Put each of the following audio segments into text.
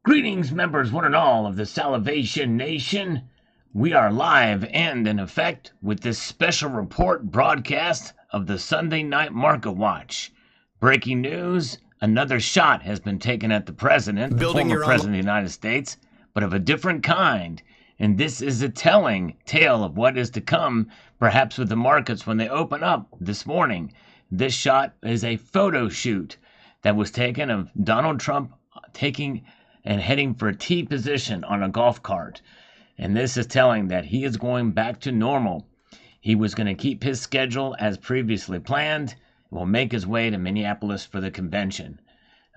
Greetings, members, one and all of the Salivation Nation. We are live and in effect with this special report broadcast of the Sunday Night Market Watch. Breaking news, another shot has been taken at the president, the former president of the United States, but of a different kind. And this is a telling tale of what is to come, perhaps with the markets when they open up this morning. This shot is a photo shoot that was taken of Donald Trump taking and heading for a T position on a golf cart. And this is telling that he is going back to normal. He was going to keep his schedule as previously planned and will make his way to Minneapolis for the convention.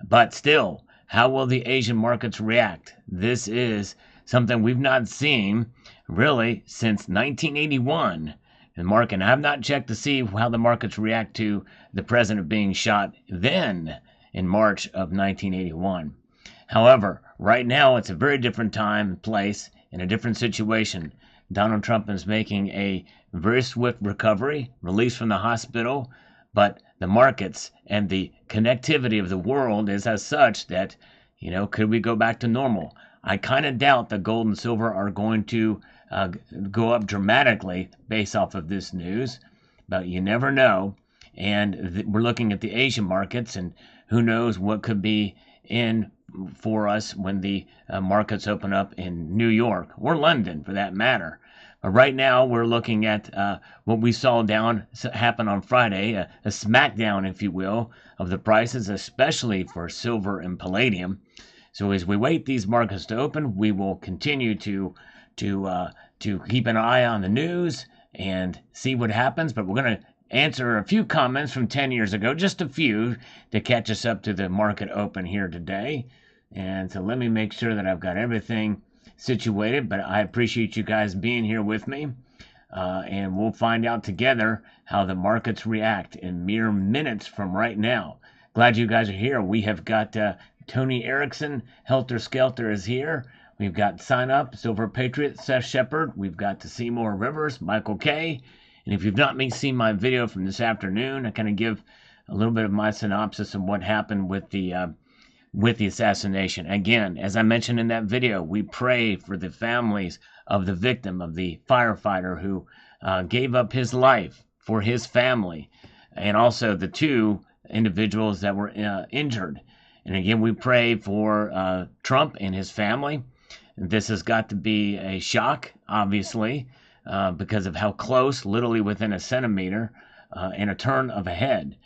But still, how will the Asian markets react? This is something we've not seen really since 1981. And I have not checked to see how the markets react to the president being shot then in March of 1981. However, right now it's a very different time and place in a different situation. Donald Trump is making a very swift recovery, release from the hospital, but the markets and the connectivity of the world is as such that, could we go back to normal? I kind of doubt that gold and silver are going to go up dramatically based off of this news, but you never know. And we're looking at the Asian markets, and who knows what could be in for us when the markets open up in New York or London for that matter. But right now we're looking at what we saw happen on Friday, a smackdown, if you will, of the prices, especially for silver and palladium. So as we wait these markets to open, we will continue to keep an eye on the news and see what happens. But we're going to answer a few comments from 10 years ago, just a few, to catch us up to the market open here today. And so let me make sure that I've got everything situated, but I appreciate you guys being here with me. And we'll find out together how the markets react in mere minutes from right now. Glad you guys are here. We have got Tony Erickson, Helter Skelter is here. We've got Sign Up, Silver Patriot, Seth Shepard. We've got Seymour Rivers, Michael K. And if you've not seen my video from this afternoon, I kind of give a little bit of my synopsis of what happened with the assassination. Again, as I mentioned in that video, we pray for the families of the victim, of the firefighter who gave up his life for his family, and also the two individuals that were injured. And again, we pray for Trump and his family. This has got to be a shock, obviously, because of how close, literally within a centimeter and a turn of a head,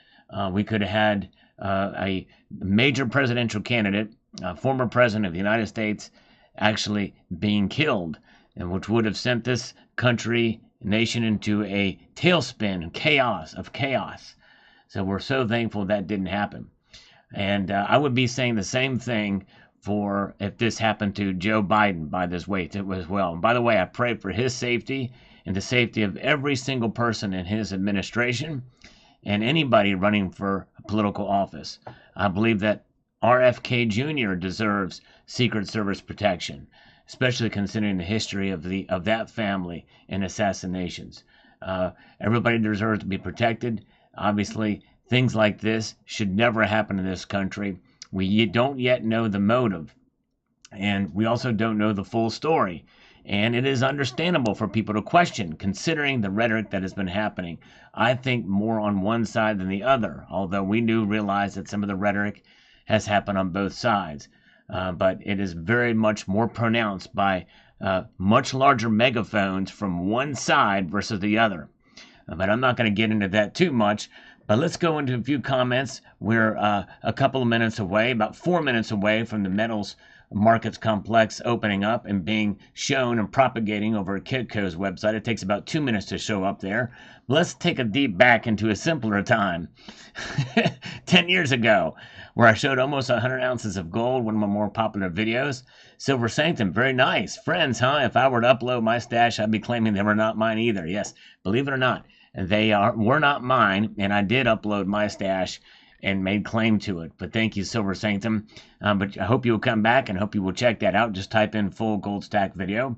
we could have had a major presidential candidate, former president of the United States, actually being killed, and which would have sent this nation into a tailspin of chaos. So we're so thankful that didn't happen. And I would be saying the same thing for if this happened to Joe Biden by this weight as well. And by the way, I pray for his safety and the safety of every single person in his administration and anybody running for a political office. I believe that RFK Jr. deserves Secret Service protection, especially considering the history of that family and assassinations. Everybody deserves to be protected. Obviously, things like this should never happen in this country. We don't yet know the motive, and we also don't know the full story. And it is understandable for people to question, considering the rhetoric that has been happening. I think more on one side than the other, although we do realize that some of the rhetoric has happened on both sides. But it is very much more pronounced by much larger megaphones from one side versus the other. But I'm not going to get into that too much. But let's go into a few comments. We're a couple of minutes away, about 4 minutes away from the metals markets complex opening up and being shown and propagating over at Kitco's website. It takes about 2 minutes to show up there. Let's take a deep back into a simpler time. 10 years ago, where I showed almost 100 ounces of gold, one of my more popular videos. Silver Sanctum, very nice. Friends, huh? If I were to upload my stash, I'd be claiming they were not mine either. Yes, believe it or not. They were not mine, and I did upload my stash and made claim to it. But thank you, Silver Sanctum. But I hope you will come back and hope you will check that out. Just type in full gold stack video.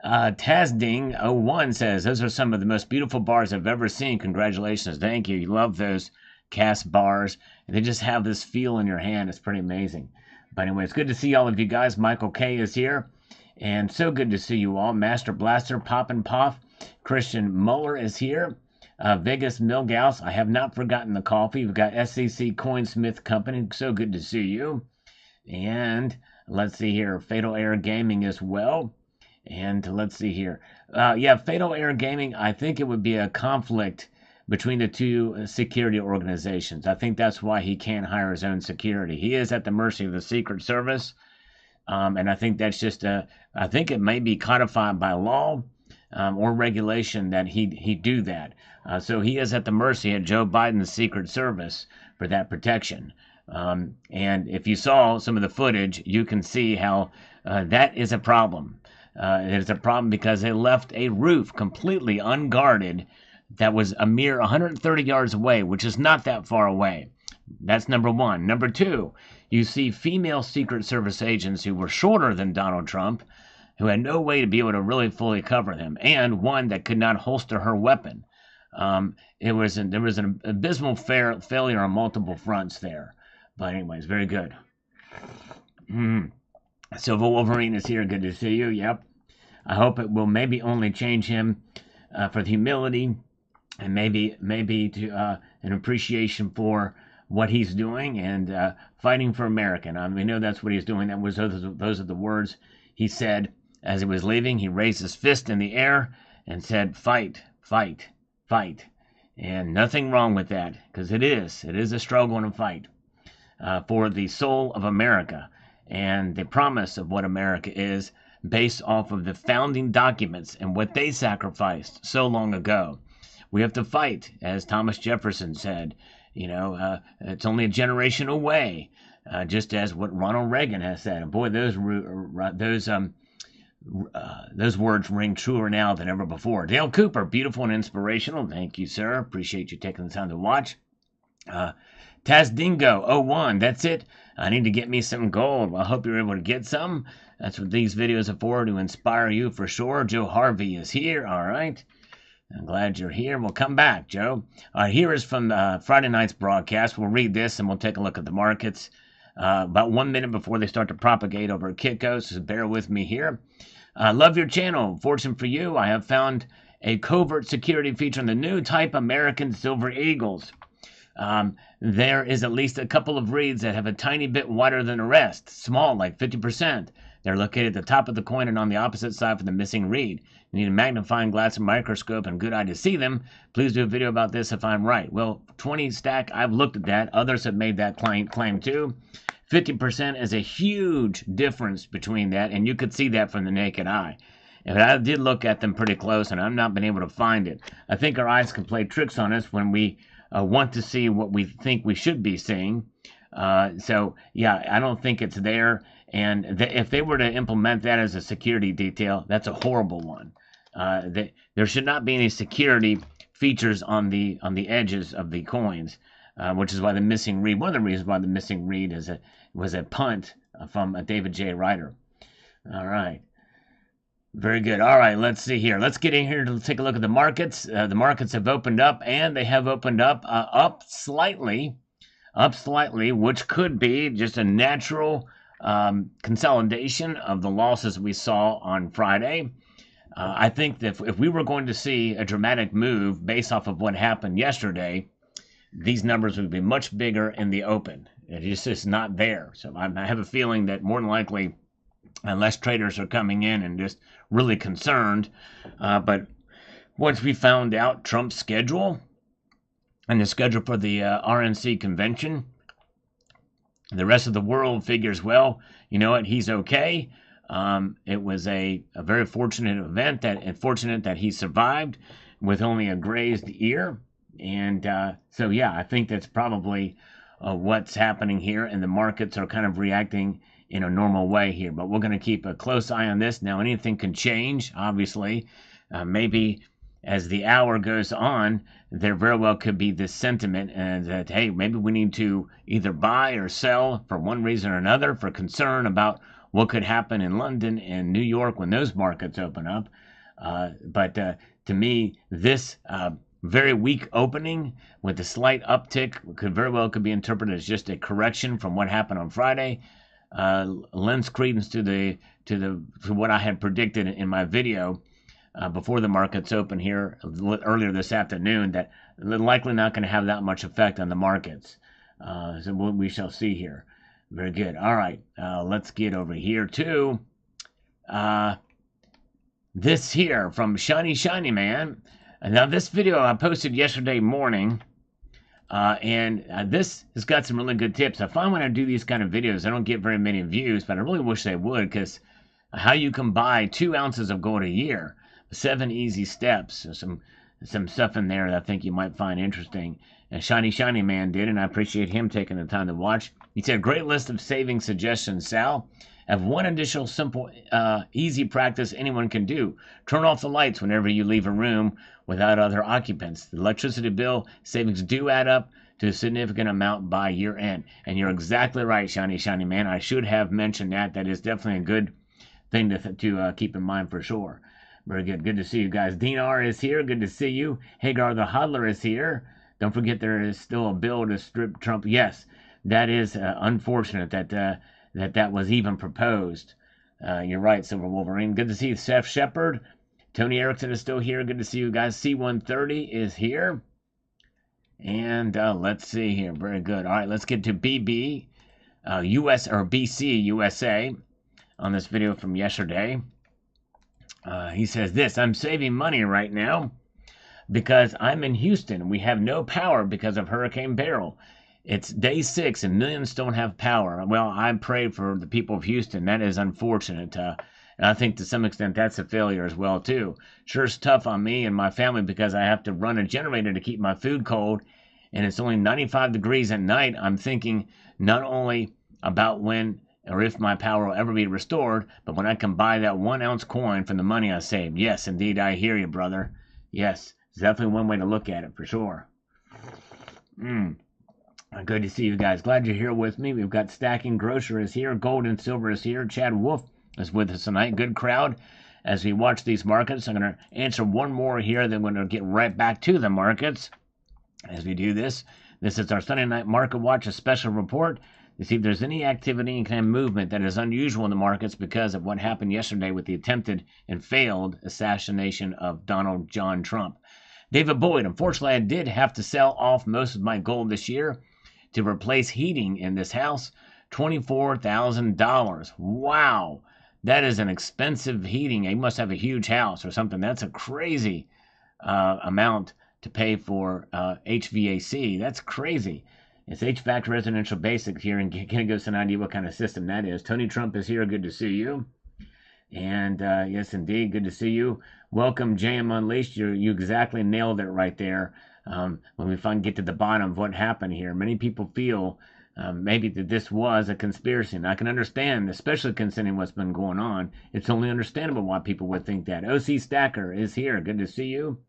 Tazding01 says, those are some of the most beautiful bars I've ever seen. Congratulations. Thank you. You love those cast bars. They just have this feel in your hand. It's pretty amazing. But anyway, it's good to see all of you guys. Michael K is here. And so good to see you all. Master Blaster, Pop and Poff. Christian Muller is here. Vegas Milgauss, I have not forgotten the coffee. We've got SCC Coinsmith Company. So good to see you. And let's see here. Fatal Air Gaming as well. And let's see here. Yeah, Fatal Air Gaming, I think it would be a conflict between the two security organizations. I think that's why he can't hire his own security. He is at the mercy of the Secret Service. And I think that's just I think it may be codified by law or regulation that he do that. So he is at the mercy of Joe Biden's Secret Service for that protection. And if you saw some of the footage, you can see how that is a problem. It is a problem because they left a roof completely unguarded that was a mere 130 yards away, which is not that far away. That's number one. Number two, you see female Secret Service agents who were shorter than Donald Trump, who had no way to be able to really fully cover him, and one that could not holster her weapon. There was an abysmal failure on multiple fronts there. But anyways, very good. Silver Wolverine is here. Good to see you. Yep. I hope it will maybe only change him for the humility and maybe to an appreciation for what he's doing and fighting for America. And we know that's what he's doing. Those are the words he said as he was leaving. He raised his fist in the air and said, "Fight, fight, fight." And nothing wrong with that, because it is a struggle and a fight for the soul of America and the promise of what America is, based off of the founding documents and what they sacrificed so long ago. We have to fight, as Thomas Jefferson said. It's only a generation away, just as what Ronald Reagan has said. And boy, those words ring truer now than ever before. Dale Cooper, beautiful and inspirational. Thank you, sir. Appreciate you taking the time to watch. Tazdingo01, that's it. I need to get me some gold. I hope you're able to get some. That's what these videos are for, to inspire you for sure. Joe Harvey is here. All right. I'm glad you're here. We'll come back, Joe. Here is from Friday night's broadcast. We'll read this and we'll take a look at the markets about 1 minute before they start to propagate over at Kitco, so bear with me here. Love your channel. Fortune for you, I have found a covert security feature on the new type American Silver Eagles. There is at least a couple of reads that have a tiny bit wider than the rest, small, like 50%. They're located at the top of the coin and on the opposite side for the missing read. You need a magnifying glass and microscope and good eye to see them. Please do a video about this if I'm right. Well, 20 stack, I've looked at that. Others have made that claim too. 50% is a huge difference between that, and you could see that from the naked eye. And I did look at them pretty close, and I've not been able to find it. I think our eyes can play tricks on us when we want to see what we think we should be seeing. So, yeah, I don't think it's there. And if they were to implement that as a security detail, that's a horrible one. There should not be any security features on the edges of the coins, which is why the missing read. One of the reasons why the missing read was a punt from David J. Ryder. All right. Very good. All right, let's see here. Let's get in here to take a look at the markets. The markets have opened up, and they have opened up up slightly, which could be just a natural consolidation of the losses we saw on Friday. I think that if we were going to see a dramatic move based off of what happened yesterday, these numbers would be much bigger in the open. It just is not there. So I have a feeling that more than likely, unless traders are coming in and just really concerned. But once we found out Trump's schedule and the schedule for the RNC convention, the rest of the world figures, well, you know what, he's okay. It was a very fortunate event, fortunate that he survived with only a grazed ear. And so, yeah, I think that's probably what's happening here, and the markets are kind of reacting in a normal way here. But we're going to keep a close eye on this. Now, anything can change, obviously. Maybe as the hour goes on, there very well could be this sentiment that, hey, maybe we need to either buy or sell for one reason or another, for concern about what could happen in London and New York when those markets open up. But to me, this very weak opening with a slight uptick could be interpreted as just a correction from what happened on Friday. lends credence to what I had predicted in my video before the markets open here earlier this afternoon, that they're likely not going to have that much effect on the markets. So we shall see here. Very good. All right, let's get over here to this here from Shiny Man. Now, this video I posted yesterday morning, and this has got some really good tips. I find when I do these kind of videos, I don't get very many views, but I really wish they would, because how you can buy 2 ounces of gold a year, 7 easy steps. There's some stuff in there that I think you might find interesting. And Shiny Man did, and I appreciate him taking the time to watch. He said, great list of saving suggestions, Sal. I have one additional simple, easy practice anyone can do. Turn off the lights whenever you leave a room without other occupants. The electricity bill savings do add up to a significant amount by year end. And you're exactly right, Shiny Man. I should have mentioned that. That is definitely a good thing to keep in mind for sure. Very good. Good to see you guys. Dinar is here. Good to see you. Hagar the Hodler is here. Don't forget there is still a bill to strip Trump. Yes, that is unfortunate that was even proposed. You're right, Silver Wolverine. Good to see you, Seth Shepard. Tony Erickson is still here. Good to see you guys. C-130 is here. And let's see here. Very good. All right, let's get to BC, USA on this video from yesterday. He says this, I'm saving money right now because I'm in Houston. We have no power because of Hurricane Beryl. It's day 6 and millions don't have power. Well, I pray for the people of Houston. That is unfortunate. And I think to some extent that's a failure as well, too. Sure, it's tough on me and my family because I have to run a generator to keep my food cold. And it's only 95 degrees at night. I'm thinking not only about when or if my power will ever be restored, but when I can buy that 1 ounce coin from the money I saved. Yes, indeed, I hear you, brother. Yes, it's definitely one way to look at it, for sure. Good to see you guys. Glad you're here with me. We've got Stacking Grocer is here. Gold and Silver is here. Chad Wolf is with us tonight. Good crowd as we watch these markets. I'm going to answer one more here, then we're going to get right back to the markets as we do this. This is our Sunday Night Market Watch, a special report to see if there's any activity and kind of movement that is unusual in the markets because of what happened yesterday with the attempted and failed assassination of Donald John Trump. David Boyd, unfortunately, I did have to sell off most of my gold this year to replace heating in this house. $24,000. Wow. That is an expensive heating. You must have a huge house or something. That's a crazy amount to pay for HVAC. That's crazy. It's HVAC Residential Basic here, and can give us an idea what kind of system that is. Tony Trump is here. Good to see you. And yes, indeed, good to see you. Welcome, JM Unleashed. You exactly nailed it right there. When we finally get to the bottom of what happened here, many people feel maybe that this was a conspiracy. And I can understand, especially considering what's been going on. It's only understandable why people would think that. OC Stacker is here. Good to see you.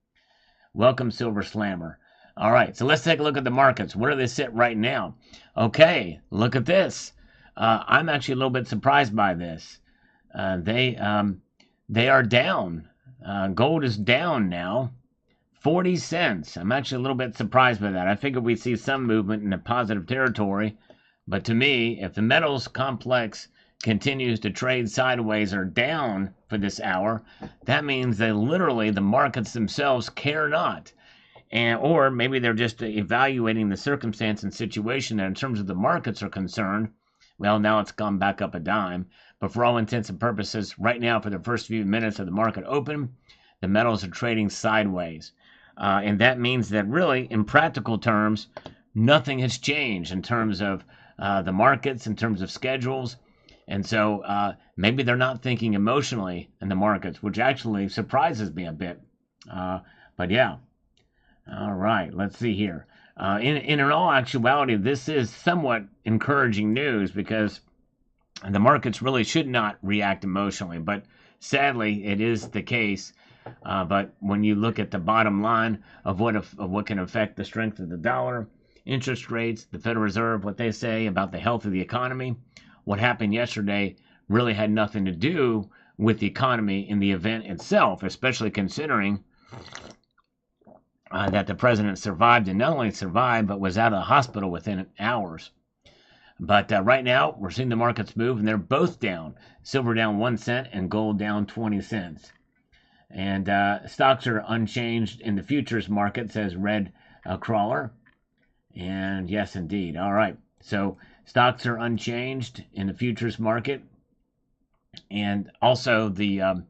Welcome, Silver Slammer. All right, so let's take a look at the markets. Where do they sit right now? Okay, look at this. I'm actually a little bit surprised by this. They are down. Gold is down now, 40 cents. I'm actually a little bit surprised by that. I figured we'd see some movement in the positive territory. But to me, if the metals complex continues to trade sideways or down for this hour, that means that literally the markets themselves care not. Or maybe they're just evaluating the circumstance and situation that in terms of the markets are concerned, well, now it's gone back up a dime. But for all intents and purposes, right now, for the first few minutes of the market open, the metals are trading sideways. And that means that really, in practical terms, nothing has changed in terms of the markets, in terms of schedules. And so maybe they're not thinking emotionally in the markets, which actually surprises me a bit. But yeah. All right, let's see here. In all actuality, this is somewhat encouraging news because the markets really should not react emotionally. But sadly, it is the case. But when you look at the bottom line of what can affect the strength of the dollar, interest rates, the Federal Reserve, what they say about the health of the economy, what happened yesterday really had nothing to do with the economy in the event itself, especially considering that the president survived, and not only survived, but was out of the hospital within hours. But right now, we're seeing the markets move, and they're both down. Silver down 1 cent and gold down 20 cents. And stocks are unchanged in the futures market, says Red Crawler. And yes, indeed. All right. So stocks are unchanged in the futures market. And also the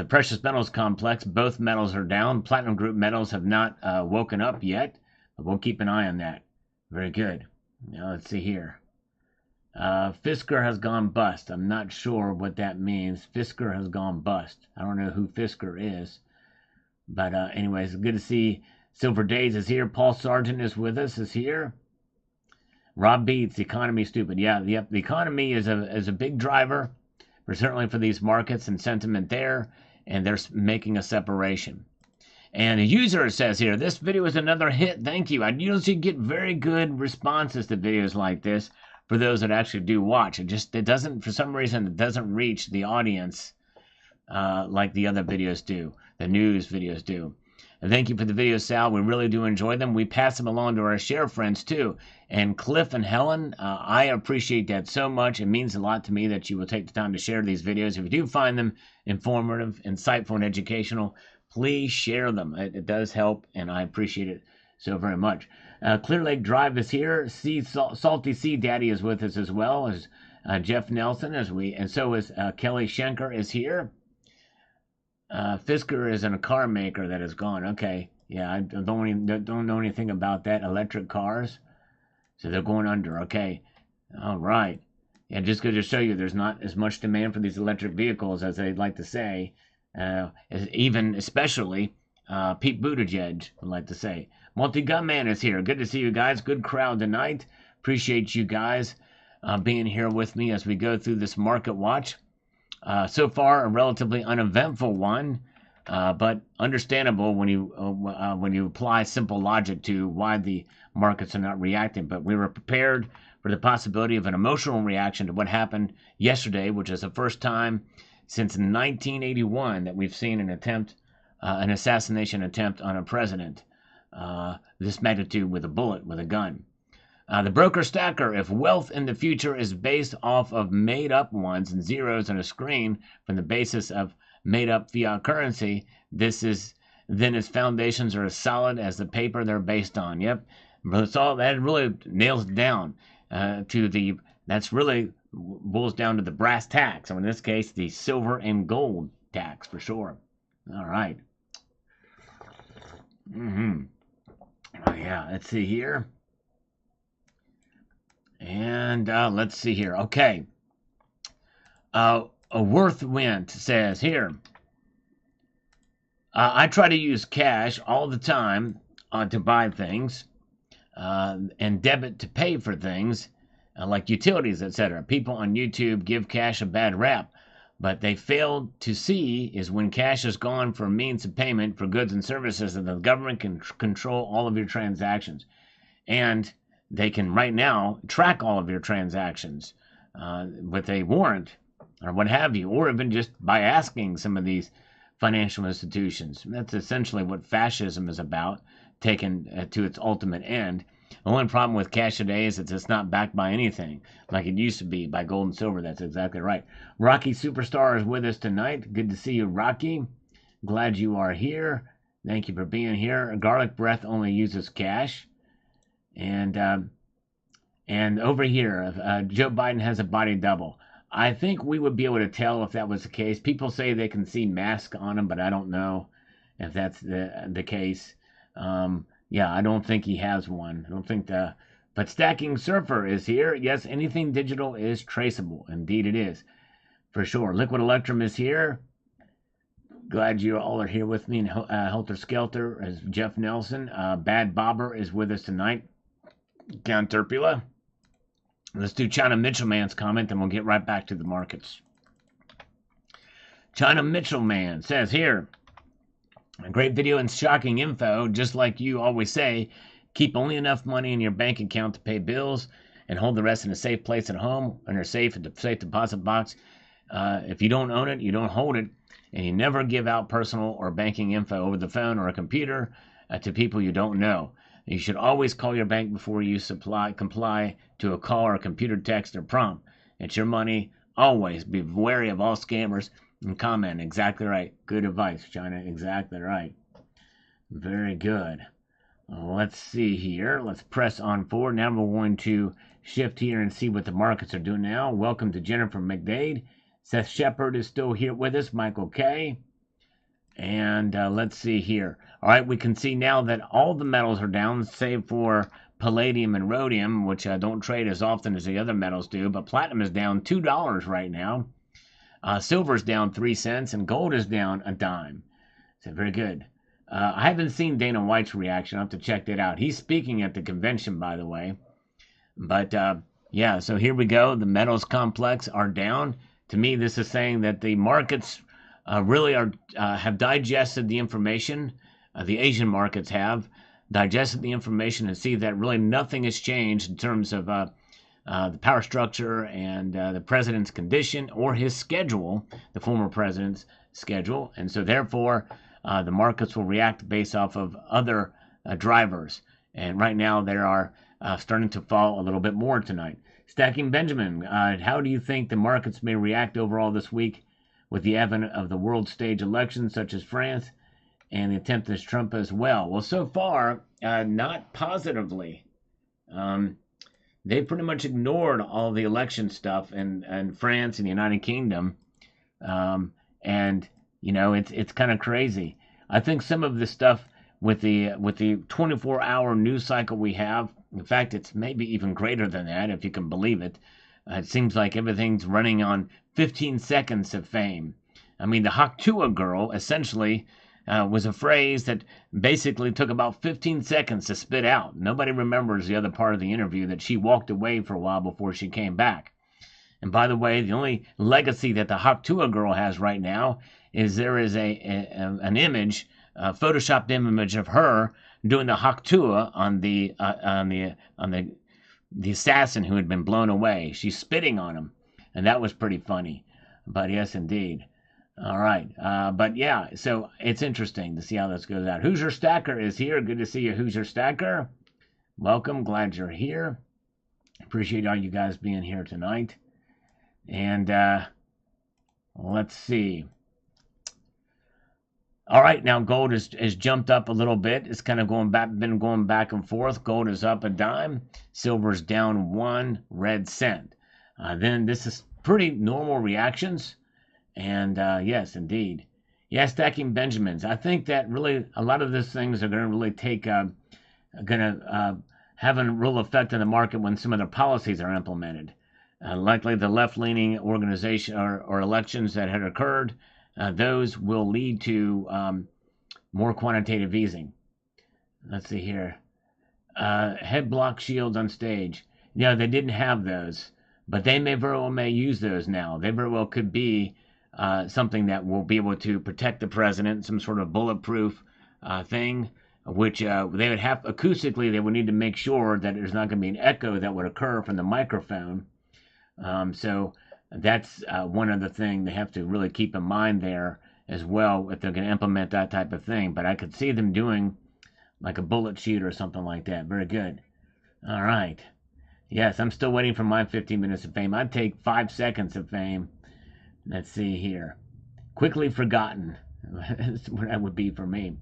precious metals complex, both metals are down. Platinum group metals have not woken up yet, but we'll keep an eye on that. Very good. Now let's see here. Fisker has gone bust. I'm not sure what that means. Fisker has gone bust. I don't know who Fisker is. But anyways, good to see Silver Days is here. Paul Sargent is with us, is here. Rob Beats, economy stupid. Yeah, yep, the economy is a big driver, certainly for these markets and sentiment there, and they're making a separation. And a user says here, this video is another hit. Thank you. I usually get very good responses to videos like this for those that actually do watch. It doesn't, for some reason, it doesn't reach the audience like the other videos do, the news videos do. And thank you for the videos, Sal. We really do enjoy them. We pass them along to our share friends, too. And Cliff and Helen, I appreciate that so much. It means a lot to me that you will take the time to share these videos. If you do find them informative, insightful, and educational, please share them. It does help, and I appreciate it so very much. Clear Lake Drive is here. Salty Sea Daddy is with us as well as Jeff Nelson, and so is Kelly Schenker is here. Fisker is a car maker that is gone. Okay, yeah, I don't know anything about that. Electric cars, so they're going under. Okay, all right. Yeah, just to show you, there's not as much demand for these electric vehicles as they'd like to say. Especially Pete Buttigieg would like to say. Multi-Gun Man is here. Good to see you guys. Good crowd tonight. Appreciate you guys being here with me as we go through this market watch. So far, a relatively uneventful one, but understandable when you apply simple logic to why the markets are not reacting. But we were prepared for the possibility of an emotional reaction to what happened yesterday, which is the first time since 1981 that we've seen an assassination attempt on a president. This magnitude with a bullet, with a gun. The broker stacker, if wealth in the future is based off of made-up ones and zeros on a screen from the basis of made-up fiat currency, then its foundations are as solid as the paper they're based on. Yep, that really nails it down that's really boils down to the brass tacks, or in this case, the silver and gold tax for sure. All right. Oh, yeah, let's see here. And let's see here. Okay. A Worthwint says here, I try to use cash all the time to buy things and debit to pay for things like utilities, etc. People on YouTube give cash a bad rap, but they fail to see is when cash is gone for means of payment for goods and services, that the government can control all of your transactions. And they can right now track all of your transactions with a warrant or what have you, or even just by asking some of these financial institutions. That's essentially what fascism is about, taken to its ultimate end. The only problem with cash today is that it's not backed by anything like it used to be by gold and silver. That's exactly right. Rocky Superstar is with us tonight. Good to see you, Rocky. Glad you are here. Thank you for being here. Garlic Breath only uses cash. And over here, Joe Biden has a body double. I think we would be able to tell if that was the case. People say they can see mask on him, but I don't know if that's the case. Yeah, I don't think he has one. I don't think but Stacking Surfer is here. Yes, anything digital is traceable. Indeed it is. For sure. Liquid Electrum is here. Glad you all are here with me. And Helter Skelter is Jeff Nelson. Bad Bobber is with us tonight. Count Turpula. Let's do China Mitchell Man's comment, and we'll get right back to the markets. China Mitchell Man says here, a great video and shocking info. Just like you always say, keep only enough money in your bank account to pay bills and hold the rest in a safe place at home, in a safe deposit box. If you don't own it, you don't hold it. And you never give out personal or banking info over the phone or a computer to people you don't know. You should always call your bank before you comply to a call or a computer text or prompt. It's your money. Always be wary of all scammers and comment. Exactly right. Good advice, China. Exactly right. Very good. Let's see here. Let's press on forward. Now we're going to shift here and see what the markets are doing now. Welcome to Jennifer McDade. Seth Shepard is still here with us. Michael K. And let's see here. All right, we can see now that all the metals are down, save for palladium and rhodium, which don't trade as often as the other metals do. But platinum is down $2 right now. Silver's down 3 cents, and gold is down a dime. So very good. I haven't seen Dana White's reaction. I'll have to check that out. He's speaking at the convention, by the way. But yeah, so here we go. The metals complex are down. To me, this is saying that the markets really have digested the information. The Asian markets have digested the information and see that really nothing has changed in terms of the power structure and the president's condition or his schedule, the former president's schedule. And so therefore, the markets will react based off of other drivers. And right now, they are starting to fall a little bit more tonight. Stacking Benjamin, how do you think the markets may react overall this week with the advent of the world stage elections such as France and the attempt as Trump as well? Well, so far, not positively. They pretty much ignored all the election stuff in France and the United Kingdom. And, you know, it's kind of crazy. I think some of the stuff with the 24-hour news cycle we have, in fact, it's maybe even greater than that, if you can believe it. It seems like everything's running on 15 seconds of fame. I mean, the Haktua girl essentially was a phrase that basically took about 15 seconds to spit out. Nobody remembers the other part of the interview, that she walked away for a while before she came back. And by the way, the only legacy that the Haktua girl has right now is there is an image, a photoshopped image of her doing the Haktua on the assassin who had been blown away. She's spitting on him, and that was pretty funny. But yes, indeed. All right. But yeah, so it's interesting to see how this goes out. Hoosier Stacker is here. Good to see you, Hoosier Stacker. Welcome. Glad you're here. Appreciate all you guys being here tonight. And let's see. All right, now gold has jumped up a little bit. It's kind of been going back and forth. Gold is up a dime. Silver's down 1 red cent. Then this is pretty normal reactions. And yes, indeed. Yeah, Stacking Benjamins. I think that really a lot of these things are going to really have a real effect on the market when some of their policies are implemented. Likely the left-leaning organization or elections that had occurred, those will lead to more quantitative easing. Let's see here. Head block shields on stage. Yeah, they didn't have those, but they very well may use those now. They very well could be something that will be able to protect the president, some sort of bulletproof thing, which they would have acoustically. They would need to make sure that there's not going to be an echo that would occur from the microphone. So that's one other thing they have to really keep in mind there as well if they're going to implement that type of thing. But I could see them doing like a bullet sheet or something like that. Very good. All right. Yes, I'm still waiting for my 15 minutes of fame. I'd take 5 seconds of fame. Let's see here. Quickly forgotten. That's what that would be for me.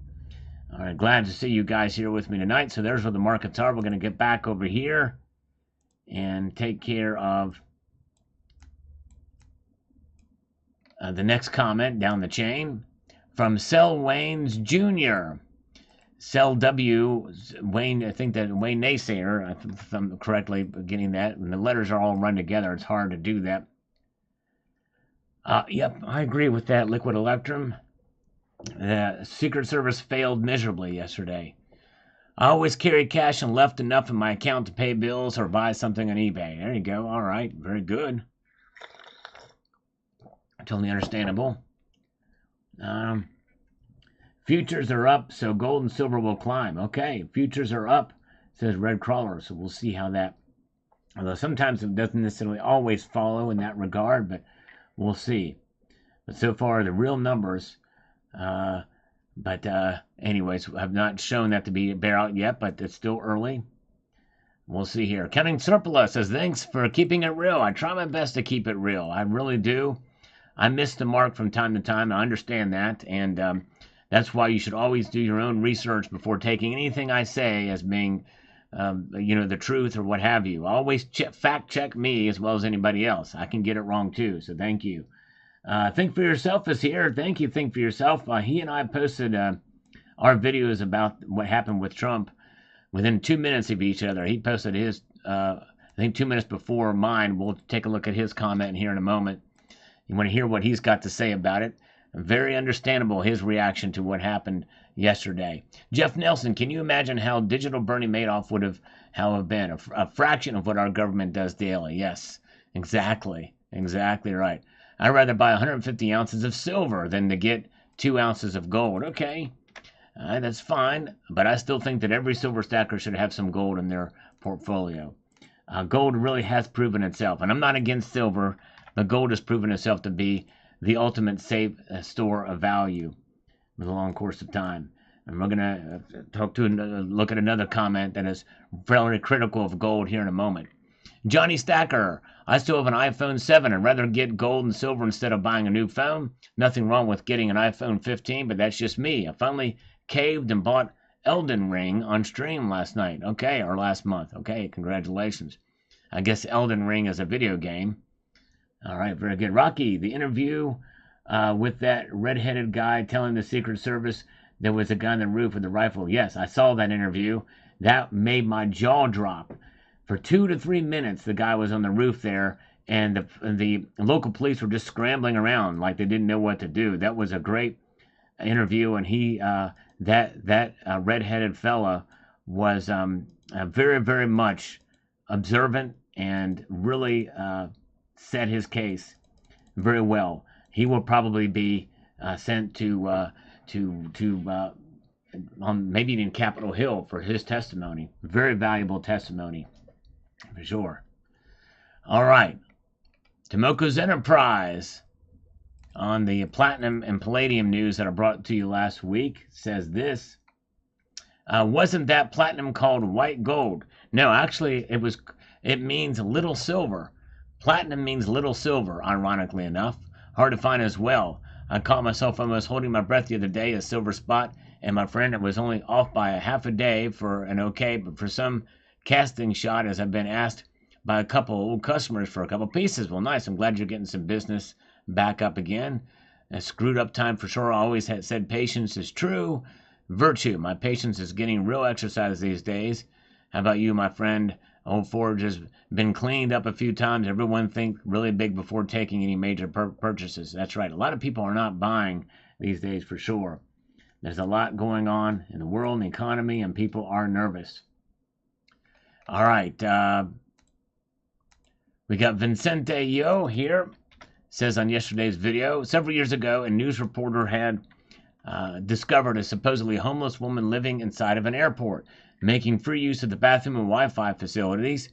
All right, glad to see you guys here with me tonight. So there's where the markets are. We're going to get back over here and take care of the next comment down the chain from Sel Waynes Jr. Sel W. Wayne, I think that Wayne Naysayer, if I'm correctly getting that, and the letters are all run together. It's hard to do that. Yep, I agree with that. Liquid Electrum. The Secret Service failed miserably yesterday. I always carry cash and left enough in my account to pay bills or buy something on eBay. There you go. All right, very good. Totally understandable. Futures are up, so gold and silver will climb. Okay, futures are up, says Red Crawler, so we'll see how that... Although sometimes it doesn't necessarily always follow in that regard, but we'll see. But so far, the real numbers But anyways, I've not shown that to be bear out yet, but it's still early. We'll see here. Counting Surplus says, thanks for keeping it real. I try my best to keep it real. I really do. I miss the mark from time to time. I understand that. And that's why you should always do your own research before taking anything I say as being, the truth or what have you. Always fact check me as well as anybody else. I can get it wrong too. So thank you. Think for Yourself is here. Thank you. Think for Yourself. He and I posted our videos about what happened with Trump within 2 minutes of each other. He posted his, I think 2 minutes before mine. We'll take a look at his comment here in a moment. You want to hear what he's got to say about it. Very understandable, his reaction to what happened yesterday. Jeff Nelson, can you imagine how digital Bernie Madoff would have been? A fraction of what our government does daily. Yes, exactly. Exactly right. I'd rather buy 150 ounces of silver than to get 2 ounces of gold. Okay, that's fine, but I still think that every silver stacker should have some gold in their portfolio. Gold really has proven itself, and I'm not against silver, but gold has proven itself to be the ultimate safe store of value with a long course of time. And we're going to look at another comment that is fairly critical of gold here in a moment. Johnny Stacker, I still have an iPhone 7 and rather get gold and silver instead of buying a new phone. Nothing wrong with getting an iPhone 15, but that's just me. I finally caved and bought Elden Ring on stream last night. Okay, or last month. Okay, congratulations. I guess Elden Ring is a video game. All right, very good. Rocky, the interview with that red-headed guy telling the Secret Service there was a guy on the roof with a rifle. Yes, I saw that interview. That made my jaw drop. For 2 to 3 minutes, the guy was on the roof there, and the local police were just scrambling around like they didn't know what to do. That was a great interview, and that red-headed fella was very, very much observant and really said his case very well. He will probably be sent to maybe in Capitol Hill for his testimony. Very valuable testimony, for sure. All right. Tomoko's Enterprise on the platinum and palladium news that I brought to you last week says this. Wasn't that platinum called white gold? No, actually, it means little silver. Platinum means little silver, ironically enough. Hard to find as well. I caught myself almost holding my breath the other day, a silver spot, and my friend, it was only off by a half a day for an okay, but for some casting shot, as I've been asked by a couple old customers for a couple pieces. Well, nice. I'm glad you're getting some business back up again. A screwed up time for sure. I always had said patience is true virtue. My patience is getting real exercise these days. How about you, my friend? Old Forge has been cleaned up a few times. Everyone think really big before taking any major purchases. That's right. A lot of people are not buying these days for sure. There's a lot going on in the world and the economy, and people are nervous. All right. We got Vincente Yo here. Says on yesterday's video, several years ago, a news reporter had discovered a supposedly homeless woman living inside of an airport, making free use of the bathroom and Wi-Fi facilities.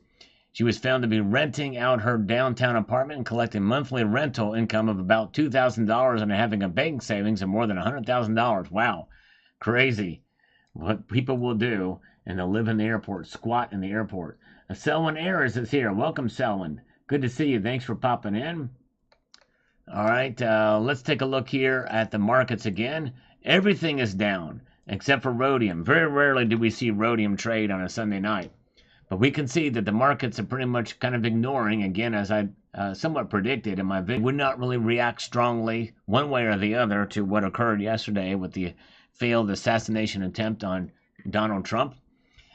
She was found to be renting out her downtown apartment and collecting monthly rental income of about $2,000 and having a bank savings of more than $100,000. Wow, crazy what people will do, and they'll live in the airport, squat in the airport. Selwyn Ayers is here. Welcome, Selwyn. Good to see you. Thanks for popping in. All right, let's take a look here at the markets again. Everything is down except for rhodium. Very rarely do we see rhodium trade on a Sunday night. But we can see that the markets are pretty much kind of ignoring, again, as I somewhat predicted in my video, would not really react strongly one way or the other to what occurred yesterday with the failed assassination attempt on Donald Trump.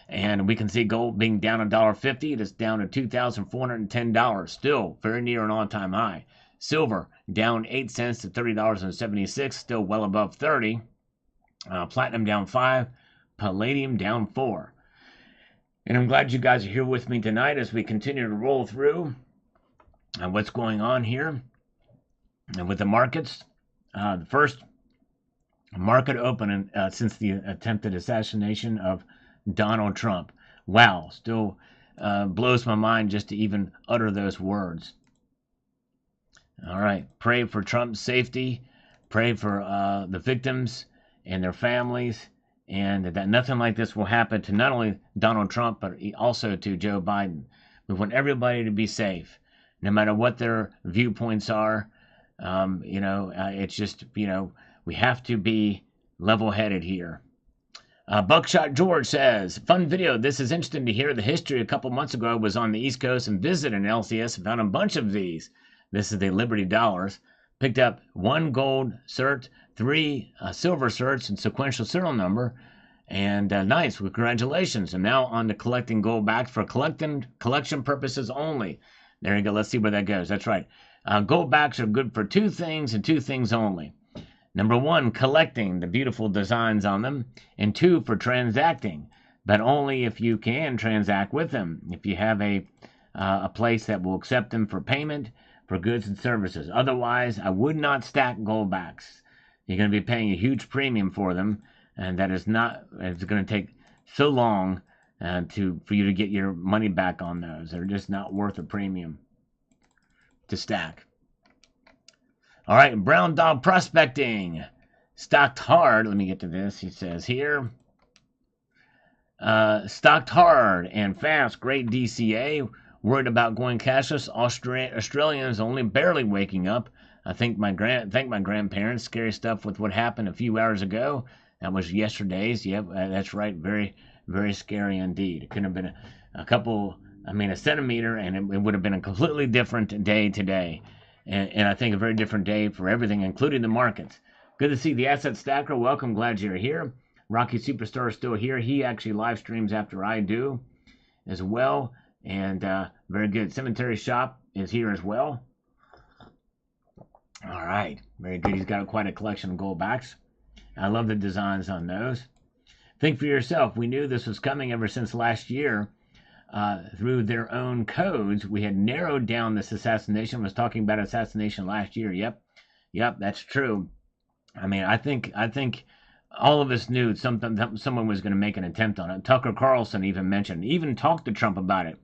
And we can see gold being down $1.50. It is down to $2,410. Still very near an all-time high. Silver down 8 cents to $30.76. Still well above 30. Platinum down 5. Palladium down 4. And I'm glad you guys are here with me tonight as we continue to roll through what's going on here and with the markets. The first market opening since the attempted assassination of Donald Trump. Wow, still blows my mind just to even utter those words. All right, pray for Trump's safety. Pray for the victims and their families, and that nothing like this will happen to not only Donald Trump, but also to Joe Biden. We want everybody to be safe, no matter what their viewpoints are. It's just, we have to be level-headed here. Buckshot George says, fun video. This is interesting to hear the history. A couple months ago, I was on the East Coast and visited an LCS and found a bunch of these. This is the Liberty Dollars. Picked up 1 gold cert, 3 silver certs, and sequential serial number. And nice, congratulations. I'm now on to collecting gold backs for collection purposes only. There you go. Let's see where that goes. That's right. Gold backs are good for 2 things and 2 things only. Number 1, collecting the beautiful designs on them, and 2, for transacting, but only if you can transact with them. If you have a place that will accept them for payment for goods and services. Otherwise, I would not stack gold backs. You're going to be paying a huge premium for them, and that is not. It's going to take so long for you to get your money back on those. They're just not worth a premium to stack. All right, Brown Dog Prospecting. Stocked hard. Let me get to this. He says here. Stocked hard and fast. Great DCA. Worried about going cashless. Australians only barely waking up. I think my grandparents. Scary stuff with what happened a few hours ago. That was yesterday's. Yep, that's right. Very, very scary indeed. It couldn't have been a centimeter, and it would have been a completely different day today. And I think a very different day for everything, including the markets. Good to see the Asset Stacker. Welcome. Glad you're here. Rocky Superstar is still here. He actually live streams after I do as well. And very good. Cemetery Shop is here as well. All right. Very good. He's got quite a collection of gold backs. I love the designs on those. Think for yourself. We knew this was coming ever since last year. Through their own codes, we had narrowed down this assassination. I was talking about assassination last year. Yep, that's true. I think all of us knew someone was going to make an attempt on it. Tucker Carlson even talked to Trump about it.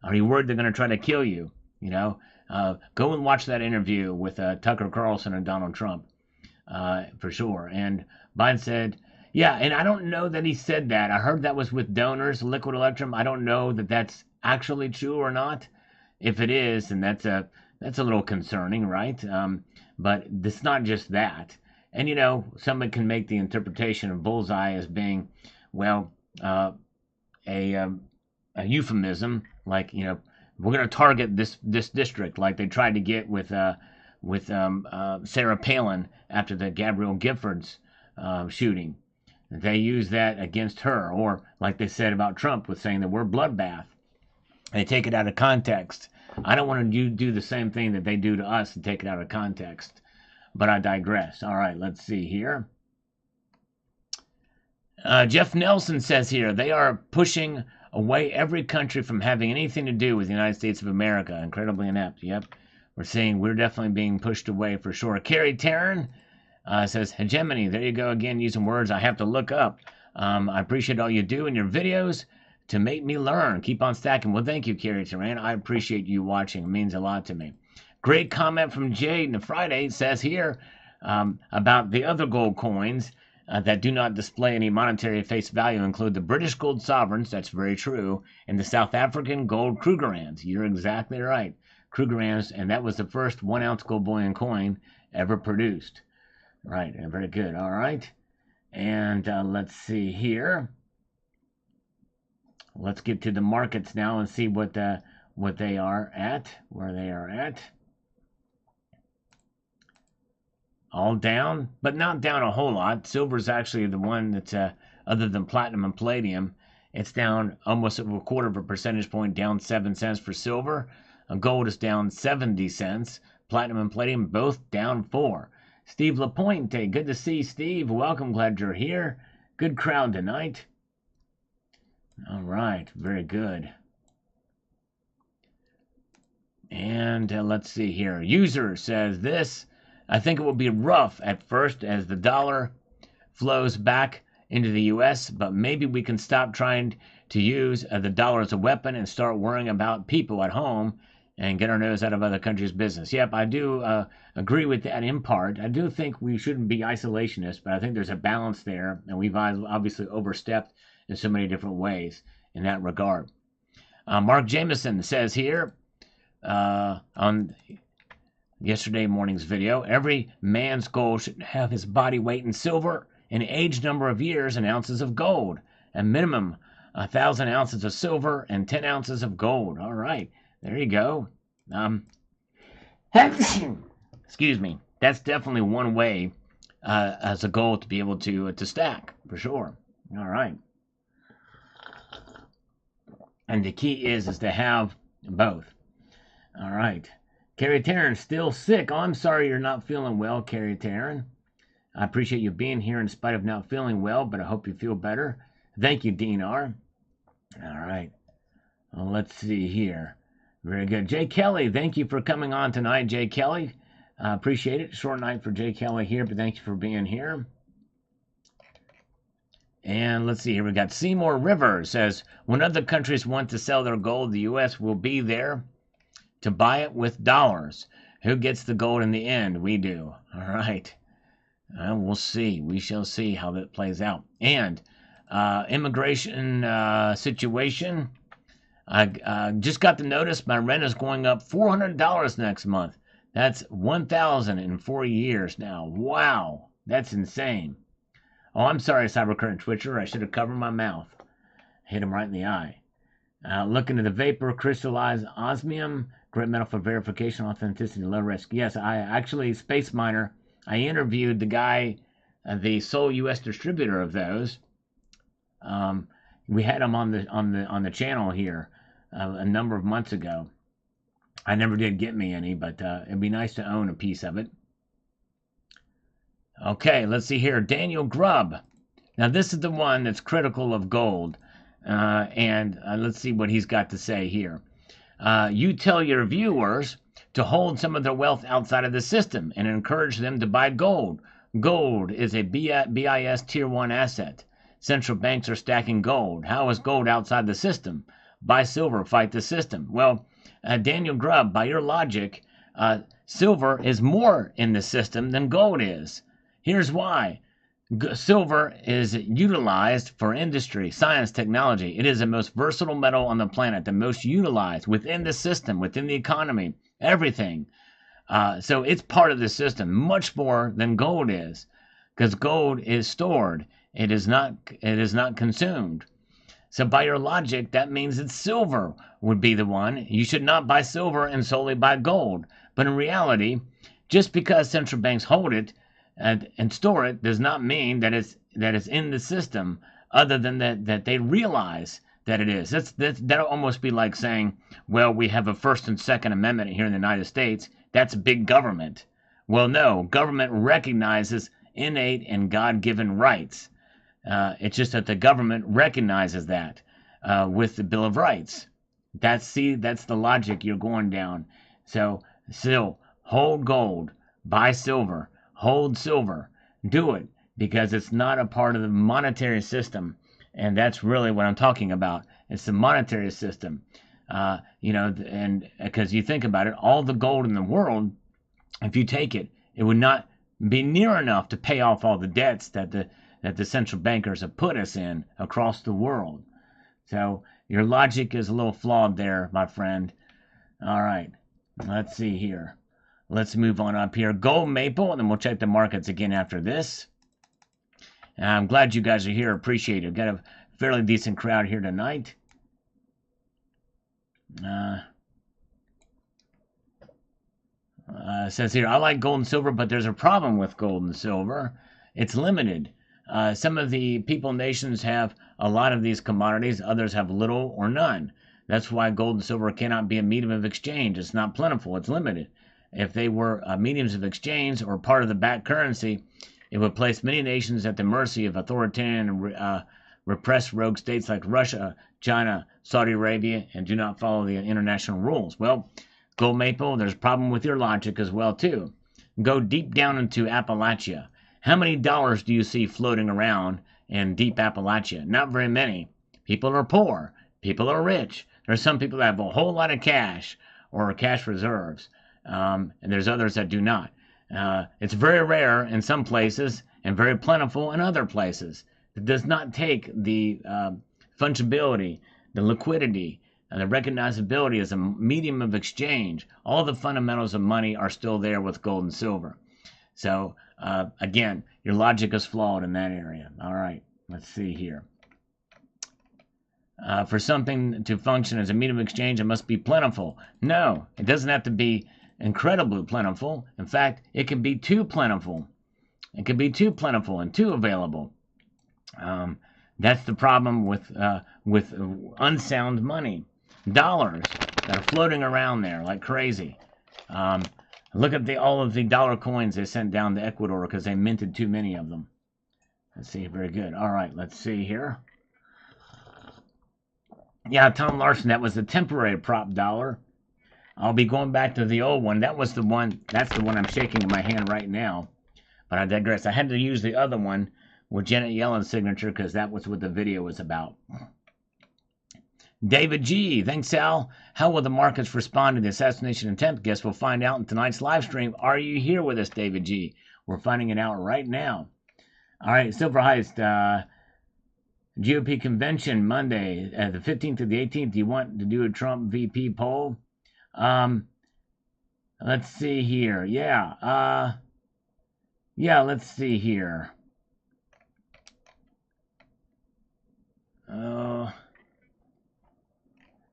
Are you worried they're going to try to kill you? Go and watch that interview with Tucker Carlson and Donald Trump for sure. And Biden said, yeah, and I don't know that he said that. I heard that was with donors, Liquid Electrum. I don't know that that's actually true or not. If it is, then that's a little concerning, right? But it's not just that. And, someone can make the interpretation of bullseye as being, a euphemism, like, we're going to target this district, like they tried to get with Sarah Palin after the Gabrielle Giffords shooting. They use that against her, or like they said about Trump with saying that we're bloodbath. They take it out of context. I don't want to do the same thing that they do to us and take it out of context. But I digress. All right, let's see here. Jeff Nelson says here, they are pushing away every country from having anything to do with the United States of America. Incredibly inept. Yep. We're definitely being pushed away for sure. Carrie Taryn says, hegemony. There you go again, using words I have to look up. I appreciate all you do in your videos to make me learn. Keep on stacking. Well, thank you, Carrie Taryn. I appreciate you watching. It means a lot to me. Great comment from Jade on Friday. It says here about the other gold coins that do not display any monetary face value include the British gold sovereigns. That's very true. And the South African gold Krugerrands. You're exactly right. Krugerrands, and that was the first 1 ounce gold bullion coin ever produced. Right, very good. All right. And let's see here. Let's get to the markets now and see what they are at, where they are at. All down, but not down a whole lot. Silver's actually the one that's, other than platinum and palladium, it's down almost a 1/4 percentage point, down 7 cents for silver. Gold is down 70 cents. Platinum and palladium both down 4. Steve Lapointe, good to see Steve. Welcome, glad you're here. Good crowd tonight. All right, very good. And let's see here. User says this. I think it will be rough at first as the dollar flows back into the U.S., but maybe we can stop trying to use the dollar as a weapon and start worrying about people at home and get our nose out of other countries' business. Yep, I do agree with that in part. I do think we shouldn't be isolationists, but I think there's a balance there, and we've obviously overstepped in so many different ways in that regard. Mark Jameson says here on yesterday morning's video, every man's goal should have his body weight in silver, an age number of years, and ounces of gold. A minimum 1,000 ounces of silver and 10 ounces of gold. All right, there you go. Excuse me. That's definitely one way as a goal to be able to stack, for sure. All right. And the key is to have both. All right. Carrie Taryn, still sick. Oh, I'm sorry you're not feeling well, Carrie Taryn. I appreciate you being here in spite of not feeling well, but I hope you feel better. Thank you, Dean R. All right. Well, let's see here. Very good. Jay Kelly, thank you for coming on tonight, Jay Kelly. I appreciate it. Short night for Jay Kelly here, but thank you for being here. And let's see here. We got Seymour Rivers says, when other countries want to sell their gold, the U.S. will be there to buy it with dollars. Who gets the gold in the end? We do. All right. We'll see. We shall see how that plays out. And immigration situation. I just got the notice my rent is going up $400 next month. That's $1,000 in 4 years now. Wow. That's insane. Oh, I'm sorry, Cybercurrent Twitcher. I should have covered my mouth. Hit him right in the eye. Looking at the vapor crystallized osmium, great metal for verification, authenticity, low risk. Yes, I actually, Space Miner, I interviewed the guy, the sole U.S. distributor of those. We had him on the channel here a number of months ago. I never did get me any, but it'd be nice to own a piece of it. Okay, let's see here. Daniel Grubb. Now, this is the one that's critical of gold. And let's see what he's got to say here. You tell your viewers to hold some of their wealth outside of the system and encourage them to buy gold. Gold is a BIS Tier 1 asset. Central banks are stacking gold. How is gold outside the system? Buy silver, fight the system. Well, Daniel Grubb, by your logic, silver is more in the system than gold is. Here's why. Silver is utilized for industry, science, technology. It is the most versatile metal on the planet, the most utilized within the system, within the economy, everything. So it's part of the system, much more than gold is, because gold is stored. It is not consumed. So by your logic, that means that silver would be the one. You should not buy silver and solely buy gold. But in reality, just because central banks hold it and store it does not mean that it's in the system, other than that they realize that it is. That'll almost be like saying, well, we have a First and Second Amendment here in the United States. That's big government. Well, no, government recognizes innate and God-given rights. It's just that the government recognizes that with the Bill of Rights. That's the logic you're going down. So still, hold gold, buy silver, hold silver, do it, because it's not a part of the monetary system, and that's really what I'm talking about. It's the monetary system, and because you think about it, all the gold in the world, if you take it, it would not be near enough to pay off all the debts that the central bankers have put us in across the world. So your logic is a little flawed there, my friend. All right, let's see here. Let's move on up here. Gold Maple, and then we'll check the markets again after this. And I'm glad you guys are here. Appreciate it. Got a fairly decent crowd here tonight. Says here, I like gold and silver, but there's a problem with gold and silver. It's limited. Some of the people nations have a lot of these commodities. Others have little or none. That's why gold and silver cannot be a medium of exchange. It's not plentiful. It's limited. If they were mediums of exchange or part of the back currency, it would place many nations at the mercy of authoritarian and repressed rogue states like Russia, China, Saudi Arabia, and do not follow the international rules. Well, Gold Maple, there's a problem with your logic as well, too. Go deep down into Appalachia. How many dollars do you see floating around in deep Appalachia? Not very many. People are poor. People are rich. There's some people that have a whole lot of cash. or cash reserves, and there's others that do not. It's very rare in some places and very plentiful in other places. It does not take the fungibility, the liquidity, and the recognizability as a medium of exchange. All the fundamentals of money are still there with gold and silver. So, again, your logic is flawed in that area. All right, let's see here. For something to function as a medium of exchange, it must be plentiful. No, it doesn't have to be incredibly plentiful. In fact, it can be too plentiful. It can be too plentiful and too available. That's the problem with unsound money. Dollars that are floating around there like crazy. Look at all of the dollar coins they sent down to Ecuador because they minted too many of them. Let's see, very good. All right, let's see here. Yeah, Tom Larson, that was the temporary prop dollar. I'll be going back to the old one. That was the one, that's the one I'm shaking in my hand right now. But I digress. I had to use the other one with Janet Yellen's signature because that was what the video was about. David G. Thanks, Al. How will the markets respond to the assassination attempt? Guess we'll find out in tonight's live stream. Are you here with us, David G? We're finding it out right now. All right, Silver Heist. GOP convention Monday, the 15th to the 18th. Do you want to do a Trump VP poll? Let's see here. Yeah. Let's see here.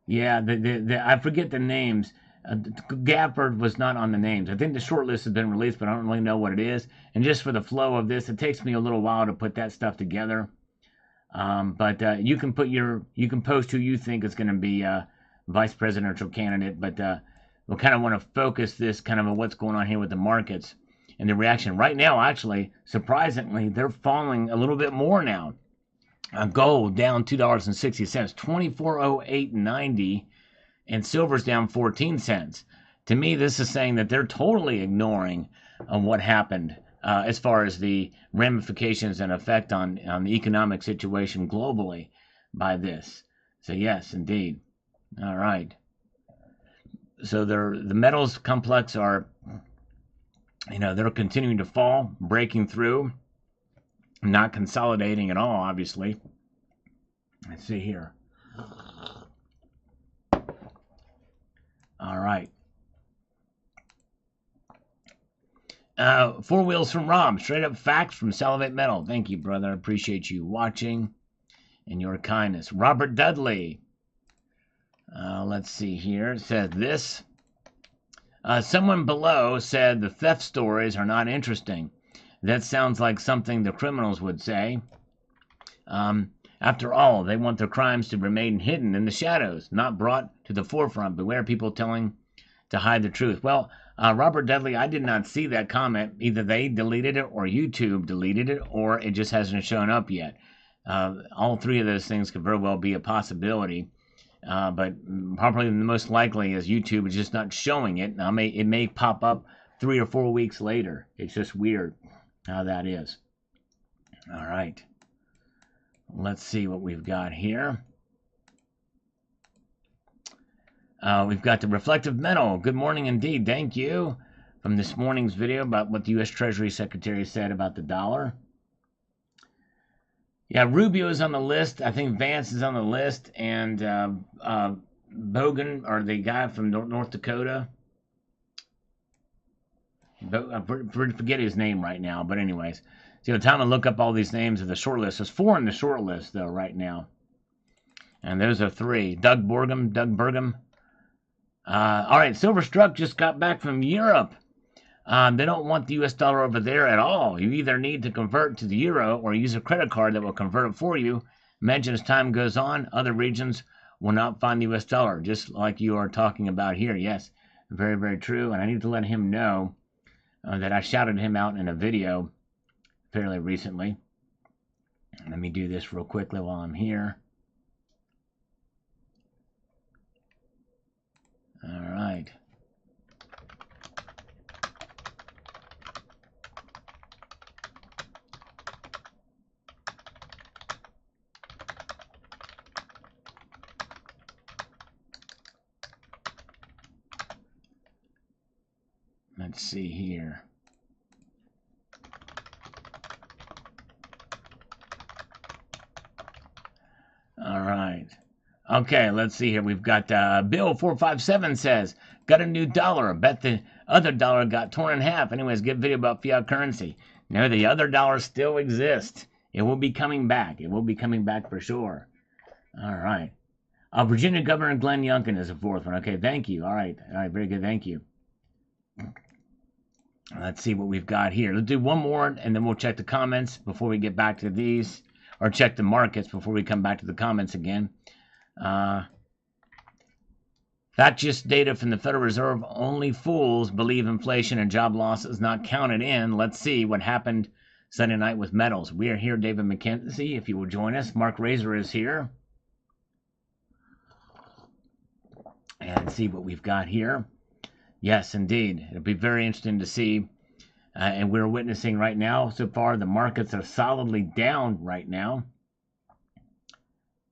Yeah, I forget the names. Gafford was not on the names. I think the short list has been released, but I don't really know what it is. And just for the flow of this, it takes me a little while to put that stuff together. But you can post who you think is going to be vice presidential candidate. But we'll kind of want to focus this kind of on what's going on here with the markets and the reaction right now. Actually, surprisingly, they're falling a little bit more now. Gold down $2.60, 2408.90, and silver's down 14 cents. To me, this is saying that they're totally ignoring what happened as far as the ramifications and effect on the economic situation globally by this. So yes, indeed. All right. So the metals complex are, they're continuing to fall, breaking through. Not consolidating at all, obviously. Let's see here. All right. Four Wheels from Rob. Straight up facts from Salivate Metal. Thank you, brother. I appreciate you watching and your kindness. Robert Dudley. Let's see here. It says this. Someone below said the theft stories are not interesting. That sounds like something the criminals would say. After all, they want their crimes to remain hidden in the shadows, not brought to the forefront. Beware people telling to hide the truth. Well, Robert Dudley, I did not see that comment. Either they deleted it or YouTube deleted it, or it just hasn't shown up yet. All three of those things could very well be a possibility. But probably the most likely is YouTube is just not showing it. Now, it may pop up 3 or 4 weeks later. It's just weird how that is. All right. Let's see what we've got here. We've got the reflective metal. Good morning indeed. Thank you. From this morning's video about what the U.S. Treasury Secretary said about the dollar. Yeah, Rubio is on the list. I think Vance is on the list. And Bogan, or the guy from North Dakota. I forget his name right now, but anyways. So time to look up all these names of the short list. There's 4 in the short list, though, right now. And those are 3. Doug Burgum. All right, Silverstruck just got back from Europe. They don't want the U.S. dollar over there at all. You either need to convert to the euro or use a credit card that will convert it for you. Imagine as time goes on, other regions will not find the U.S. dollar, just like you are talking about here. Yes, very, very true. And I need to let him know that I shouted him out in a video fairly recently. Let me do this real quickly while I'm here. All right. Let's see here. All right. Okay, let's see here. We've got Bill457 says, got a new dollar. Bet the other dollar got torn in half. Anyways, good video about fiat currency. No, the other dollar still exists. It will be coming back. It will be coming back for sure. All right. Virginia Governor Glenn Youngkin is the fourth one. Okay, thank you. All right, very good. Thank you. Let's see what we've got here. Let's do one more, and then we'll check the comments before we get back to these, or check the markets before we come back to the comments again. That's just data from the Federal Reserve. Only fools believe inflation and job losses not counted in. Let's see what happened Sunday night with metals. We are here, David McKenzie, if you will join us. Mark Razor is here. And see what we've got here. Yes, indeed. It'll be very interesting to see. And we're witnessing right now, so far, the markets are solidly down right now.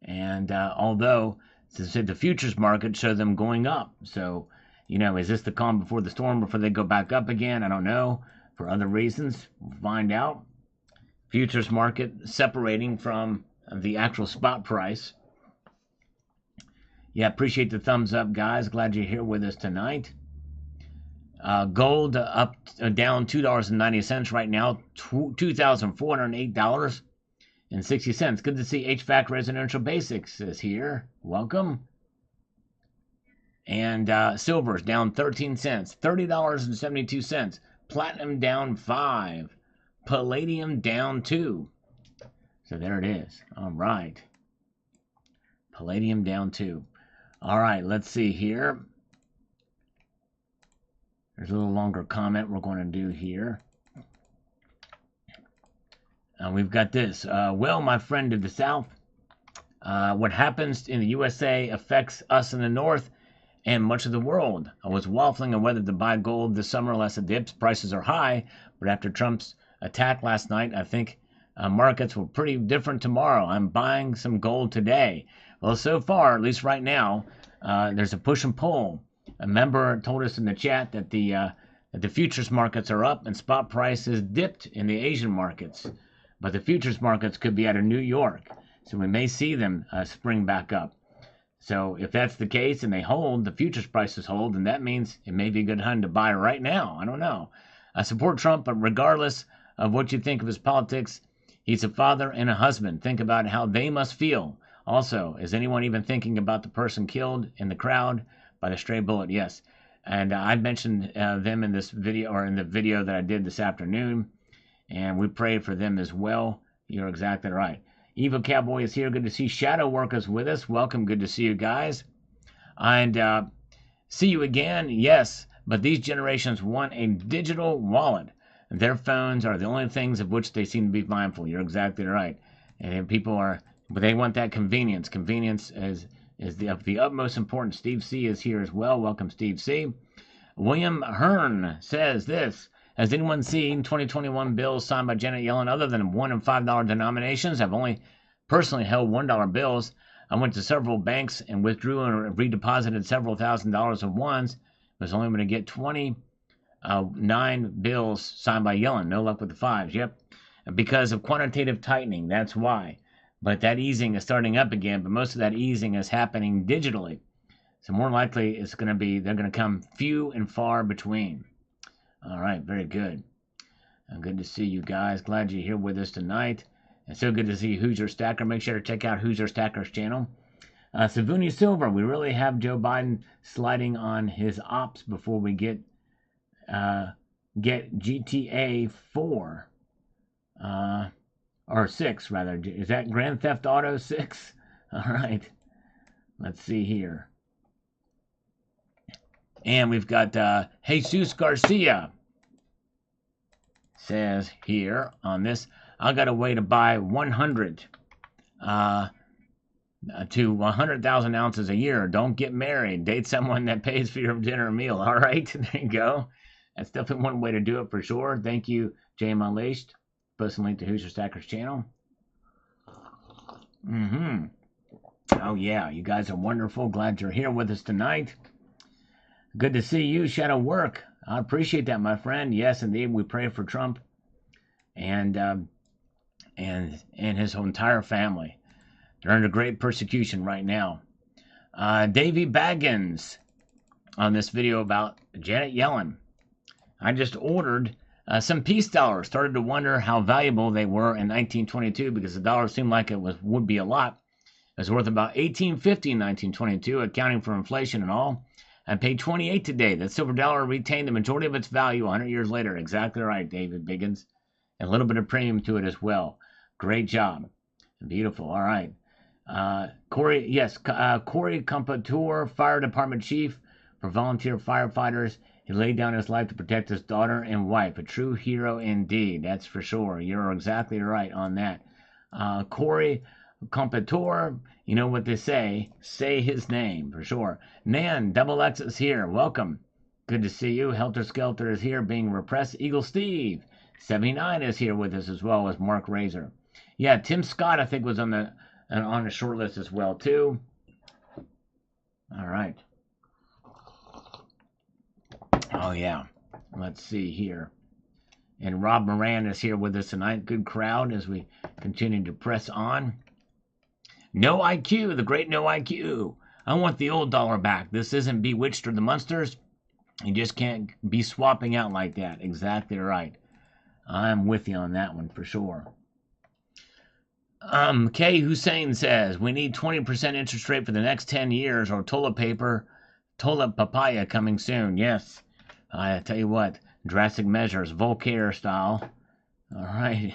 And although the futures market show them going up. So, you know, is this the calm before the storm before they go back up again? I don't know. For other reasons, we'll find out. Futures market separating from the actual spot price. Yeah, appreciate the thumbs up, guys. Glad you're here with us tonight. Gold up down $2.90 right now, $2,408.60. Good to see HVAC Residential Basics is here. Welcome. And silver's down 13 cents, $30.72. Platinum down 5. Palladium down 2. So there it is. All right. Palladium down 2. All right, let's see here. There's a little longer comment we're going to do here. We've got this. Well, my friend of the South, what happens in the USA affects us in the North and much of the world. I was waffling on whether to buy gold this summer unless it dips. Prices are high, but after Trump's attack last night, I think markets were pretty different tomorrow. I'm buying some gold today. Well, so far, at least right now, there's a push and pull. A member told us in the chat that the futures markets are up and spot prices dipped in the Asian markets. But the futures markets could be out of New York, so we may see them spring back up. So if that's the case and they hold, the futures prices hold, then that means it may be a good time to buy right now. I don't know. I support Trump, but regardless of what you think of his politics, he's a father and a husband. Think about how they must feel. Also, is anyone even thinking about the person killed in the crowd by the stray bullet? Yes. And I mentioned them in this video, or in the video that I did this afternoon, and we prayed for them as well. You're exactly right. Evil Cowboy is here. Good to see Shadow Workers with us. Welcome. Good to see you guys. And see you again. Yes, but these generations want a digital wallet. Their phones are the only things of which they seem to be mindful. You're exactly right. And people are, but they want that convenience. Convenience is of the utmost importance. Steve C. is here as well. Welcome, Steve C. William Hearn says this. Has anyone seen 2021 bills signed by Janet Yellen other than $1 and $5 denominations? I've only personally held $1 bills. I went to several banks and withdrew and redeposited several $1,000s of ones. Was only going to get 29 bills signed by Yellen. No luck with the fives. Yep. Because of quantitative tightening. That's why. But that easing is starting up again. But most of that easing is happening digitally. So more likely it's going to be, they're going to come few and far between. All right, very good. Good to see you guys. Glad you're here with us tonight. And so good to see Hoosier Stacker. Make sure to check out Hoosier Stacker's channel. Savuni Silver, we really have Joe Biden sliding on his ops before we get GTA 4. Or 6, rather. Is that Grand Theft Auto 6? All right. Let's see here. And we've got Jesus Garcia says here on this, I got a way to buy 100 to 100,000 ounces a year. Don't get married. Date someone that pays for your dinner meal. All right, there you go. That's definitely one way to do it for sure. Thank you, J.M. Unleashed. Post a link to Hoosier Stacker's channel. Oh, yeah, you guys are wonderful. Glad you're here with us tonight. Good to see you, Shadow Work. I appreciate that, my friend. Yes, indeed, we pray for Trump and his entire family. They're under great persecution right now. Davy Baggins on this video about Janet Yellen. I just ordered some peace dollars. Started to wonder how valuable they were in 1922 because the dollar seemed like it would be a lot. It was worth about $18.50 in 1922, accounting for inflation and all. I paid $28 today. The silver dollar retained the majority of its value 100 years later. Exactly right, David Biggins. And a little bit of premium to it as well. Great job. Beautiful. All right. Corey Compatour, Fire Department Chief for volunteer firefighters. He laid down his life to protect his daughter and wife. A true hero indeed. That's for sure. You're exactly right on that. Corey Compatour, you know what they say. Say his name for sure. Nan, Double X is here. Welcome. Good to see you. Helter Skelter is here being repressed. Eagle Steve, 79 is here with us as well as Mark Razor. Yeah, Tim Scott I think was on the short list as well too. All right. Oh yeah. Let's see here. And Rob Moran is here with us tonight. Good crowd as we continue to press on. No IQ, the great No IQ. I want the old dollar back. This isn't Bewitched or the Munsters. You just can't be swapping out like that. Exactly right. I'm with you on that one for sure. K. Hussein says, we need 20% interest rate for the next 10 years or toilet papaya coming soon. Yes. I tell you what, drastic measures, Volcker style. All right.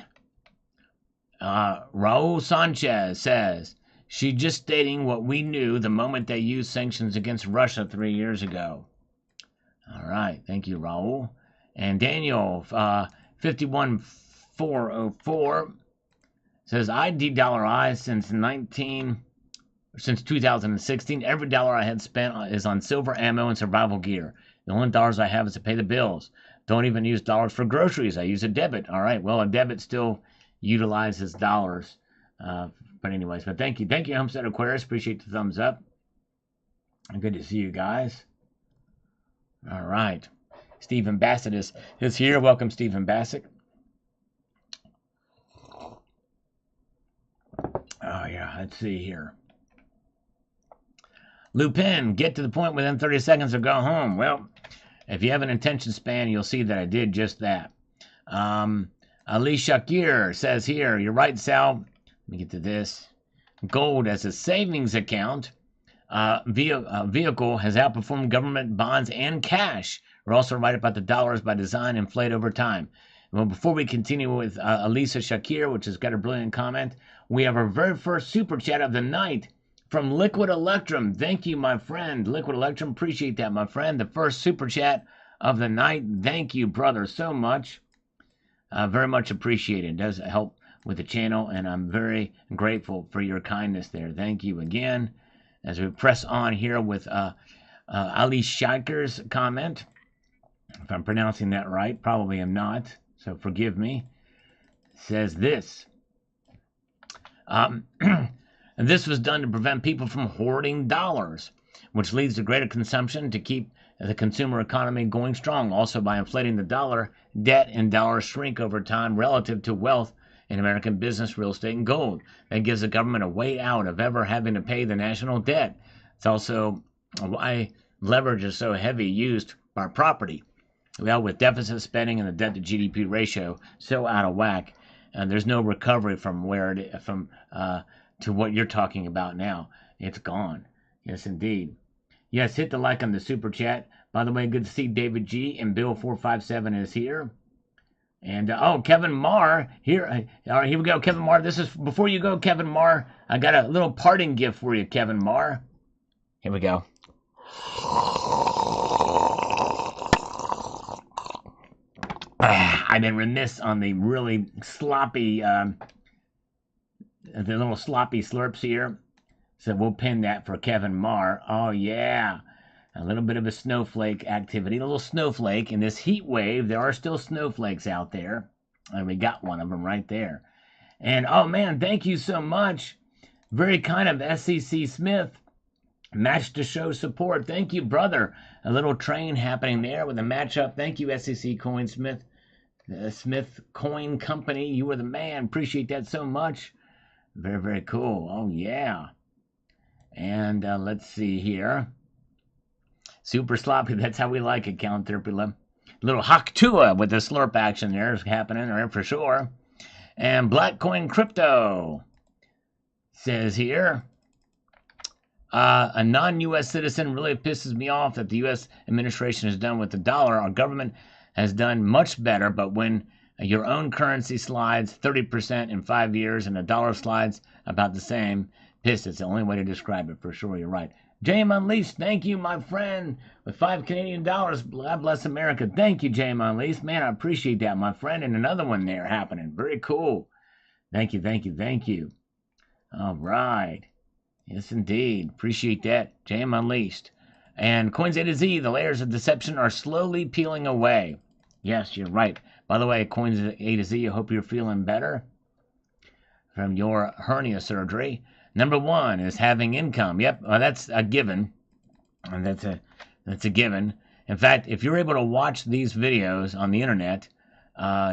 Raul Sanchez says, she's just stating what we knew the moment they used sanctions against Russia 3 years ago. All right. Thank you, Raul. And Daniel, 51404, says, I de-dollarized since 2016. Every dollar I had spent is on silver, ammo, and survival gear. The only dollars I have is to pay the bills. Don't even use dollars for groceries. I use a debit. All right. Well, a debit still utilizes dollars. But anyways, but thank you. Thank you, Homestead Aquarius. Appreciate the thumbs up. Good to see you guys. All right. Stephen Bassett is here. Welcome, Stephen Bassett. Oh, yeah. Let's see here. Lupin, get to the point within 30 seconds or go home. Well, if you have an attention span, you'll see that I did just that. Ali Shakir says here, you're right, Sal. Let me get to this. Gold as a savings account vehicle has outperformed government bonds and cash. We're also right about the dollars by design inflate over time. Well, before we continue with Alisa Shakir, which has got a brilliant comment, we have our very first super chat of the night from Liquid Electrum. Thank you, my friend. Liquid Electrum, appreciate that, my friend. The first super chat of the night. Thank you, brother, so much. Very much appreciated. It does help with the channel, and I'm very grateful for your kindness there. Thank you again. As we press on here with Ali Shikir's comment, if I'm pronouncing that right, probably am not, so forgive me, says this. This was done to prevent people from hoarding dollars, which leads to greater consumption to keep the consumer economy going strong. Also, by inflating the dollar, debt and dollars shrink over time relative to wealth in American business, real estate, and gold. That gives the government a way out of ever having to pay the national debt. It's also why leverage is so heavy used by property. Well, with deficit spending and the debt to GDP ratio so out of whack, there's no recovery from to what you're talking about now. It's gone. Yes, indeed. Yes, hit the like on the super chat. By the way, good to see David G. and Bill457 is here. And, Kevin Marr, here. All right, here we go, Kevin Marr. This is, before you go, Kevin Marr, I got a little parting gift for you, Kevin Marr. Here we go. I've been remiss on the really sloppy, the little sloppy slurps here. So we'll pin that for Kevin Marr. Oh, yeah. A little bit of a snowflake activity. A little snowflake. In this heat wave, there are still snowflakes out there. And we got one of them right there. And, oh, man, thank you so much. Very kind of SCC Smith Match to show support. Thank you, brother. A little train happening there with a matchup. Thank you, SEC Coinsmith. Smith Coin Company. You were the man. Appreciate that so much. Very, very cool. Oh, yeah. And let's see here. Super sloppy. That's how we like it, Count Therapy. Little Haktua with the slurp action there is happening there for sure. And Black Coin Crypto says here, a non-U.S. citizen really pisses me off that the U.S. administration has done with the dollar. Our government has done much better, but when your own currency slides 30% in 5 years and the dollar slides about the same, piss, it's the only way to describe it for sure. You're right. James Unleashed, thank you, my friend, with $5 Canadian. God bless America. Thank you, James Unleashed. Man, I appreciate that, my friend. And another one there happening. Very cool. Thank you, thank you, thank you. All right. Yes, indeed. Appreciate that. Jam Unleashed. And Coins A to Z, the layers of deception are slowly peeling away. Yes, you're right. By the way, Coins A to Z, I hope you're feeling better from your hernia surgery. Number one is having income. Yep, that's a given. And that's a given. In fact, if you're able to watch these videos on the internet,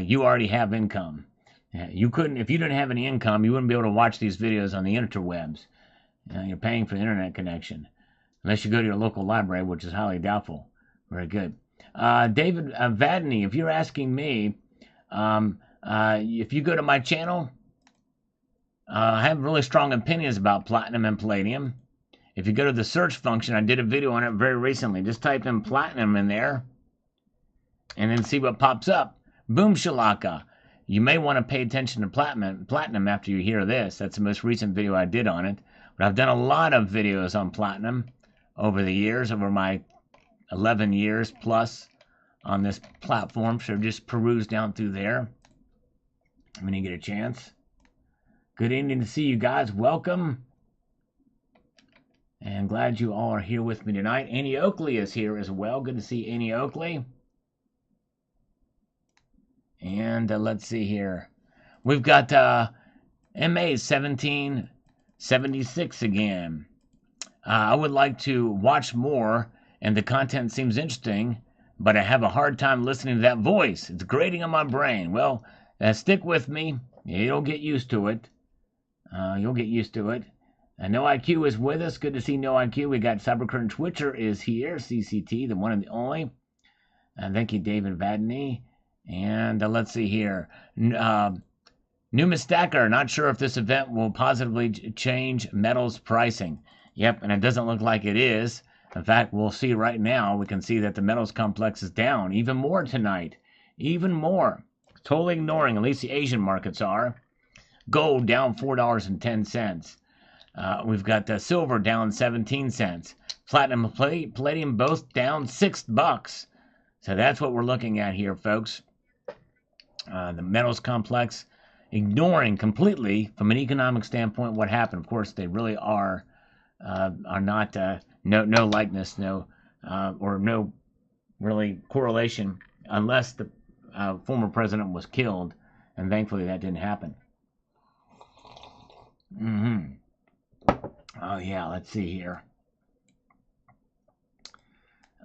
you already have income. You couldn't, if you didn't have any income, you wouldn't be able to watch these videos on the interwebs. You're paying for the internet connection. Unless you go to your local library, which is highly doubtful. Very good. David Vadney, if you're asking me, if you go to my channel, I have really strong opinions about platinum and palladium. If you go to the search function, I did a video on it very recently. Just type in platinum in there and then see what pops up. Boom shalaka. You may want to pay attention to platinum after you hear this. That's the most recent video I did on it. But I've done a lot of videos on platinum over the years, over my 11 years plus on this platform. So just peruse down through there when you get a chance. Good evening to see you guys. Welcome. And glad you all are here with me tonight. Annie Oakley is here as well. Good to see Annie Oakley. And let's see here. We've got MA 1776 again. I would like to watch more, and the content seems interesting, but I have a hard time listening to that voice. It's grating on my brain. Well, stick with me. You'll get used to it. You'll get used to it. No IQ is with us. Good to see No IQ. We got Cybercurrent Twitcher is here. CCT, the one and the only. Thank you, David Vadney. And let's see here. Numa Stacker, not sure if this event will positively change metals pricing. Yep, and it doesn't look like it is. In fact, we'll see right now. We can see that the metals complex is down even more tonight. Even more. Totally ignoring, at least the Asian markets are. Gold down $4.10. We've got silver down 17 cents. Platinum and palladium both down $6. So that's what we're looking at here, folks. The metals complex ignoring completely, from an economic standpoint, what happened. Of course, they really are not no likeness, no or no really correlation, unless the former president was killed, and thankfully that didn't happen. Oh yeah, let's see here.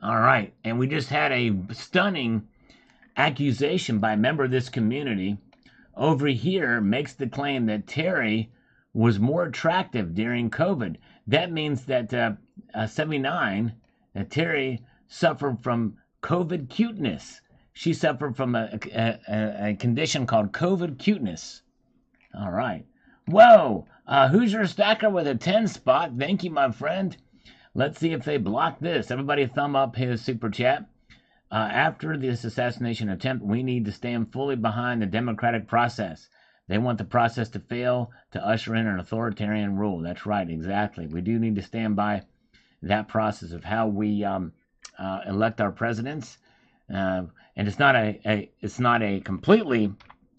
All right, and we just had a stunning accusation by a member of this community over here makes the claim that Terry was more attractive during COVID. That means that 79, that Terry suffered from COVID cuteness. She suffered from a condition called COVID cuteness. All right. Whoa, who's your stacker with a 10 spot? Thank you, my friend. Let's see if they block this. Everybody thumb up his super chat. After this assassination attempt, we need to stand fully behind the democratic process. They want the process to fail to usher in an authoritarian rule. That's right, exactly. We do need to stand by that process of how we elect our presidents. And it's not a completely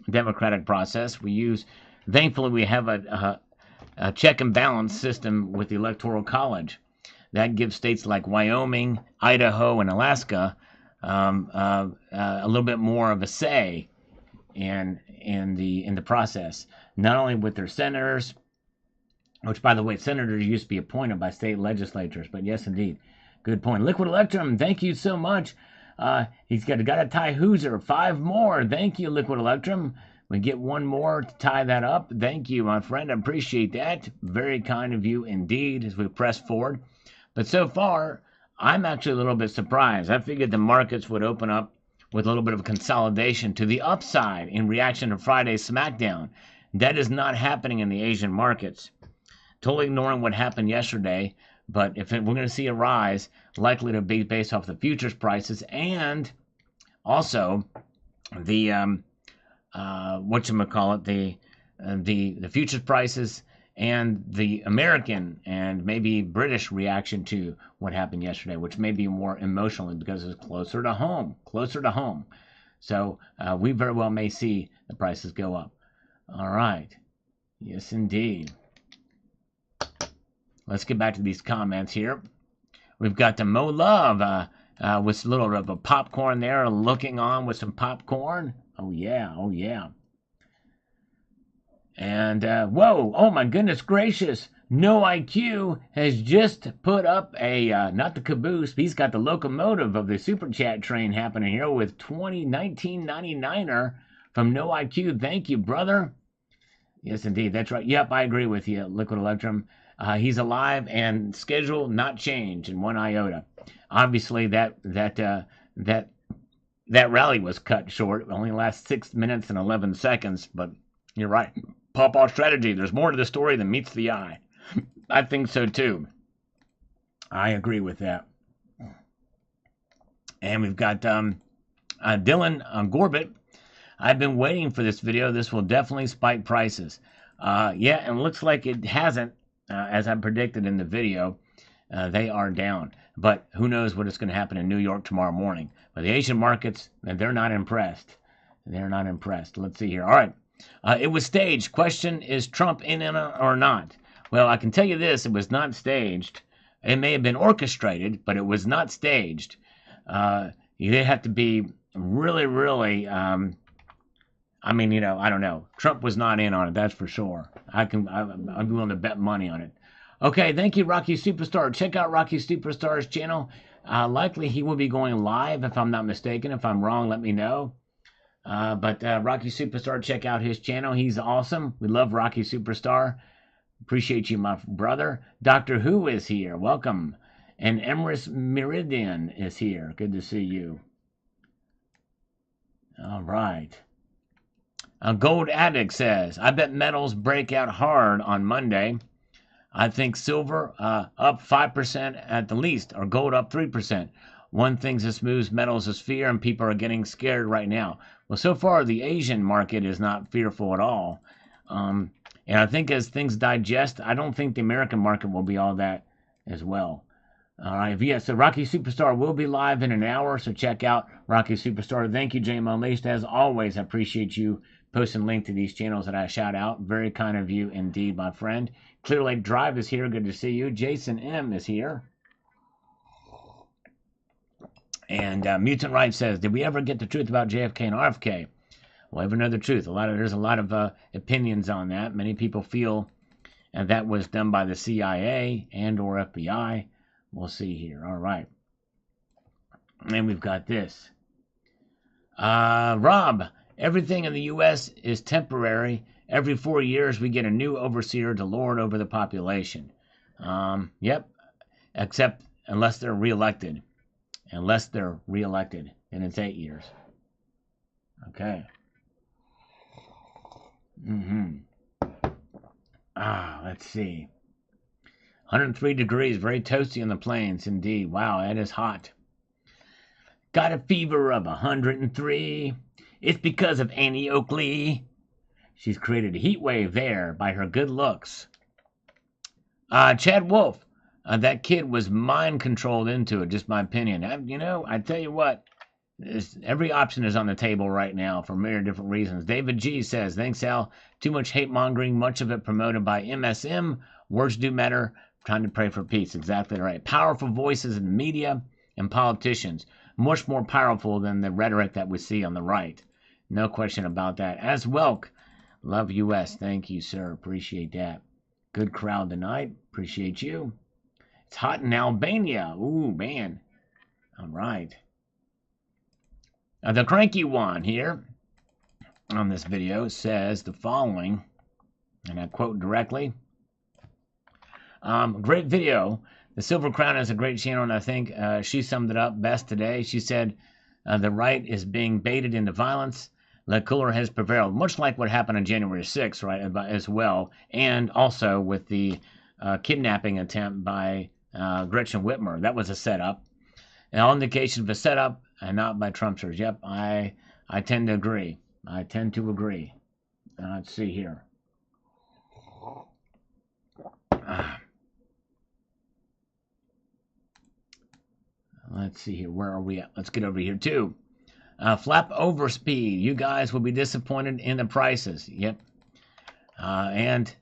democratic process. Thankfully, we have a check and balance system with the Electoral College. That gives states like Wyoming, Idaho, and Alaska a little bit more of a say in the process, not only with their senators, which, by the way, senators used to be appointed by state legislatures. But yes, indeed. Good point. Liquid Electrum, thank you so much. He's got a tie Hooser. 5 more. Thank you, Liquid Electrum. We get 1 more to tie that up. Thank you, my friend. I appreciate that. Very kind of you indeed as we press forward. But so far, I'm actually a little bit surprised. I figured the markets would open up with a little bit of a consolidation to the upside in reaction to Friday's SmackDown. That is not happening in the Asian markets. Totally ignoring what happened yesterday. But if we're going to see a rise, likely to be based off the futures prices and also the the futures prices and the American and maybe British reaction to what happened yesterday, which may be more emotional because it's closer to home. So we very well may see the prices go up. All right. Yes, indeed. Let's get back to these comments here. We've got the Mo Love with a little bit of a popcorn there, looking on with some popcorn. Oh, yeah. And, whoa, oh my goodness gracious. No IQ has just put up a, not the caboose, he's got the locomotive of the Super Chat train happening here with 1999er from No IQ. Thank you, brother. Yes, indeed. That's right. Yep, I agree with you, Liquid Electrum. He's alive and schedule not changed in 1 iota. Obviously, that rally was cut short. It only lasts 6 minutes and 11 seconds. But you're right. Pawpaw strategy. There's more to the story than meets the eye. I think so too. I agree with that. And we've got Dylan Gorbit. I've been waiting for this video. This will definitely spike prices. Yeah, and it looks like it hasn't. As I predicted in the video, they are down. But who knows what is going to happen in New York tomorrow morning. But the Asian markets, they're not impressed. Let's see here. All right. It was staged. Question, is Trump in it or not? Well, I can tell you this. It was not staged. It may have been orchestrated, but it was not staged. You have to be really, really... I don't know. Trump was not in on it, that's for sure. I'm willing to bet money on it. Okay, thank you, Rocky Superstar. Check out Rocky Superstar's channel. Likely he will be going live, if I'm not mistaken. If I'm wrong, let me know. But Rocky Superstar, check out his channel. He's awesome. We love Rocky Superstar. Appreciate you, my brother. Doctor Who is here. Welcome. And Emrys Meridian is here. Good to see you. All right. Gold Addict says, I bet metals break out hard on Monday. I think silver up 5% at the least, or gold up 3%. One thing that moves metals is fear, and people are getting scared right now. Well, so far, the Asian market is not fearful at all. And I think as things digest, I don't think the American market will be all that as well. All right, yeah, so Rocky Superstar will be live in an hour, so check out Rocky Superstar. Thank you, James Unleashed. As always, I appreciate you posting link to these channels that I shout out. Very kind of you indeed, my friend. Clear Lake Drive is here. Good to see you. Jason M is here. And Mutant Right says, did we ever get the truth about JFK and RFK? We'll ever know the truth. There's a lot of opinions on that. Many people feel that was done by the CIA and or FBI. We'll see here. All right. And we've got this. Rob, everything in the U.S. is temporary. Every 4 years, we get a new overseer to lord over the population. Yep. Except unless they're reelected. Unless they're reelected. And it's 8 years. Okay. Let's see. 103 degrees. Very toasty on the plains, indeed. Wow, that is hot. Got a fever of 103. It's because of Annie Oakley. She's created a heat wave there by her good looks. Chad Wolf. That kid was mind controlled into it, just my opinion. I tell you what, every option is on the table right now for many different reasons. David G says, thanks, Al. Too much hate mongering, much of it promoted by MSM. Words do matter. Trying to pray for peace. Exactly right. Powerful voices in the media and politicians. Much more powerful than the rhetoric that we see on the right. No question about that. As Welk, love U.S. Thank you, sir. Appreciate that. Good crowd tonight. Appreciate you. It's hot in Albania. Ooh, man. All right. The cranky one here on this video says the following, and I quote directly. Great video. The Silver Crown is a great channel, and I think she summed it up best today. She said, the right is being baited into violence. The cooler has prevailed, much like what happened on January 6th, right, as well, and also with the kidnapping attempt by Gretchen Whitmer. That was a setup. And all indications of a setup, and not by Trumpsters. Yep, I tend to agree. I tend to agree. Let's see here. Let's see here. Where are we at? Let's get over here, too. Flap over speed. You guys will be disappointed in the prices. Yep. And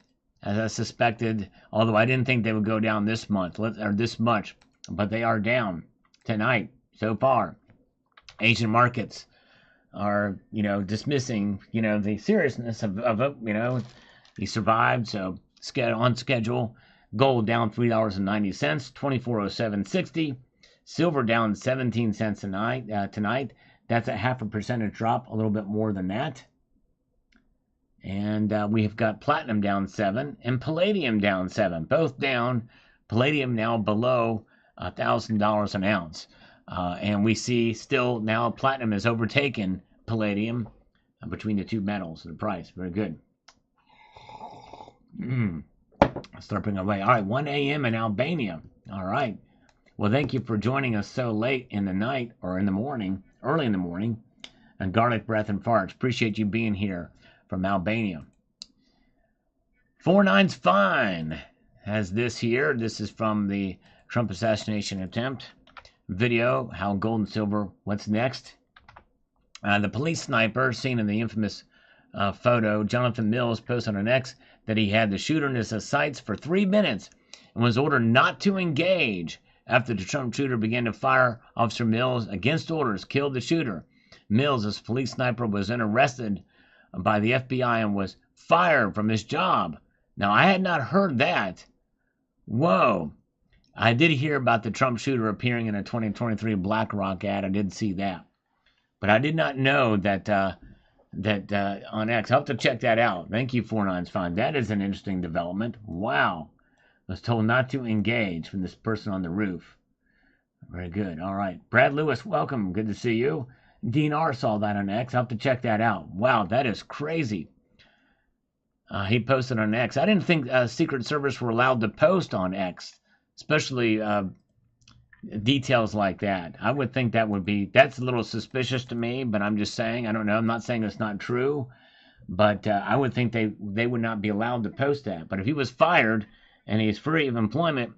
as I suspected, although I didn't think they would go down this month, or this much, but they are down tonight so far. Asian markets are, dismissing, the seriousness of it. He survived, so on schedule. Gold down $3.90, 2407.60. Silver down 17 cents tonight. That's a 0.5% drop, a little bit more than that. And we've got platinum down 7 and palladium down 7, both down. Palladium now below $1,000 an ounce. And we see still now platinum has overtaken palladium between the two metals, the price. Very good. Slurping away. All right, 1 a.m. in Albania. All right. Well, thank you for joining us so late in the night or in the morning, early in the morning, and Garlic Breath and Farts. Appreciate you being here from Albania. 49's Fine has this here. This is from the Trump assassination attempt video. How gold and silver, what's next? The police sniper seen in the infamous photo, Jonathan Mills, posted on X that he had the shooter in his sights for 3 minutes and was ordered not to engage. After the Trump shooter began to fire, Officer Mills, against orders, killed the shooter. Mills, as police sniper, was then arrested by the FBI and was fired from his job. Now, I had not heard that. Whoa. I did hear about the Trump shooter appearing in a 2023 BlackRock ad. I did see that. But I did not know that on X. I'll have to check that out. Thank you, 49's Fine. That is an interesting development. Wow. Was told not to engage from this person on the roof. Very good. All right. Brad Lewis, welcome. Good to see you. Dean R. saw that on X. I'll have to check that out. Wow, that is crazy. He posted on X. I didn't think Secret Service were allowed to post on X, especially details like that. I would think that's a little suspicious to me, but I'm just saying, I don't know. I'm not saying it's not true, but I would think they would not be allowed to post that. But if he was fired and he's free of employment,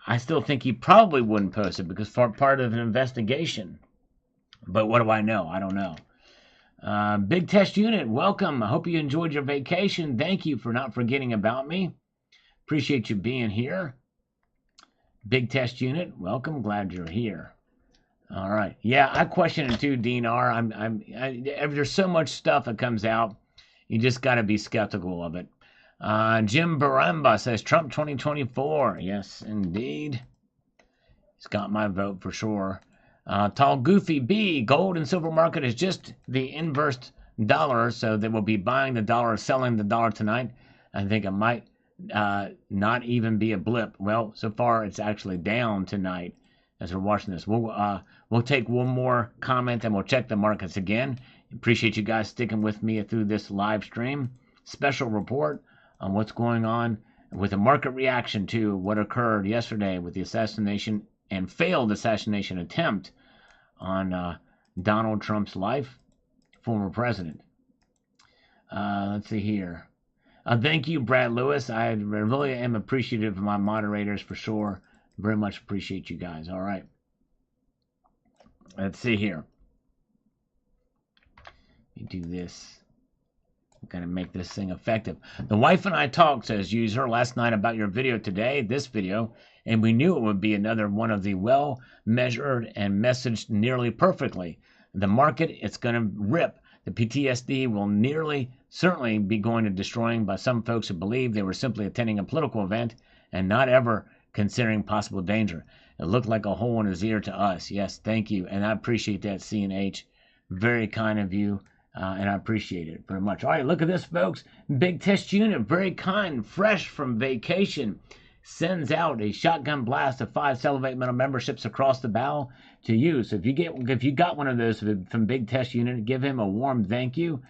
I still think he probably wouldn't post it because part of an investigation. But what do I know? I don't know. Big Test Unit, welcome. I hope you enjoyed your vacation. Thank you for not forgetting about me. Appreciate you being here. Big Test Unit, welcome. Glad you're here. All right. Yeah, I question it too, Dean R. There's so much stuff that comes out, you just got to be skeptical of it. Jim Baramba says Trump 2024. Yes, indeed. He's got my vote for sure. Tall Goofy B, gold and silver market is just the inverse dollar, so they will be buying the dollar, selling the dollar tonight. I think it might not even be a blip. Well, so far it's actually down tonight as we're watching this. We'll take one more comment and we'll check the markets again. Appreciate you guys sticking with me through this live stream. Special report on what's going on with the market reaction to what occurred yesterday with the assassination and failed assassination attempt on Donald Trump's life, former president. Let's see here. Thank you, Brad Lewis. I really am appreciative of my moderators for sure. Very much appreciate you guys. All right. Let's see here. Let me do this. I'm going to make this thing effective. The wife and I talked, says user, last night about your video today, this video, and we knew it would be another one of the well-measured and messaged nearly perfectly. The market, it's going to rip. The PTSD will nearly certainly be going to destroying by some folks who believe they were simply attending a political event and not ever considering possible danger. It looked like a hole in his ear to us. Yes, thank you. And I appreciate that, CNH. Very kind of you, and I appreciate it very much. All right, look at this, folks. Big Test Unit, very kind, fresh from vacation, sends out a shotgun blast of 5 Salivate Metal memberships across the bow to you. So if you got one of those from Big Test Unit, give him a warm thank you.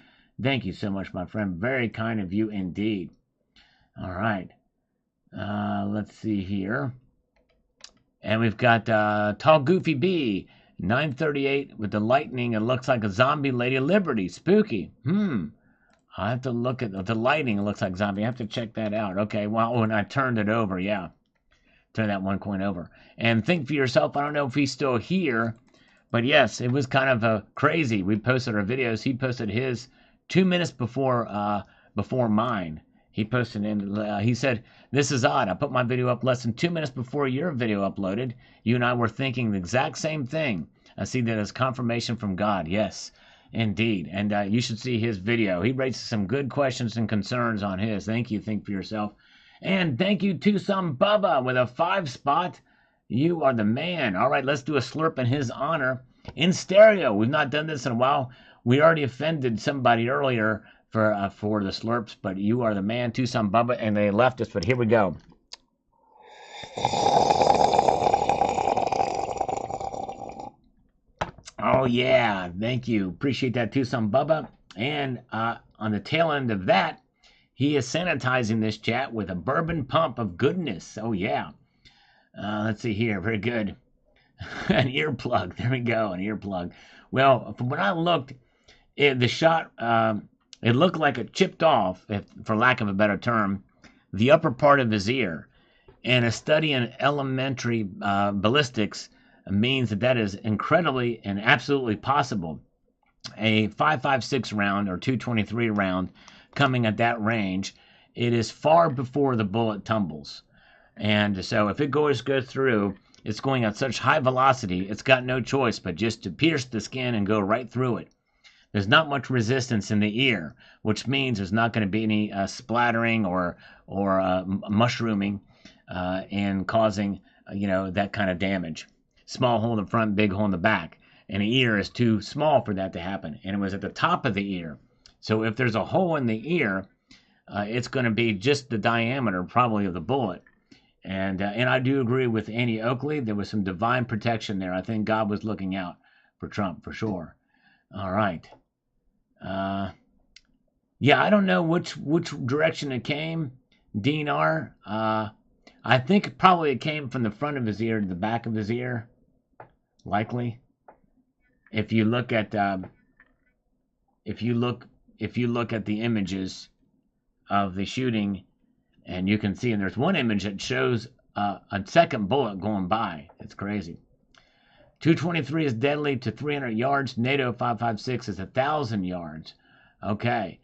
Thank you so much, my friend. Very kind of you indeed. All right. Let's see here. And we've got Tall Goofy B, 938 with the lightning. It looks like a zombie Lady of Liberty. Spooky. I have to look at the lighting. It looks like zombie. I have to check that out. Okay, well, when I turned it over, yeah. Turn that one coin over. And think for yourself, I don't know if he's still here, but yes, it was kind of crazy. We posted our videos. He posted his 2 minutes before mine. He posted in, he said, "This is odd. I put my video up less than 2 minutes before your video uploaded. You and I were thinking the exact same thing. I see that as confirmation from God." Yes, indeed. And you should see his video. He raises some good questions and concerns on his. Thank you. Think for yourself. And thank you to some Bubba with a 5 spot. You are the man. All right, let's do a slurp in his honor. In stereo. We've not done this in a while. We already offended somebody earlier for the slurps, but you are the man, Tucson Bubba, and they left us, but here we go. Oh, yeah, thank you. Appreciate that, Tucson Bubba. And on the tail end of that, he is sanitizing this chat with a bourbon pump of goodness. Oh, yeah. Let's see here. Very good. An earplug. There we go, an earplug. Well, from when I looked, the shot... it looked like it chipped off, for lack of a better term, the upper part of his ear. And a study in elementary ballistics means that is incredibly and absolutely possible. A 5.56 round or 223 round coming at that range, it is far before the bullet tumbles. And so if it goes through, it's going at such high velocity, it's got no choice but just to pierce the skin and go right through it. There's not much resistance in the ear, which means there's not going to be any splattering or mushrooming and causing, that kind of damage. Small hole in the front, big hole in the back. And the ear is too small for that to happen. And it was at the top of the ear. So if there's a hole in the ear, it's going to be just the diameter probably of the bullet. And I do agree with Annie Oakley. There was some divine protection there. I think God was looking out for Trump for sure. All right. Yeah, I don't know which direction it came, Dean R. I think probably it came from the front of his ear to the back of his ear, likely. If you look at the images of the shooting, and you can see, and there's one image that shows a second bullet going by. It's crazy. 223 is deadly to 300 yards. NATO 5.56 is 1,000 yards. Okay.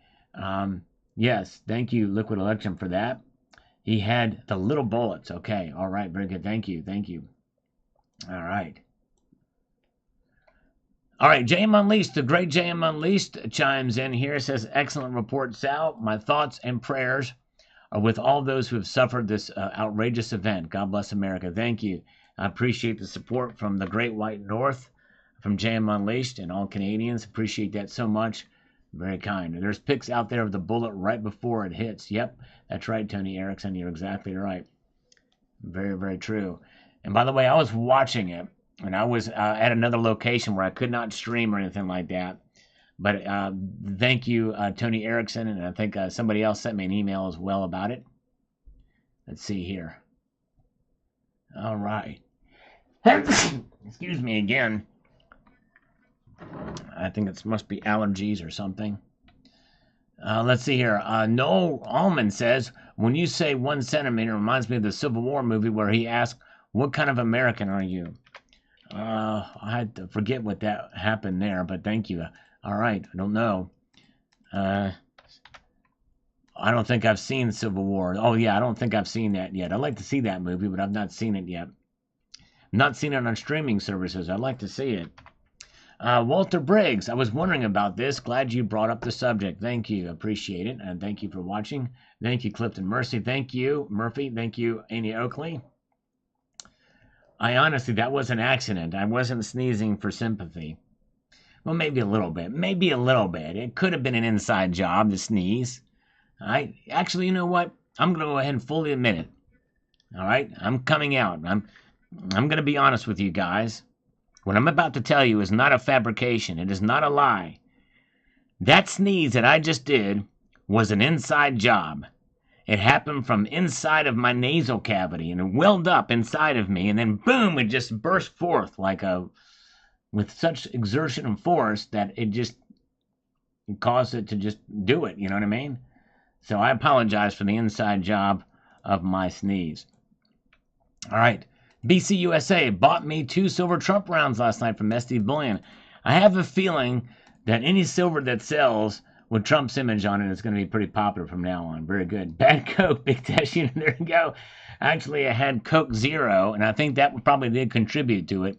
Yes, thank you, Liquid Election, for that. He had the little bullets. Okay, all right, very good. Thank you. All right. All right, JM Unleashed, the great JM Unleashed chimes in here, says, "Excellent report, Sal. My thoughts and prayers are with all those who have suffered this outrageous event. God bless America." Thank you. I appreciate the support from the Great White North, from JM Unleashed, and all Canadians. Appreciate that so much. Very kind. There's pics out there of the bullet right before it hits. Yep, that's right, Tony Erickson. You're exactly right. Very, very true. And by the way, I was watching it, and I was at another location where I could not stream or anything like that. But thank you, Tony Erickson, and I think somebody else sent me an email as well about it. Let's see here. All right. Excuse me again. I think it must be allergies or something. Let's see here. Noel Allman says, "When you say 1 centimeter, it reminds me of the Civil War movie where he asked, 'What kind of American are you?'" I had to forget what that happened there, but thank you. All right, I don't know. I don't think I've seen Civil War. Oh, yeah, I don't think I've seen that yet. I'd like to see that movie, but I've not seen it yet. Not seen it on streaming services. I'd like to see it. Walter Briggs, I was wondering about this. Glad you brought up the subject. Thank you. Appreciate it. And thank you for watching. Thank you, Clifton Mercy. Thank you, Murphy. Thank you, Annie Oakley. I honestly, that was an accident. I wasn't sneezing for sympathy. Well, maybe a little bit. Maybe a little bit. It could have been an inside job to sneeze. Actually, you know what? I'm going to go ahead and fully admit it. All right? I'm coming out. I'm going to be honest with you guys. What I'm about to tell you is not a fabrication. It is not a lie. That sneeze that I just did was an inside job. It happened from inside of my nasal cavity, and it welled up inside of me, and then boom, it just burst forth with such exertion and force that it just caused it to just do it, you know what I mean? So I apologize for the inside job of my sneeze. All right. BC USA bought me 2 silver Trump rounds last night from SD Bullion. I have a feeling that any silver that sells with Trump's image on it is going to be pretty popular from now on. Very good. Bad Coke, Big Dash, there you go. Actually, I had Coke Zero, and I think that probably did contribute to it.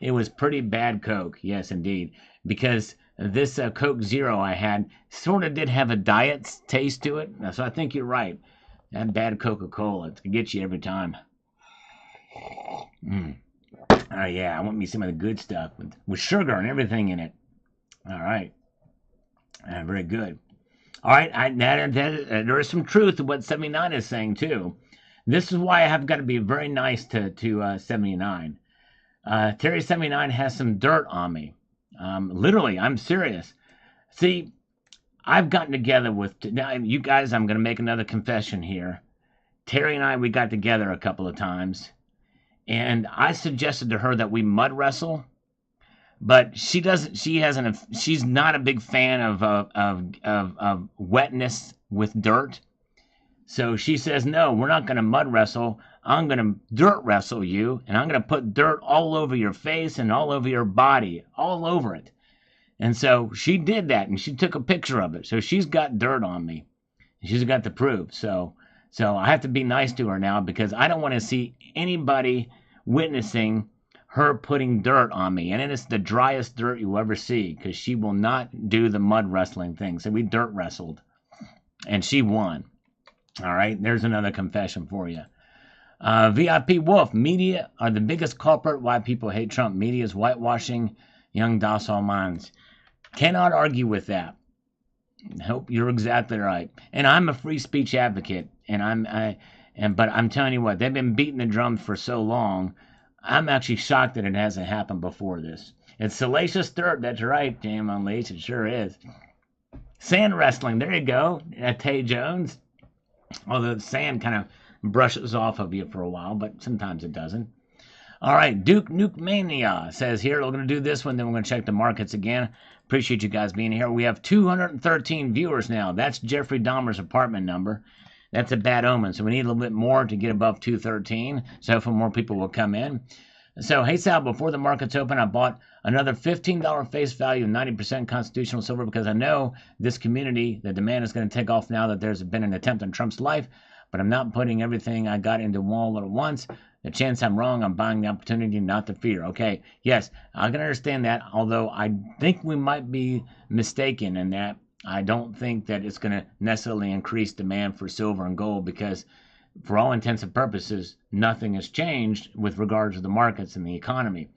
It was pretty bad Coke, yes, indeed, because this Coke Zero I had sort of did have a diet taste to it. So I think you're right. That bad Coca-Cola, it gets you every time. Oh, yeah, I want me some of the good stuff with sugar and everything in it. All right. Very good. All right, there is some truth to what 79 is saying, too. This is why I have got to be very nice to 79. Terry 79 has some dirt on me. Literally, I'm serious. See, I've gotten together with... Now, you guys, I'm going to make another confession here. Terry and I, we got together a couple of times. And I suggested to her that we mud wrestle. But she doesn't. She's not a big fan of wetness with dirt. So she says, no, we're not going to mud wrestle. I'm going to dirt wrestle you, and I'm going to put dirt all over your face and all over your body, all over it. And so she did that, and she took a picture of it. So she's got dirt on me. She's got the proof. So I have to be nice to her now because I don't want to see anybody witnessing her putting dirt on me, and it's the driest dirt you ever see because she will not do the mud wrestling thing. So we dirt wrestled, and she won. All right, there's another confession for you. VIP Wolf, media are the biggest culprit why people hate Trump. Media is whitewashing young docile minds. Cannot argue with that. Hope you're exactly right. And I'm a free speech advocate, but I'm telling you what, they've been beating the drum for so long. I'm actually shocked that it hasn't happened before this. It's salacious dirt. That's right, Jam Unleashed. It sure is. Sand wrestling. There you go. Tay Jones. Although the sand kind of brushes off of you for a while, but sometimes it doesn't. All right. Duke Nuke Mania says here, we're going to do this one, then we're going to check the markets again. Appreciate you guys being here. We have 213 viewers now. That's Jeffrey Dahmer's apartment number. That's a bad omen. So we need a little bit more to get above 213. So hopefully more people will come in. So, hey, Sal, before the markets open, I bought another $15 face value, 90% constitutional silver, because I know this community, the demand is going to take off now that there's been an attempt on Trump's life. But I'm not putting everything I got into one at once. The chance I'm wrong, I'm buying the opportunity, not the fear. Okay, yes, I can understand that, although I think we might be mistaken in that. I don't think that it's going to necessarily increase demand for silver and gold because for all intents and purposes, nothing has changed with regards to the markets and the economy.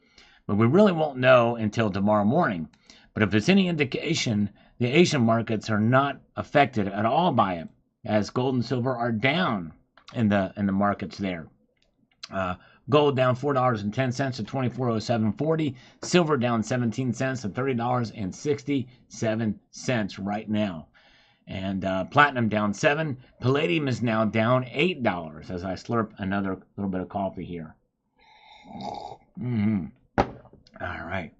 But we really won't know until tomorrow morning. But if it's any indication, the Asian markets are not affected at all by it, as gold and silver are down in the markets there. Gold down $4.10 to $24.0740. Silver down 17 cents to $30.67 right now. And platinum down 7. Palladium is now down $8 as I slurp another little bit of coffee here. All right.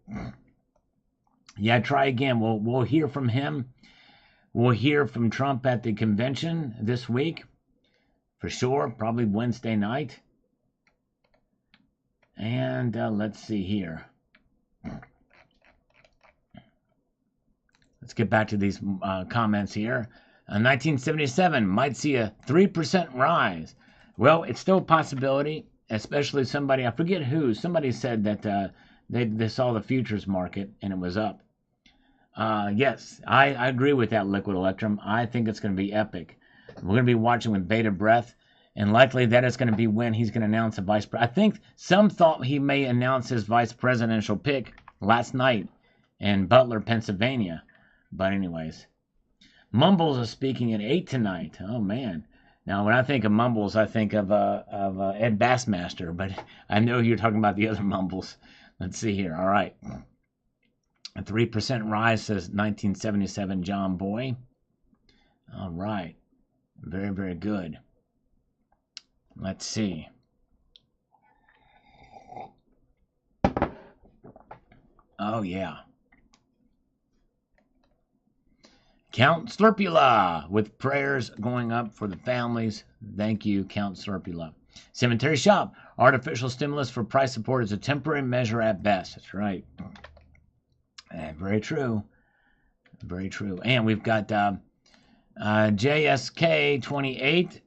Yeah, try again. We'll hear from him. We'll hear from Trump at the convention this week. For sure. Probably Wednesday night. And let's see here. Let's get back to these comments here. 1977 might see a 3% rise. Well, it's still a possibility, especially somebody, I forget who, somebody said that They saw the futures market and it was up. Yes, I agree with that, Liquid Electrum. I think it's going to be epic. We're going to be watching with bated breath, and likely that is going to be when he's going to announce a vice president. I think some thought he may announce his vice presidential pick last night in Butler, Pennsylvania. But anyways, Mumbles is speaking at 8 tonight. Oh, man. Now, when I think of Mumbles, I think of Ed Bassmaster, but I know you're talking about the other Mumbles. Let's see here. All right. A 3% rise, says 1977 John Boy. All right. Very, very good. Let's see. Oh, yeah. Count Slurpula with prayers going up for the families. Thank you, Count Slurpula. Cemetery Shop. Artificial stimulus for price support is a temporary measure at best. That's right. Very true. Very true. And we've got JSK 28.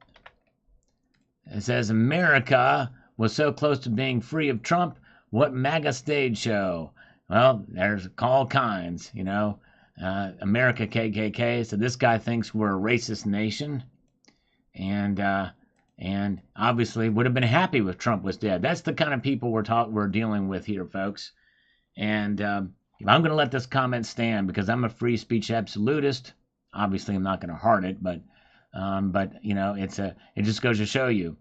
It says, America was so close to being free of Trump. What MAGA stage show? Well, there's all kinds, you know. America KKK. So this guy thinks we're a racist nation. And obviously would have been happy if Trump was dead. That's the kind of people we're dealing with here, folks. And I'm going to let this comment stand because I'm a free speech absolutist. Obviously, I'm not going to heart it, but you know, it just goes to show you.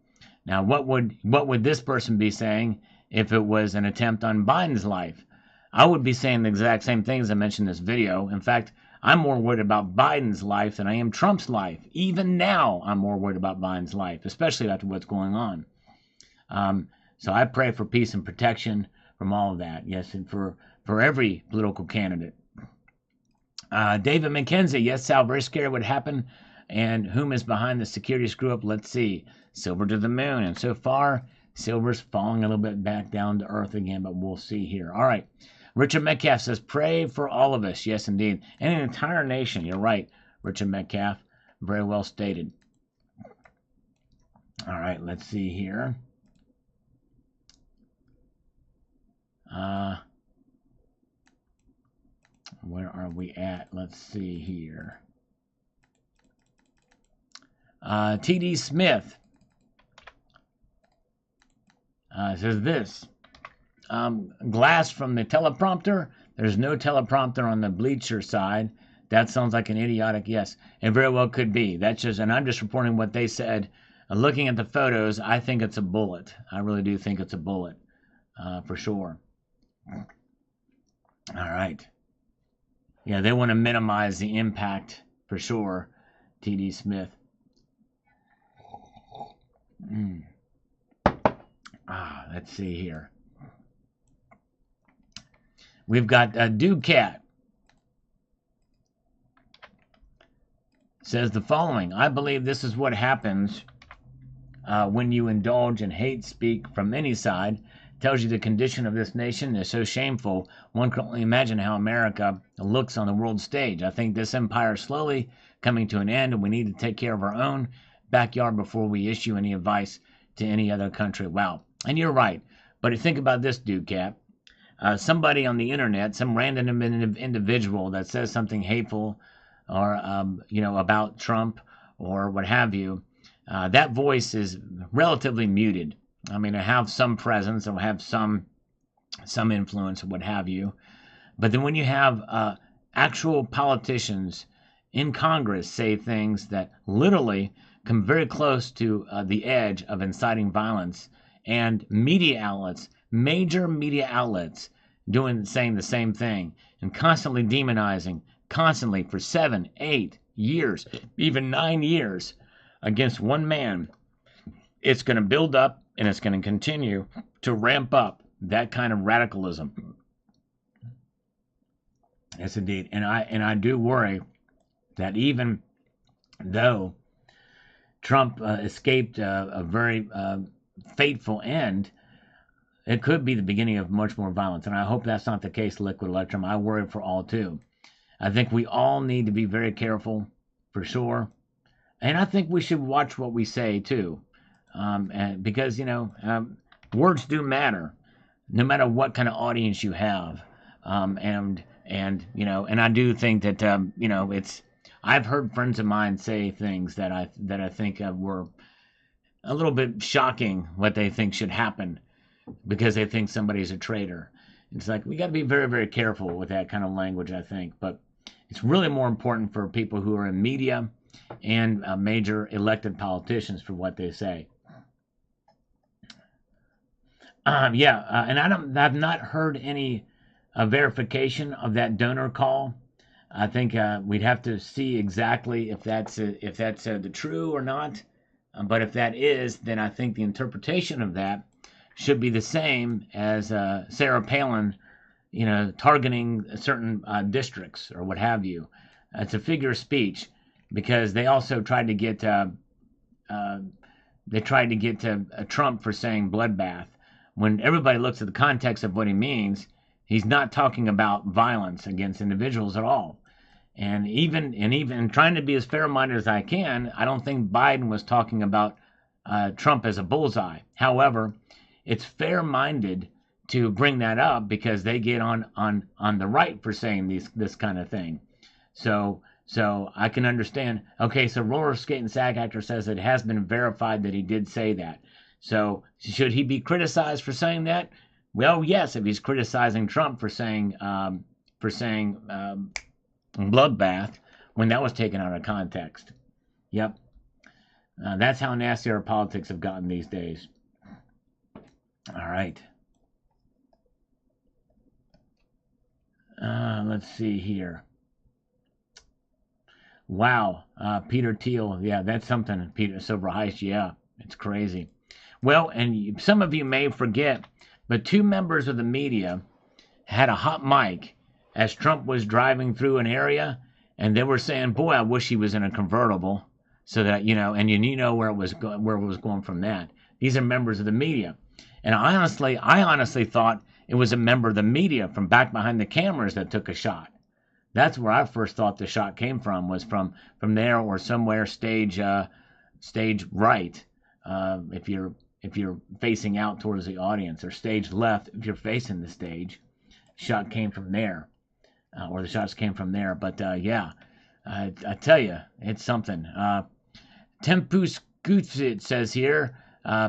Now, what would this person be saying if it was an attempt on Biden's life? I would be saying the exact same things I mentioned in this video. In fact, I'm more worried about Biden's life than I am Trump's life. Even now, I'm more worried about Biden's life, especially after what's going on. So I pray for peace and protection from all of that. Yes, and for every political candidate. David McKenzie, yes, Sal, very scary what happened. And whom is behind the security screw up? Let's see. Silver to the moon. And so far, silver's falling a little bit back down to earth again, but we'll see here. All right. Richard Metcalf says, pray for all of us. Yes, indeed. And an entire nation. You're right, Richard Metcalf. Very well stated. All right, let's see here. Where are we at? Let's see here. T.D. Smith says this. Glass from the teleprompter. There's no teleprompter on the bleacher side. That sounds like an idiotic yes. It very well could be. That's just, and I'm just reporting what they said. Looking at the photos, I think it's a bullet. I really do think it's a bullet, for sure. All right. Yeah, they want to minimize the impact, for sure. T.D. Smith. Let's see here. We've got Ducat. Says the following. I believe this is what happens when you indulge in hate speak from any side. Tells you the condition of this nation is so shameful, one can only imagine how America looks on the world stage. I think this empire is slowly coming to an end, and we need to take care of our own backyard before we issue any advice to any other country. Wow. And you're right. But think about this, Ducat. Somebody on the internet, some random individual that says something hateful or, about Trump or what have you, that voice is relatively muted. I mean, I have some presence, I have some influence or what have you. But then when you have actual politicians in Congress say things that literally come very close to the edge of inciting violence, and media outlets, major media outlets, saying the same thing and constantly demonizing, constantly for 7, 8 years, even 9 years against one man, it's going to build up and it's going to continue to ramp up that kind of radicalism. Yes, indeed. And I do worry that even though Trump escaped a very fateful end, it could be the beginning of much more violence. And I hope that's not the case, Liquid Electrum. I worry for all too. I think we all need to be very careful, for sure. And I think we should watch what we say too. Because, words do matter. no matter what kind of audience you have. And I do think that it's. I've heard friends of mine say things that I think were a little bit shocking. What they think should happen because they think somebody's a traitor. It's like we got to be very, very careful with that kind of language, I think. But it's really more important for people who are in media and major elected politicians for what they say. And I've not heard any verification of that donor call. I think we'd have to see exactly if that's the true or not. But if that is, then I think the interpretation of that should be the same as Sarah Palin, targeting certain districts or what have you. It's a figure of speech because they also tried to get Trump for saying bloodbath. When everybody looks at the context of what he means, he's not talking about violence against individuals at all. And even trying to be as fair-minded as I can, I don't think Biden was talking about Trump as a bullseye. However, it's fair-minded to bring that up because they get on the right for saying this kind of thing. So I can understand. Okay, so roller skate and SAG actor says it has been verified that he did say that. So should he be criticized for saying that? Well, yes, if he's criticizing Trump for saying bloodbath when that was taken out of context. Yep. That's how nasty our politics have gotten these days. All right. Let's see here. Wow. Peter Thiel. Yeah, that's something. Peter Silver Heist. Yeah, it's crazy. Well, and some of you may forget, but two members of the media had a hot mic as Trump was driving through an area, and they were saying, "Boy, I wish he was in a convertible," so that and you know where it was going from that. These are members of the media, and I honestly thought it was a member of the media from back behind the cameras that took a shot. That's where I first thought the shot came from, was from there or somewhere stage right, if you're facing out towards the audience, or stage left if you're facing the stage. Shot came from there. Or the shots came from there. But I tell you, it's something. Tempus Gutsit says here,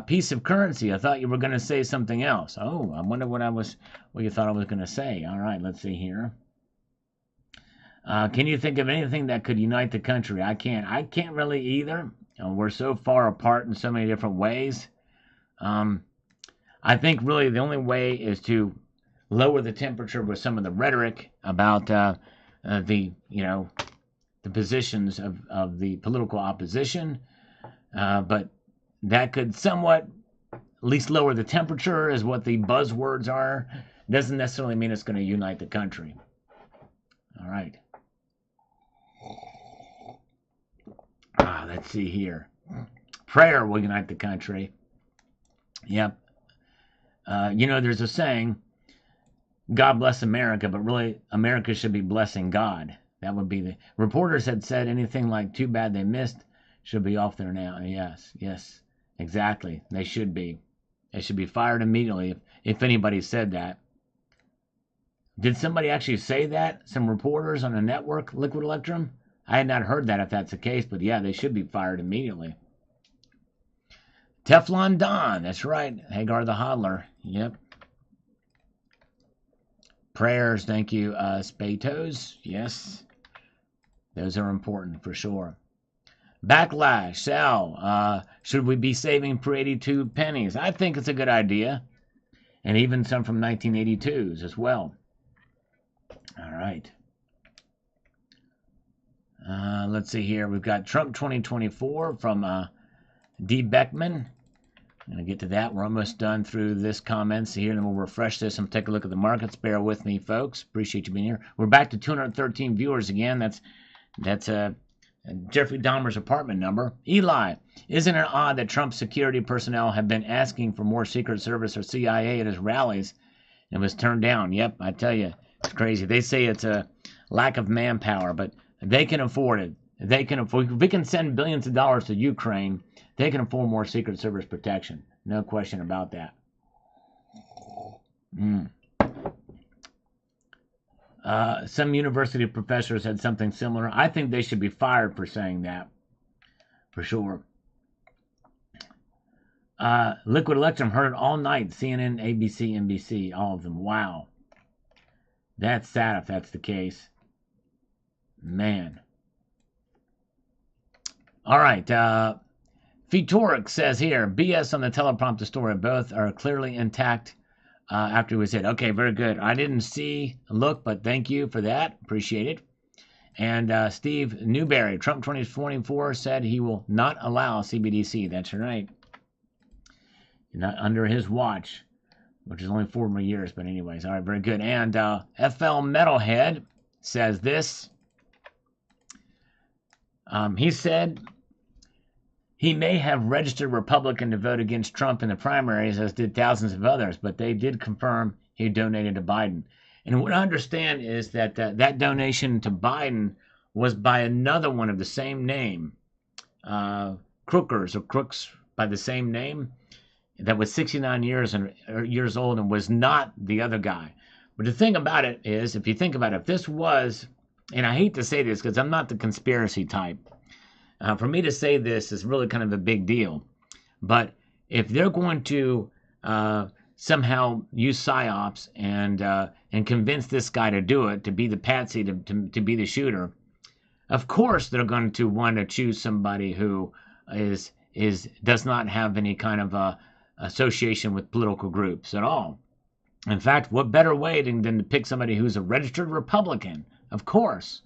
piece of currency. I thought you were going to say something else. Oh, I wonder what you thought I was going to say. All right, let's see here. Can you think of anything that could unite the country? I can't really either. We're so far apart in so many different ways. I think really the only way is to lower the temperature with some of the rhetoric about the positions of the political opposition, but that could somewhat at least lower the temperature, is what the buzzwords are. Doesn't necessarily mean it's going to unite the country. All right. Let's see here. Prayer will unite the country. Yep. There's a saying, God bless America, but really America should be blessing God. That would be the reporters had said anything like too bad they missed should be off there now. Yes, exactly. They should be. They should be fired immediately if anybody said that. Did somebody actually say that? Some reporters on a network, Liquid Electrum? I had not heard that if that's the case, but yeah, they should be fired immediately. Teflon Don, that's right. Hagar the Hodler. Yep. Prayers, thank you. Spatos, yes. Those are important for sure. Backlash, Sal, should we be saving for 82 pennies? I think it's a good idea. And even some from 1982s as well. All right. Let's see here. We've got Trump 2024 from D. Beckman. I'm going to get to that. We're almost done through this comments here, and then we'll refresh this and take a look at the markets. Bear with me, folks. Appreciate you being here. We're back to 213 viewers again. That's Jeffrey Dahmer's apartment number. Eli, isn't it odd that Trump's security personnel have been asking for more Secret Service or CIA at his rallies and was turned down? Yep, I tell you, it's crazy. They say it's a lack of manpower, but they can afford it. They can afford. If we can send billions of dollars to Ukraine, they can afford more Secret Service protection. No question about that. Mm. Some university professors had something similar. I think they should be fired for saying that, for sure. Liquid Electrum heard it all night. CNN, ABC, NBC, all of them. Wow. That's sad if that's the case. Man. All right. Fetoric says here, BS on the teleprompter story. Both are clearly intact after it was hit. Okay, very good. I didn't see a look, but thank you for that. Appreciate it. And Steve Newberry, Trump 2024, said he will not allow CBDC. That's right. Not under his watch, which is only 4 more years. But anyways, all right, very good. And FL Metalhead says this. He said he may have registered Republican to vote against Trump in the primaries, as did thousands of others, but they did confirm he donated to Biden. And what I understand is that that donation to Biden was by another one of the same name, Crookers or Crooks by the same name, that was 69 years old and was not the other guy. But the thing about it is, if you think about it, if this was, and I hate to say this because I'm not the conspiracy type, for me to say this is really kind of a big deal. But if they're going to somehow use psyops and convince this guy to do it, to be the patsy, to be the shooter, of course they're going to want to choose somebody who does not have any kind of association with political groups at all. In fact, what better way than to pick somebody who's a registered Republican? Of course.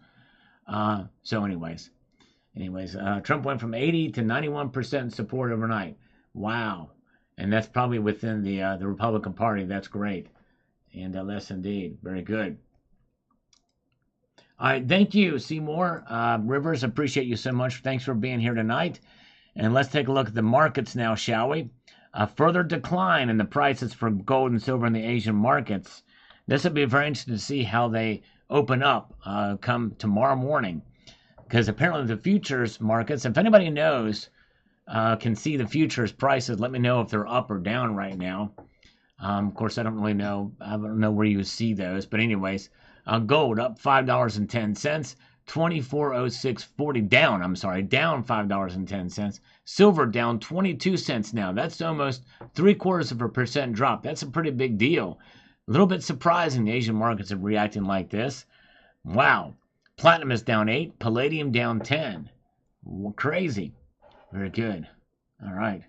So anyways, Trump went from 80 to 91% support overnight. Wow. And that's probably within the Republican Party. That's great. And less indeed. Very good. All right. Thank you, Seymour. Rivers, appreciate you so much. Thanks for being here tonight. And let's take a look at the markets now, shall we? A further decline in the prices for gold and silver in the Asian markets. This will be very interesting to see how they open up come tomorrow morning. Because apparently the futures markets, if anybody knows, can see the futures prices, let me know if they're up or down right now. Of course, I don't really know. I don't know where you see those. But anyways, gold up $5.10. 24.0640 down. I'm sorry, down $5.10. Silver down 22 cents now. That's almost 0.75% drop. That's a pretty big deal. A little bit surprising the Asian markets are reacting like this. Wow. Platinum is down 8. Palladium down 10. Well, crazy. Very good. All right.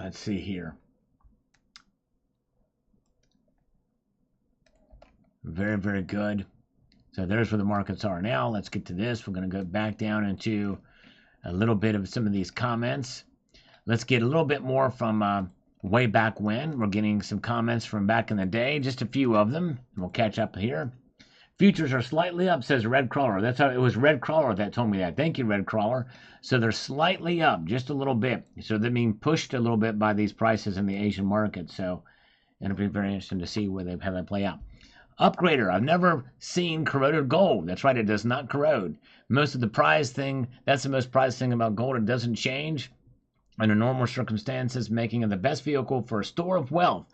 Let's see here. Very, very good. So there's where the markets are now. Let's get to this. We're going to go back down into a little bit of some of these comments. Let's get a little bit more from way back when. We're getting some comments from back in the day, just a few of them. We'll catch up here. Futures are slightly up, says Red Crawler. That's how it was. Red Crawler that told me that. Thank you, Red Crawler. So they're slightly up, just a little bit. So they're being pushed a little bit by these prices in the Asian market. So it'll be very interesting to see how they play out. Upgrader, I've never seen corroded gold. That's right, it does not corrode. Most of the prize thing, that's the most prized thing about gold. It doesn't change under normal circumstances, making it the best vehicle for a store of wealth.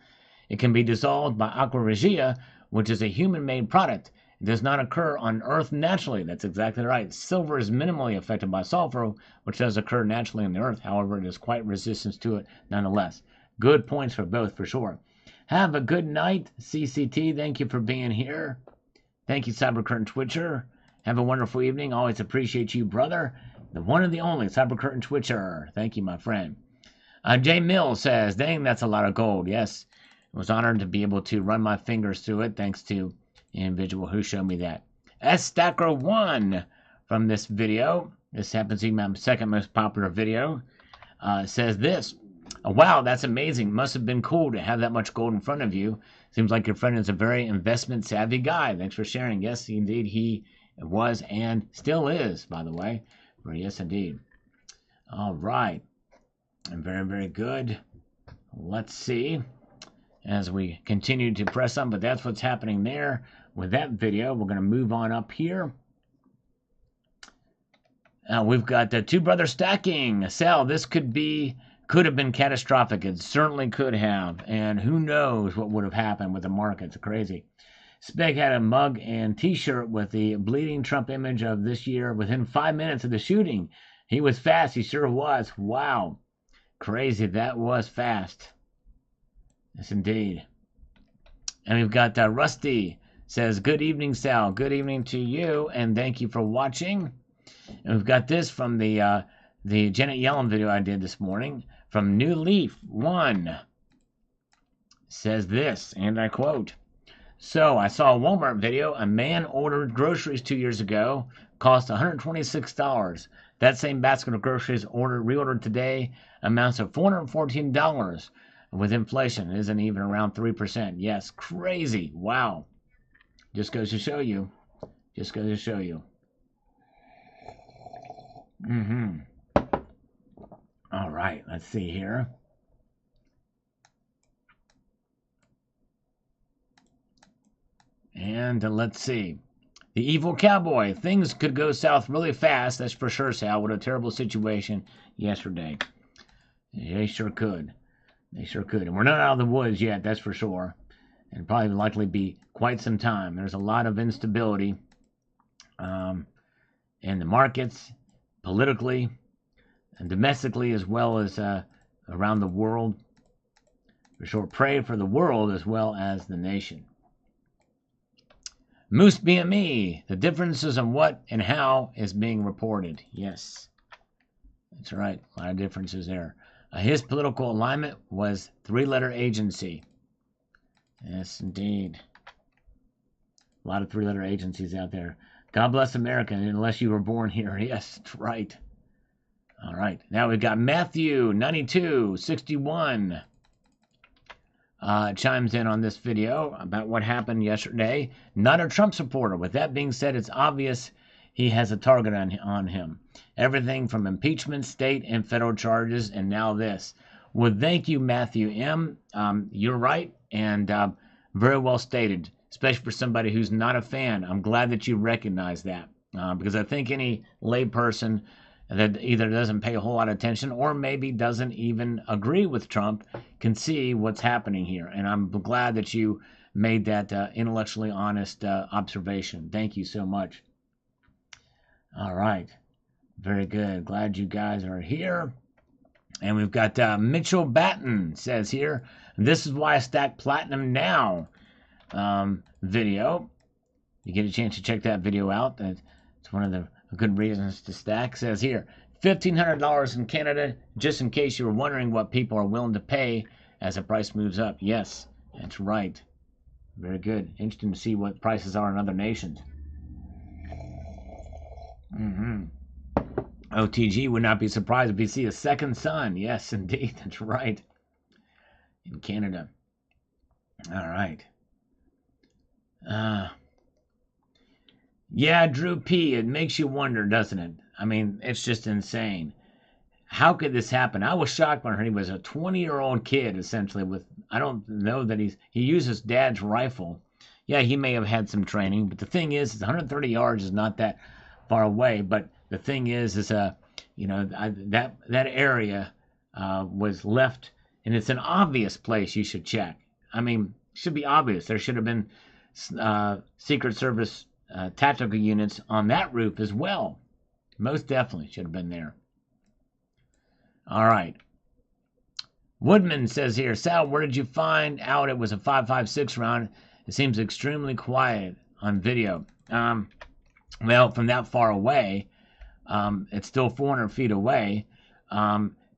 It can be dissolved by aqua regia, which is a human-made product. It does not occur on Earth naturally. That's exactly right. Silver is minimally affected by sulfur, which does occur naturally on the Earth. However, it is quite resistant to it nonetheless. Good points for both, for sure. Have a good night, CCT. Thank you for being here. Thank you, Cyber Curtain Twitcher. Have a wonderful evening. Always appreciate you, brother. The one and the only Cyber Curtain Twitcher. Thank you, my friend. Jay Mills says, dang, that's a lot of gold. Yes, I was honored to be able to run my fingers through it, thanks to the individual who showed me that. S-Stacker1 from this video. This happens to be my second most popular video. Says this. Wow, that's amazing. Must have been cool to have that much gold in front of you. Seems like your friend is a very investment-savvy guy. Thanks for sharing. Yes, indeed, he was and still is, by the way. Yes, indeed. All right. Very, very good. Let's see as we continue to press on, but that's what's happening there with that video. We're going to move on up here. We've got Two Brother Stacking. Sal, this could be Could have been catastrophic. It certainly could have. And who knows what would have happened with the markets. Crazy. Speg had a mug and t-shirt with the bleeding Trump image of this year within 5 minutes of the shooting. He was fast. He sure was. Wow. Crazy. That was fast. Yes, indeed. And we've got Rusty says, good evening, Sal. Good evening to you, and thank you for watching. And we've got this from the Janet Yellen video I did this morning from New Leaf 1. Says this, and I quote, so I saw a Walmart video. A man ordered groceries 2 years ago, cost $126. That same basket of groceries reordered today amounts to $414. With inflation, it isn't even around 3%. Yes, crazy. Wow. Just goes to show you. Just goes to show you. All right, let's see here. And let's see. The evil cowboy. Things could go south really fast. That's for sure, Sal. What a terrible situation yesterday. They sure could. They sure could. And we're not out of the woods yet, that's for sure. And probably likely be quite some time. There's a lot of instability in the markets, politically, and domestically, as well as around the world. For sure, pray for the world as well as the nation. Moose BME, the differences on what and how is being reported. Yes, that's right. A lot of differences there. His political alignment was three-letter agency. Yes, indeed. A lot of three-letter agencies out there. God bless America, unless you were born here. Yes, that's right. All right. Now we've got Matthew 9261 chimes in on this video about what happened yesterday. Not a Trump supporter. With that being said, it's obvious he has a target on him. Everything from impeachment, state, and federal charges, and now this. Well, thank you, Matthew M. You're right, and very well stated, especially for somebody who's not a fan. I'm glad that you recognize that, because I think any layperson that either doesn't pay a whole lot of attention or maybe doesn't even agree with Trump can see what's happening here. And I'm glad that you made that intellectually honest observation. Thank you so much. All right. Very good. Glad you guys are here. And we've got Mitchell Batten says here, this is why I stack platinum now video. You get a chance to check that video out. That's one of the good reasons to stack. Says here, $1,500 in Canada, just in case you were wondering what people are willing to pay as the price moves up. Yes, that's right. Very good. Interesting to see what prices are in other nations. OTG would not be surprised if you see a second sun. Yes, indeed. That's right. In Canada. All right. Yeah, Drew P., it makes you wonder, doesn't it? I mean, it's just insane. How could this happen? I was shocked when I heard he was a 20-year-old kid, essentially, with, I don't know that he used his dad's rifle. Yeah, he may have had some training, but the thing is 130 yards is not that far away. But the thing is you know, that area was left, and it's an obvious place you should check. I mean, it should be obvious. There should have been Secret Service tactical units on that roof as well. Most definitely should have been there. All right. Woodman says here, Sal, where did you find out it was a 5.56 round? It seems extremely quiet on video. Well, from that far away, it's still 400 feet away.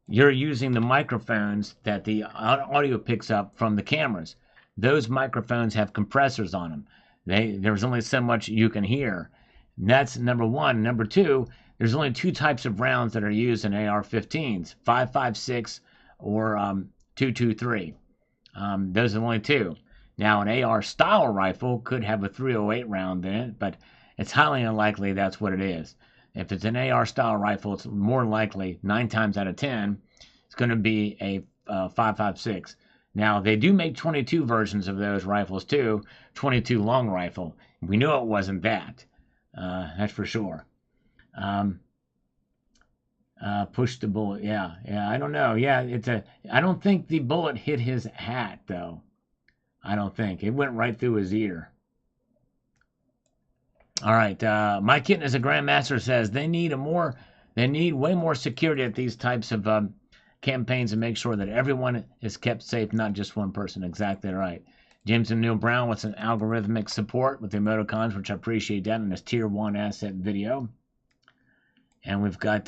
You're using the microphones that the audio picks up from the cameras. Those microphones have compressors on them. There's only so much you can hear. And that's number one. Number two, there's only two types of rounds that are used in AR-15s, 5.56 or 2.23. Those are the only two. Now, an AR-style rifle could have a 308 round in it, but it's highly unlikely that's what it is. If it's an AR-style rifle, it's more likely, 9 times out of 10, it's going to be a 5.56. Now, they do make 22 versions of those rifles, too. 22 long rifle. We knew it wasn't that. That's for sure. Pushed the bullet. Yeah, I don't know. Yeah, I don't think the bullet hit his hat though. I don't think it went right through his ear. All right. My kitten as a grandmaster says they need way more security at these types of campaigns and make sure that everyone is kept safe, not just one person. Exactly right. James and Neil Brown with some algorithmic support with the emoticons, which I appreciate that in this tier 1 asset video. And we've got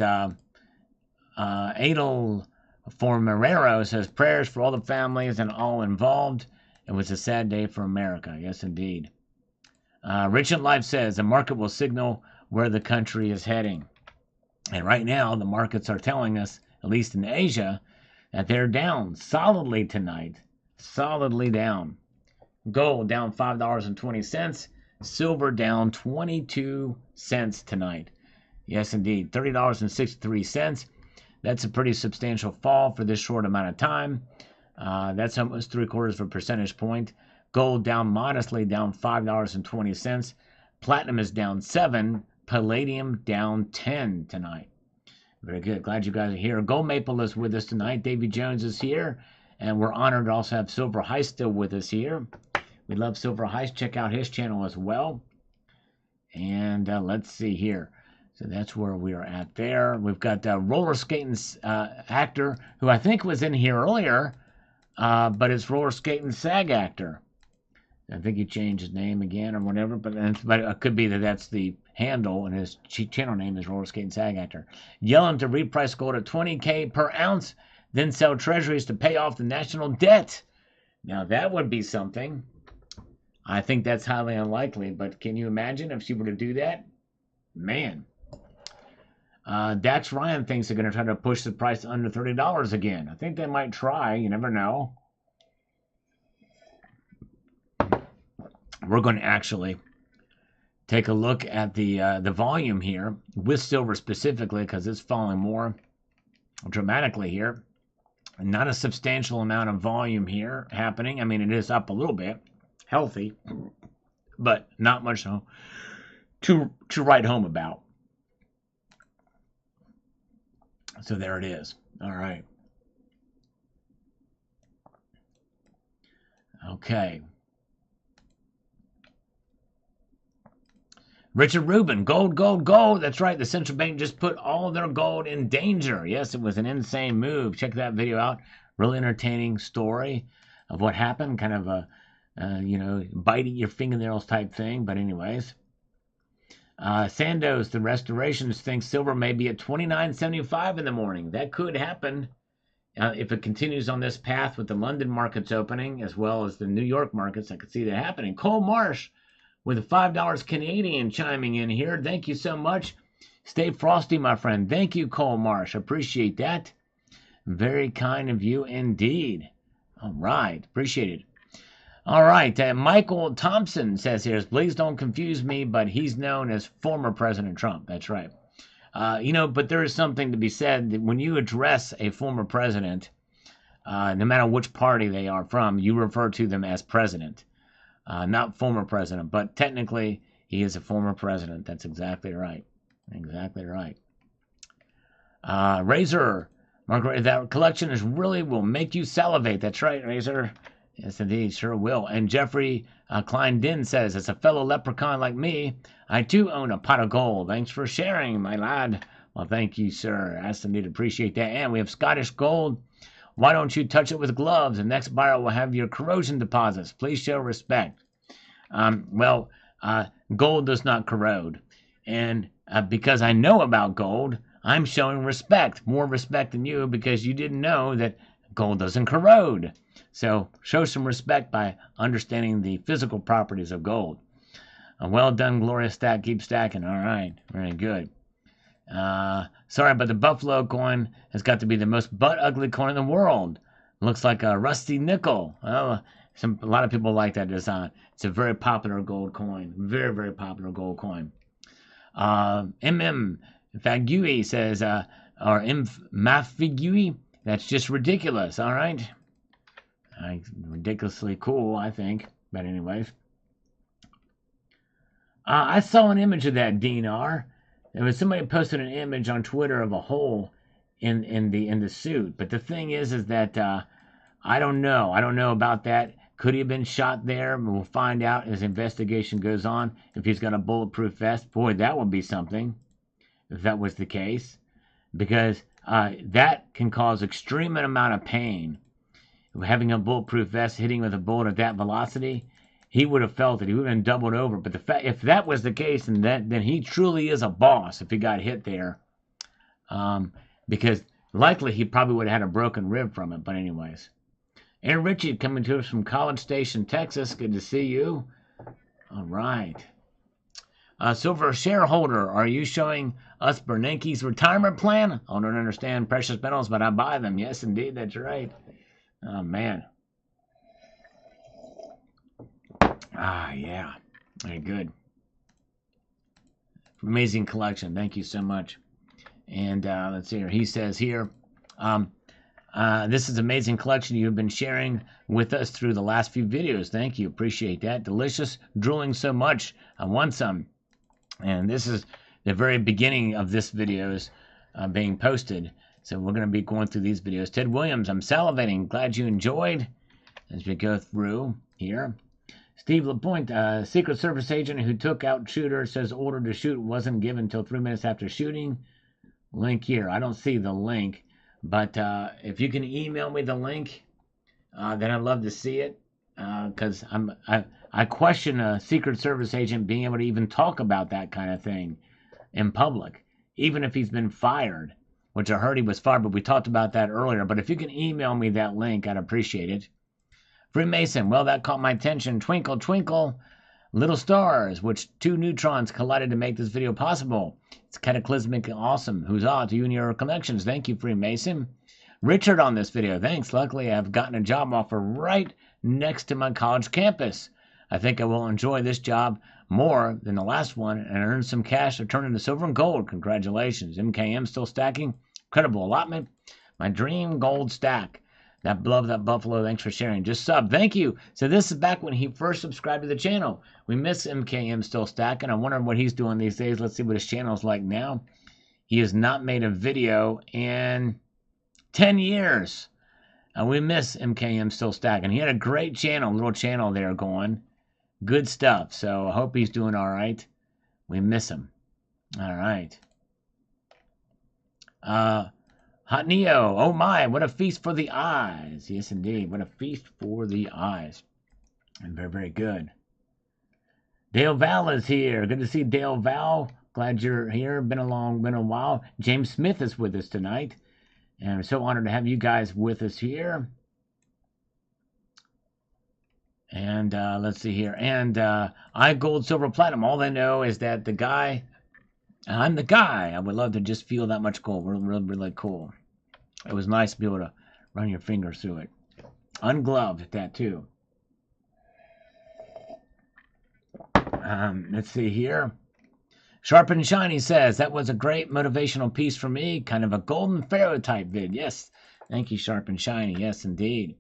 Adel Formerero says prayers for all the families and all involved. It was a sad day for America. Yes, indeed. Rich in Life says the market will signal where the country is heading. And right now, the markets are telling us, at least in Asia, that they're down solidly tonight. Solidly down. Gold down $5.20. Silver down 22 cents tonight. Yes, indeed. $30.63. That's a pretty substantial fall for this short amount of time. That's almost 3/4 of a percentage point. Gold down modestly, down $5.20. Platinum is down 7. Palladium down 10 tonight. Very good. Glad you guys are here. Gold Maple is with us tonight. Davy Jones is here. And we're honored to also have Silver Heist still with us here. We love Silver Heist. Check out his channel as well. And let's see here. So that's where we are at there. We've got roller skating actor who I think was in here earlier, but it's roller skating SAG actor. I think he changed his name again or whatever, but it could be that that's the handle and his channel name is roller skating SAG actor. Yelling to reprice gold at $20K per ounce, then sell treasuries to pay off the national debt. Now that would be something. I think that's highly unlikely, but can you imagine if she were to do that? Man. Dax Ryan thinks they're going to try to push the price under $30 again. I think they might try. You never know. We're going to actually take a look at the volume here with silver specifically because it's falling more dramatically here. Not a substantial amount of volume here happening. I mean, it is up a little bit, healthy, but not much to write home about. So there it is. All right. Okay. Richard Rubin, gold, gold, gold. That's right. The central bank just put all their gold in danger. Yes, it was an insane move. Check that video out. Really entertaining story of what happened. Kind of a, biting your fingernails type thing. But anyways. Sandoz, the restorations, thinks silver may be at $29.75 in the morning. That could happen if it continues on this path with the London markets opening as well as the New York markets. I could see that happening. Cole Marsh with $5 Canadian chiming in here. Thank you so much. Stay frosty, my friend. Thank you, Cole Marsh. Appreciate that. Very kind of you indeed. All right. Appreciate it. All right, Michael Thompson says here, please don't confuse me, but he's known as former President Trump. That's right. But there is something to be said that when you address a former president, no matter which party they are from, you refer to them as president, not former president. But technically, he is a former president. That's exactly right. Exactly right. Razor, Margaret, that collection is really will make you salivate. That's right, Razor. Yes, indeed, sure will. And Jeffrey Klein-Din says, as a fellow leprechaun like me, I too own a pot of gold. Thanks for sharing, my lad. Well, thank you, sir. I indeed appreciate that. And we have Scottish gold. Why don't you touch it with gloves? The next buyer will have your corrosion deposits. Please show respect. Gold does not corrode. And because I know about gold, I'm showing respect. More respect than you because you didn't know that gold doesn't corrode. So show some respect by understanding the physical properties of gold. Well done, glorious stack. Keep stacking. All right. Very good. Sorry, but the Buffalo coin has got to be the most butt-ugly coin in the world. Looks like a rusty nickel. Well, a lot of people like that design. It's a very popular gold coin. Very, very popular gold coin. MM Fagui says, or M Mafigui, that's just ridiculous. All right. Ridiculously cool, I think. But anyways. I saw an image of that, Dean R. There was somebody posted an image on Twitter of a hole in the suit. But the thing is that I don't know. I don't know about that. Could he have been shot there? We'll find out as investigation goes on. If he's got a bulletproof vest, boy, that would be something. If that was the case, because that can cause extreme amount of pain. Having a bulletproof vest hitting with a bullet at that velocity, he would have felt it. He would have been doubled over. But if that was the case, then he truly is a boss if he got hit there. Because likely he probably would have had a broken rib from it. But anyways. Aaron Ritchie coming to us from College Station, Texas. Good to see you. All right. Silver shareholder, are you showing us Bernanke's retirement plan? I don't understand precious metals, but I buy them. Yes, indeed, that's right. Oh, man. Yeah. Very good. Amazing collection. Thank you so much. And let's see here. He says here, this is amazing collection you've been sharing with us through the last few videos. Thank you. Appreciate that. Delicious. Drooling so much. I want some. And this is the very beginning of this videos being posted. So we're going to be going through these videos. Ted Williams, I'm salivating. Glad you enjoyed as we go through here. Steve LaPointe, Secret Service agent who took out shooter, says order to shoot wasn't given until 3 minutes after shooting. Link here. I don't see the link. But if you can email me the link, then I'd love to see it. Because I question a Secret Service agent being able to even talk about that kind of thing in public, even if he's been fired, which I heard he was fired, but we talked about that earlier. But if you can email me that link, I'd appreciate it. Freemason, well, that caught my attention. Twinkle, twinkle, little stars, which two neutrons collided to make this video possible. It's cataclysmic and awesome. Huzzah to you and your connections. Thank you, Freemason. Richard on this video. Thanks. Luckily, I've gotten a job offer right next to my college campus. I think I will enjoy this job more than the last one and earn some cash to turn into silver and gold. Congratulations. MKM still stacking. Incredible allotment. My dream gold stack. That love that buffalo. Thanks for sharing. Just sub. Thank you. So this is back when he first subscribed to the channel. We miss MKM still stacking. I wonder what he's doing these days. Let's see what his channel's like now. He has not made a video in 10 years. We miss MKM still stacking. He had a great channel, little channel there going. Good stuff. So I hope he's doing all right. We miss him. All right. Hot Neo, oh my, what a feast for the eyes. Yes, indeed. What a feast for the eyes. And very, very good. Dale Val is here. Good to see Dale Val. Glad you're here. Been a while. James Smith is with us tonight. And I'm so honored to have you guys with us here. And let's see here. And I gold, silver, platinum. All they know is that I'm the guy. I would love to just feel that much gold. Really, really cool. It was nice to be able to run your fingers through it. Ungloved at that, too. Let's see here. Sharp and Shiny says, that was a great motivational piece for me. Kind of a golden pharaoh type vid. Yes. Thank you, Sharp and Shiny. Yes, indeed.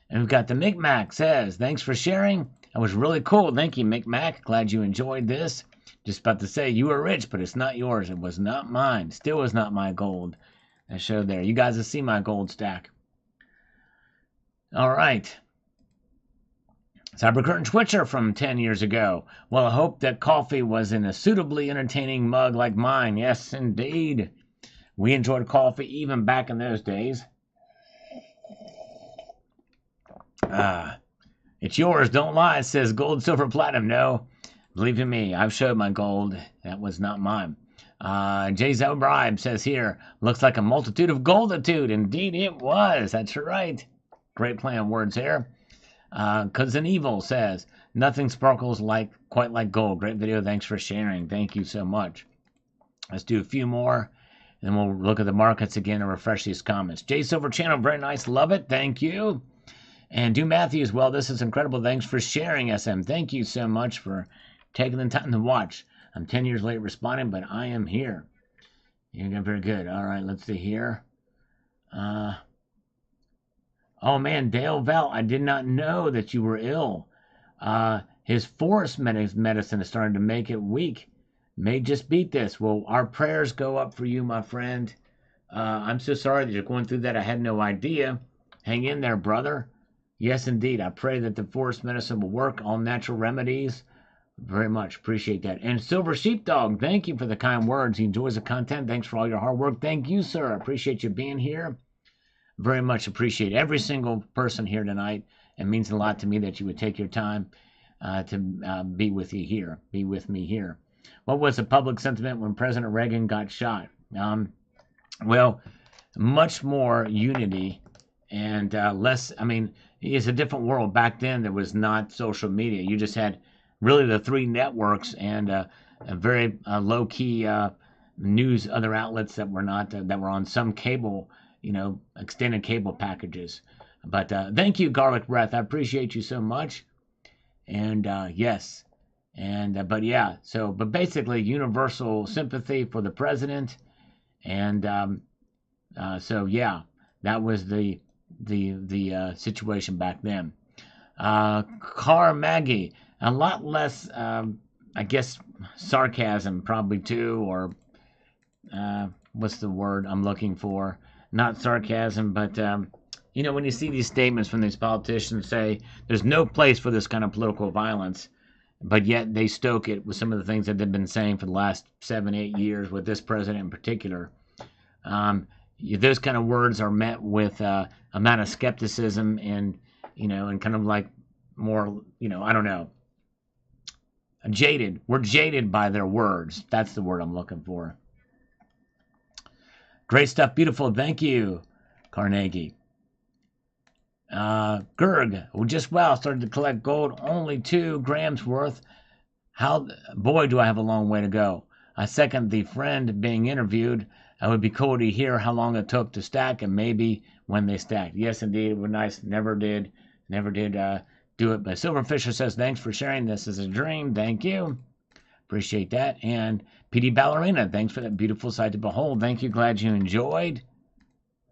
And we've got the Micmac says, thanks for sharing. That was really cool. Thank you, Micmac. Glad you enjoyed this. Just about to say, you were rich, but it's not yours. It was not mine. Still was not my gold. I showed there. You guys will see my gold stack. All right. Cybercurtain Twitcher from 10 years ago. Well, I hope that coffee was in a suitably entertaining mug like mine. Yes, indeed. We enjoyed coffee even back in those days. It's yours, don't lie, says gold, silver, platinum. No, believe in me, I've showed my gold. That was not mine. Jay Zobribe says here, looks like a multitude of golditude. Indeed it was. That's right. Great play on words here. Cousin Evil says, nothing sparkles quite like gold. Great video. Thanks for sharing. Thank you so much. Let's do a few more. And then we'll look at the markets again and refresh these comments. Jay Silver Channel, very nice. Love it. Thank you. And Do Matthews, well, this is incredible. Thanks for sharing, SM. Thank you so much for taking the time to watch. I'm 10 years late responding, but I am here. You're very good. All right, let's see here. Oh, man, Dale Val, I did not know that you were ill. His forest medicine is starting to make it weak. May just beat this. Well, our prayers go up for you, my friend. I'm so sorry that you're going through that. I had no idea. Hang in there, brother. Yes, indeed. I pray that the forest medicine will work, all natural remedies. Very much appreciate that. And Silver Sheepdog, thank you for the kind words. He enjoys the content. Thanks for all your hard work. Thank you, sir. I appreciate you being here. Very much appreciate every single person here tonight. It means a lot to me that you would take your time to be with you here, be with me here. What was the public sentiment when President Reagan got shot? Well, much more unity and less. I mean, it's a different world. Back then, there was not social media. You just had really the three networks and a very low-key news, other outlets that were not that were on some cable, extended cable packages. But thank you, Garlic Breath. I appreciate you so much. And yes, and but yeah. But basically, universal sympathy for the president. And so yeah, that was the situation back then. Car Maggie, a lot less, I guess, sarcasm probably too, or what's the word I'm looking for? Not sarcasm, but when you see these statements from these politicians say there's no place for this kind of political violence, but yet they stoke it with some of the things that they've been saying for the last 7-8 years with this president in particular. Those kind of words are met with amount of skepticism and and kind of like more I don't know, jaded. We're jaded by their words. That's the word I'm looking for. Great stuff, beautiful. Thank you, Carnegie. Gerg, just started to collect gold, only 2 grams worth. Boy, do I have a long way to go. I second the friend being interviewed. It would be cool to hear how long it took to stack and maybe when they stacked. Yes, indeed, it was nice. Never did do it. But Silverfisher says, thanks for sharing. This is a dream. Thank you. Appreciate that. And PD Ballerina, thanks for that beautiful sight to behold. Thank you. Glad you enjoyed.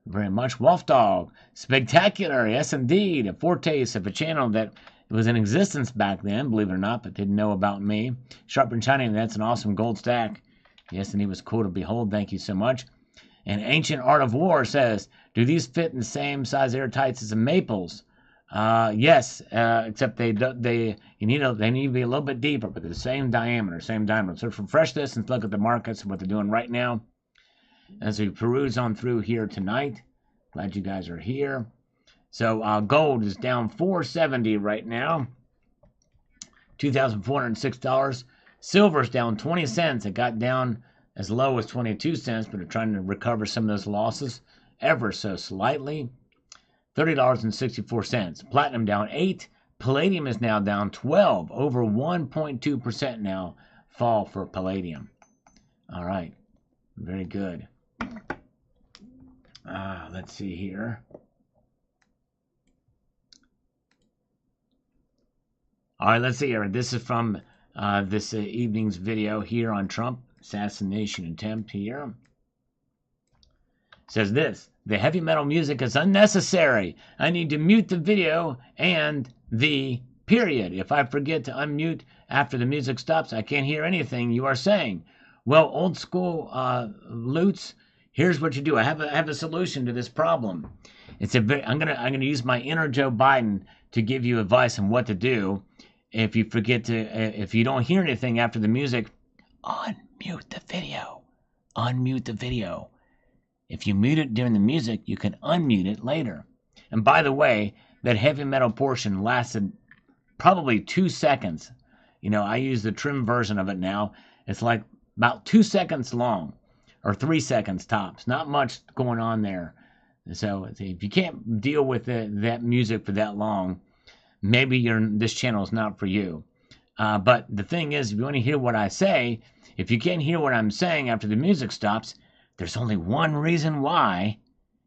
Very much. Wolf Dog, spectacular. Yes, indeed. A foretaste of a channel that was in existence back then, believe it or not, but didn't know about me. Sharp and Shiny, that's an awesome gold stack. Yes, and he was cool to behold. Thank you so much. And Ancient Art of War says, do these fit in the same size airtights as the maples? Yes, except they need to be a little bit deeper, but the same diameter. So for fresh distance, look at the markets and what they're doing right now. As we peruse on through here tonight, glad you guys are here. So gold is down $470 right now, $2,406. Silver's down 20 cents. It got down as low as 22 cents, but they're trying to recover some of those losses ever so slightly. $30.64. Platinum down 8. Palladium is now down 12. Over 1.2% now fall for palladium. All right. Very good. Let's see here. All right, let's see here. This is from this evening's video here on Trump. Assassination attempt here. Says this. The heavy metal music is unnecessary. I need to mute the video and the period. If I forget to unmute after the music stops, I can't hear anything you are saying. Well, old school Lutz, here's what you do. I have a solution to this problem. I'm gonna use my inner Joe Biden to give you advice on what to do. If you don't hear anything after the music, unmute the video. Unmute the video. If you mute it during the music, you can unmute it later. And by the way, that heavy metal portion lasted probably 2 seconds. I use the trim version of it now. It's like about 2 seconds long, or 3 seconds tops. Not much going on there. So if you can't deal with that music for that long, maybe this channel is not for you. But the thing is, if you want to hear what I say, if you can't hear what I'm saying after the music stops, there's only one reason why.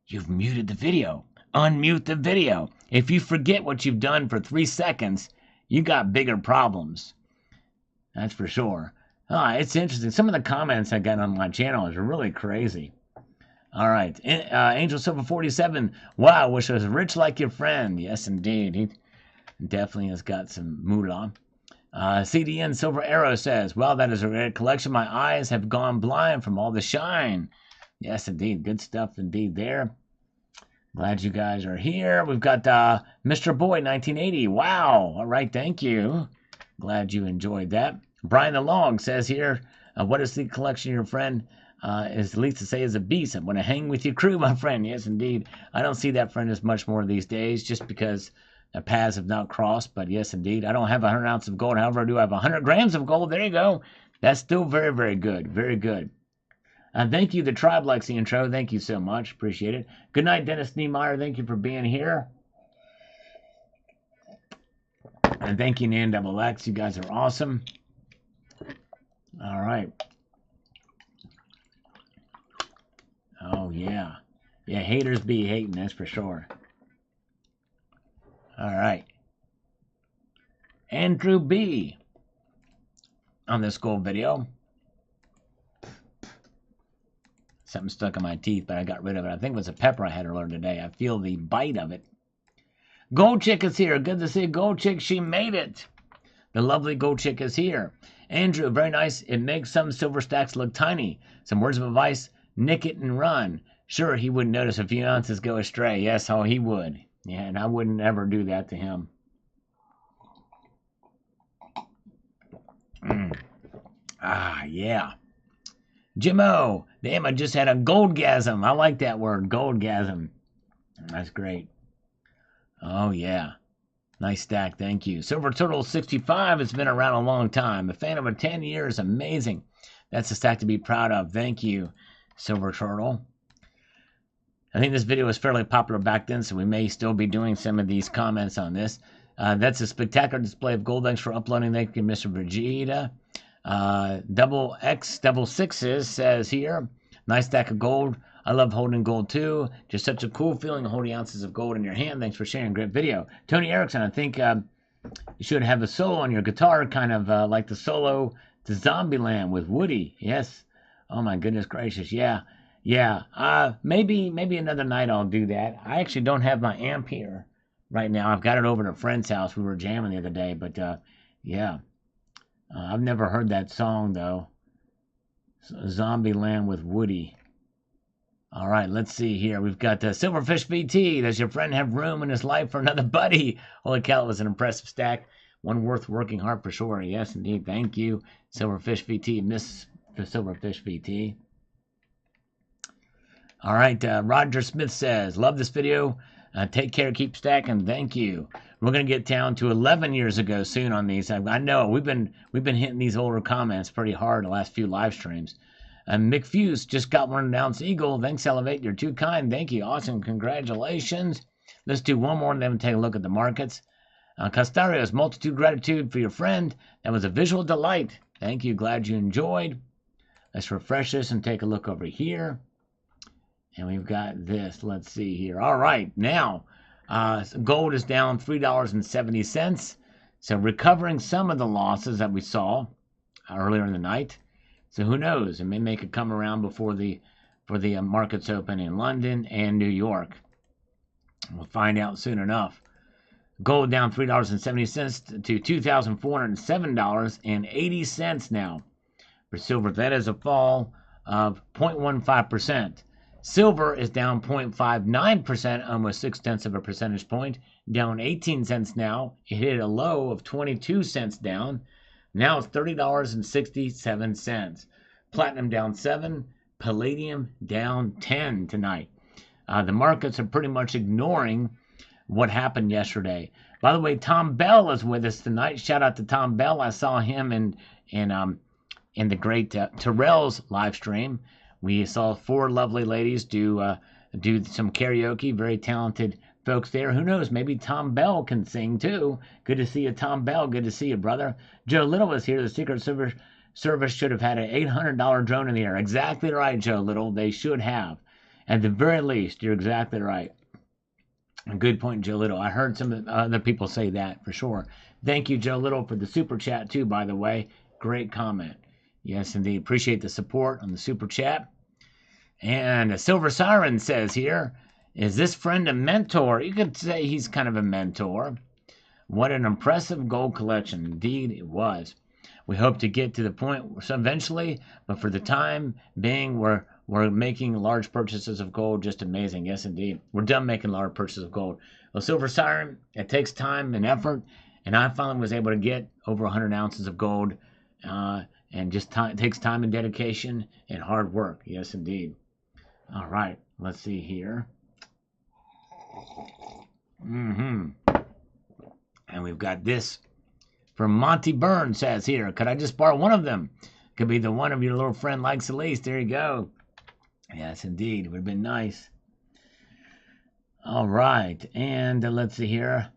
You've muted the video. Unmute the video. If you forget what you've done for 3 seconds, you got bigger problems. That's for sure. It's interesting. Some of the comments I got on my channel is really crazy. All right. Angel Silver 47. Wow, wish I was rich like your friend. Yes, indeed. He definitely has got some moolah. CDN Silver Arrow says, well, that is a rare collection. My eyes have gone blind from all the shine. Yes, indeed. Good stuff indeed there. Glad you guys are here. We've got Mr. Boy 1980. Wow. All right, thank you. Glad you enjoyed that. Brian the Long says here, what is the collection your friend is the least to say is a beast? I'm going to hang with your crew, my friend. Yes, indeed. I don't see that friend as much more these days just because the paths have not crossed. But yes, indeed. I don't have 100 ounces of gold. However, I do have 100 grams of gold. There you go. That's still very, very good. Very good. Thank you, the tribe likes the intro. Thank you so much. Appreciate it. Good night, Dennis Niemeyer. Thank you for being here. And thank you, Nan Double X. You guys are awesome. All right. Oh, yeah. Yeah, haters be hating, that's for sure. All right. Andrew B. on this gold video. Something stuck in my teeth, but I got rid of it. I think it was a pepper I had earlier today. I feel the bite of it. Gold Chick is here. Good to see Gold Chick. She made it. The lovely Gold Chick is here. Andrew, very nice. It makes some silver stacks look tiny. Some words of advice, nick it and run. Sure, he wouldn't notice a few ounces go astray. Yes, oh, he would. Yeah, and I wouldn't ever do that to him. Ah, yeah. Jimmo, damn, I just had a goldgasm. I like that word, goldgasm. That's great. Oh, yeah. Nice stack, thank you. Silver Turtle 65 has been around a long time. A fan of 10 years, amazing. That's a stack to be proud of. Thank you, Silver Turtle. I think this video was fairly popular back then, so we may still be doing some of these comments on this. That's a spectacular display of gold. Thanks for uploading. Thank you, Mr. Vegeta. Double X Double Sixes says here, nice stack of gold. I love holding gold too. Just such a cool feeling holding ounces of gold in your hand. Thanks for sharing. Great video. Tony Erickson, I think you should have a solo on your guitar, kind of like the solo to Zombieland with Woody. Yes. Oh my goodness gracious. Yeah. Yeah. Maybe another night I'll do that. I actually don't have my amp here right now. I've got it over at a friend's house. We were jamming the other day, but yeah. I've never heard that song, though. Zombieland with Woody. All right, let's see here. We've got Silverfish VT. Does your friend have room in his life for another buddy? Holy cow, it was an impressive stack. One worth working hard for sure. Yes, indeed. Thank you, Silverfish VT. Miss the Silverfish VT. All right, Roger Smith says, love this video. Take care, keep stacking. Thank you. We're gonna get down to 11 years ago soon on these. I know we've been hitting these older comments pretty hard the last few live streams. Mick Fuse just got 1 ounce eagle. Thanks, Elevate. You're too kind. Thank you. Awesome. Congratulations. Let's do one more and then take a look at the markets. Castarios, multitude gratitude for your friend. That was a visual delight. Thank you. Glad you enjoyed. Let's refresh this and take a look over here. And we've got this. Let's see here. All right. Now, gold is down $3.70. So recovering some of the losses that we saw earlier in the night. So who knows? It may make a come around before the markets open in London and New York. We'll find out soon enough. Gold down $3.70 to $2,407.80 now. For silver, that is a fall of 0.15%. Silver is down 0.59%, almost 0.6 of a percentage point, down 18 cents now. It hit a low of 22 cents down. Now it's $30.67. Platinum down 7, palladium down 10 tonight. The markets are pretty much ignoring what happened yesterday. By the way, Tom Bell is with us tonight. Shout out to Tom Bell. I saw him in the great Terrell's live stream. We saw 4 lovely ladies do some karaoke. Very talented folks there. Who knows? Maybe Tom Bell can sing too. Good to see you, Tom Bell. Good to see you, brother. Joe Little is here. The Secret Service should have had an $800 drone in the air. Exactly right, Joe Little. They should have. At the very least, you're exactly right. Good point, Joe Little. I heard some other people say that for sure. Thank you, Joe Little, for the super chat too, by the way. Great comment. Yes, indeed. Appreciate the support on the super chat. And a Silver Siren says here, is this friend a mentor? You could say he's kind of a mentor. What an impressive gold collection. Indeed, it was. We hope to get to the point eventually, but for the time being, we're We're making large purchases of gold. Just amazing. Yes, indeed. We're done making large purchases of gold. Well, silver siren, it takes time and effort. And I finally was able to get over 100 ounces of gold. And just it takes time and dedication and hard work. Yes, indeed. All right. Let's see here. And we've got this from Monty Burns says here. Could I just borrow one of them? Could be the one of your little friend likes the least. There you go. Yes, indeed. It would have been nice. All right. And let's see here.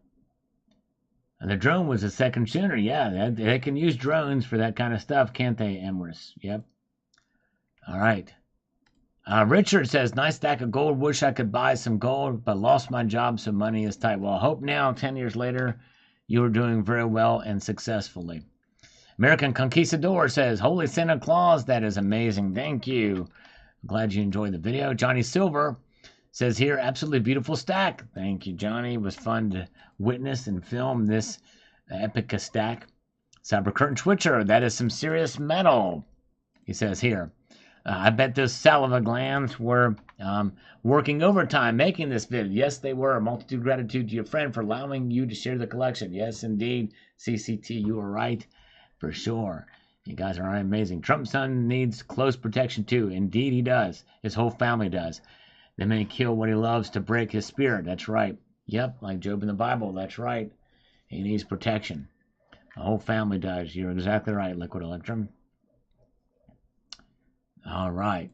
The drone was a second shooter. Yeah, they can use drones for that kind of stuff, can't they, Emrys? Yep. All right. Richard says, nice stack of gold. Wish I could buy some gold, but lost my job, so money is tight. Well, I hope now, 10 years later, you are doing very well and successfully. American Conquistador says, Holy Santa Claus, that is amazing. Thank you. I'm glad you enjoyed the video. Johnny Silver says here, absolutely beautiful stack. Thank you, Johnny. It was fun to witness and film this epic stack. Cyber Curtain Twitcher, that is some serious metal, he says here. I bet those saliva glands were working overtime making this video. Yes, they were. Multitude gratitude to your friend for allowing you to share the collection. Yes, indeed. CCT, you are right. For sure. You guys are amazing. Trump's son needs close protection too. Indeed he does. His whole family does. They may kill what he loves to break his spirit. That's right. Yep, like Job in the Bible. That's right. He needs protection. The whole family does. You're exactly right, Liquid Electrum. All right.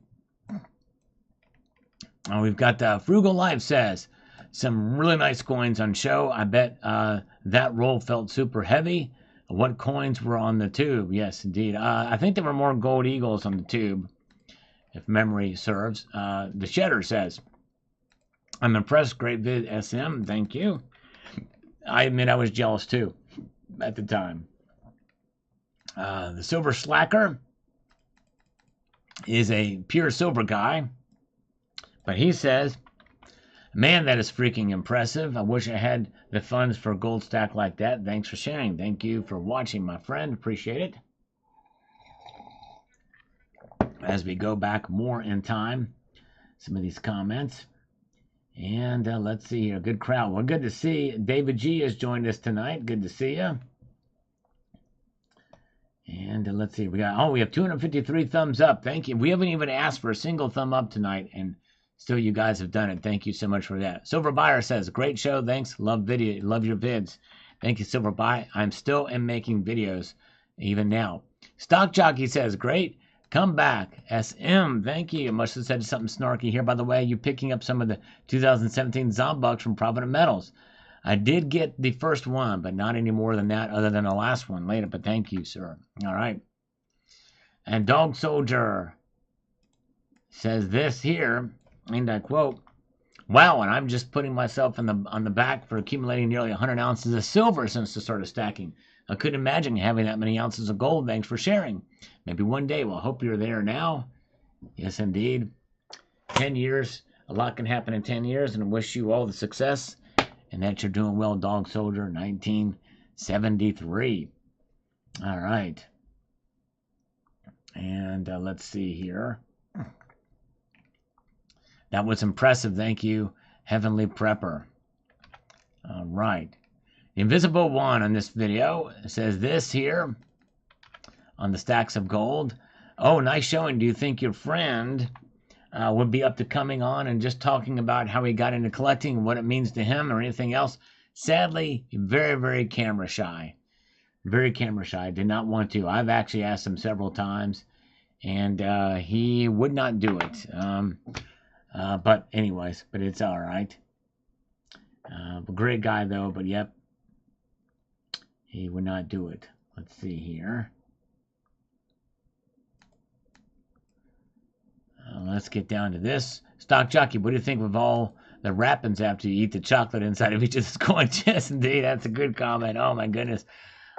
We've got Frugal Life says, some really nice coins on show. I bet that roll felt super heavy. What coins were on the tube? Yes, indeed. I think there were more gold eagles on the tube, if memory serves. The Shedder says, I'm impressed. Great vid, SM. Thank you. I admit I was jealous too at the time. The Silver Slacker is a pure silver guy, but he says, man, that is freaking impressive. I wish I had the funds for a gold stack like that. Thanks for sharing. Thank you for watching, my friend. Appreciate it. As we go back more in time, some of these comments. And let's see here. Good crowd. Well, good to see. David G has joined us tonight. Good to see you. And let's see. We have 253 thumbs up. Thank you. We haven't even asked for a single thumb up tonight, and still you guys have done it. Thank you so much for that. Silver Buyer says, great show. Thanks. Love your vids. Thank you, Silver Buy. I'm still making videos even now. Stock Jockey says, great. Come back. SM, thank you. Must have said something snarky here. By the way, you picking up some of the 2017 Zombucks from Provident Metals. I did get the first one, but not any more than that, other than the last one later. But thank you, sir. All right. And Dog Soldier says this here, and I quote, wow, and I'm just putting myself on the back for accumulating nearly 100 ounces of silver since the start of stacking. I couldn't imagine having that many ounces of gold. Thanks for sharing. Maybe one day. Well, I hope you're there now. Yes, indeed. 10 years. A lot can happen in 10 years, and I wish you all the success and that you're doing well, Dog Soldier, 1973. All right. And let's see here. That was impressive. Thank you, Heavenly Prepper. All right. The Invisible One on this video says this here on the stacks of gold. Oh, nice showing. Do you think your friend would be up to coming on and just talking about how he got into collecting, what it means to him, or anything else? Sadly, very, very camera shy. Very camera shy. Did not want to. I've actually asked him several times, and he would not do it. But anyways, but it's all right. Great guy, though, but yep. He would not do it. Let's see here. Let's get down to this. Stock Jockey, what do you think of all the wrappings after you eat the chocolate inside of each of those coins? Yes, indeed. That's a good comment. Oh, my goodness.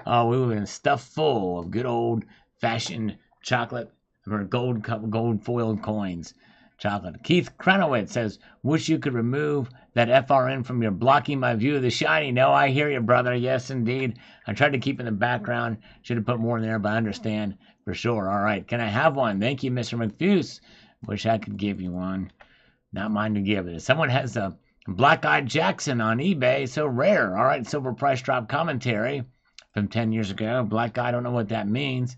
Oh, we were been stuffed full of good old-fashioned chocolate, or gold foiled coins. Chocolate. Keith Kranowitz says, wish you could remove that FRN from your blocking my view of the shiny. No, I hear you, brother. Yes, indeed. I tried to keep in the background. Should have put more in there, but I understand for sure. All right. Can I have one? Thank you, Mr. McFuse. Wish I could give you one. Not mine to give it. If someone has a Black-Eyed Jackson on eBay, so rare. All right, silver price drop commentary from 10 years ago. Black Eye, I don't know what that means.